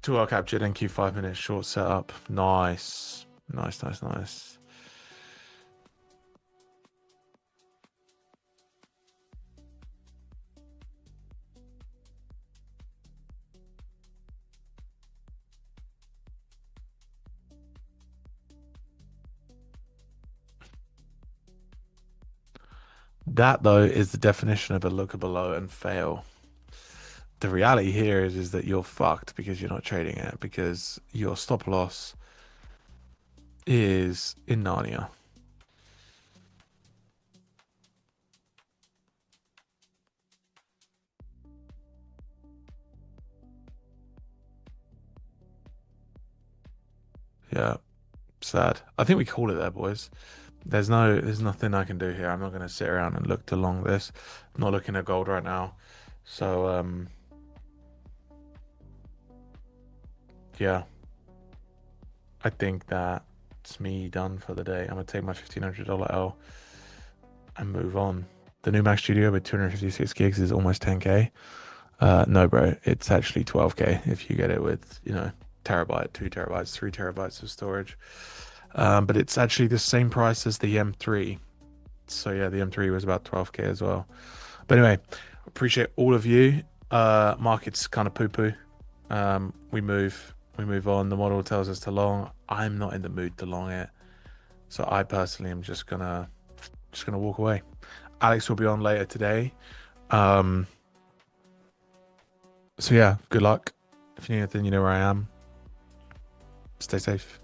Too well captured, NQ 5 minutes short setup. Nice. Nice. That, though, is the definition of a look below and fail. The reality here is that you're fucked because you're not trading it, because your stop loss is in Narnia. Yeah, sad. I think we call it there, boys. There's nothing I can do here. I'm not going to sit around and look to long this. I'm not looking at gold right now. So, yeah. I think that's me done for the day. I'm going to take my $1,500 L and move on. The new Mac Studio with 256 gigs is almost 10K. No, bro. It's actually 12K if you get it with, terabyte, 2 terabytes, 3 terabytes of storage. But it's actually the same price as the M3. So yeah, the M3 was about 12K as well. But anyway, appreciate all of you. Market's kind of poo-poo. We move on. The model tells us to long. I'm not in the mood to long it. So I personally am just gonna walk away. Alex will be on later today. So yeah, good luck. If you need anything, you know where I am. Stay safe.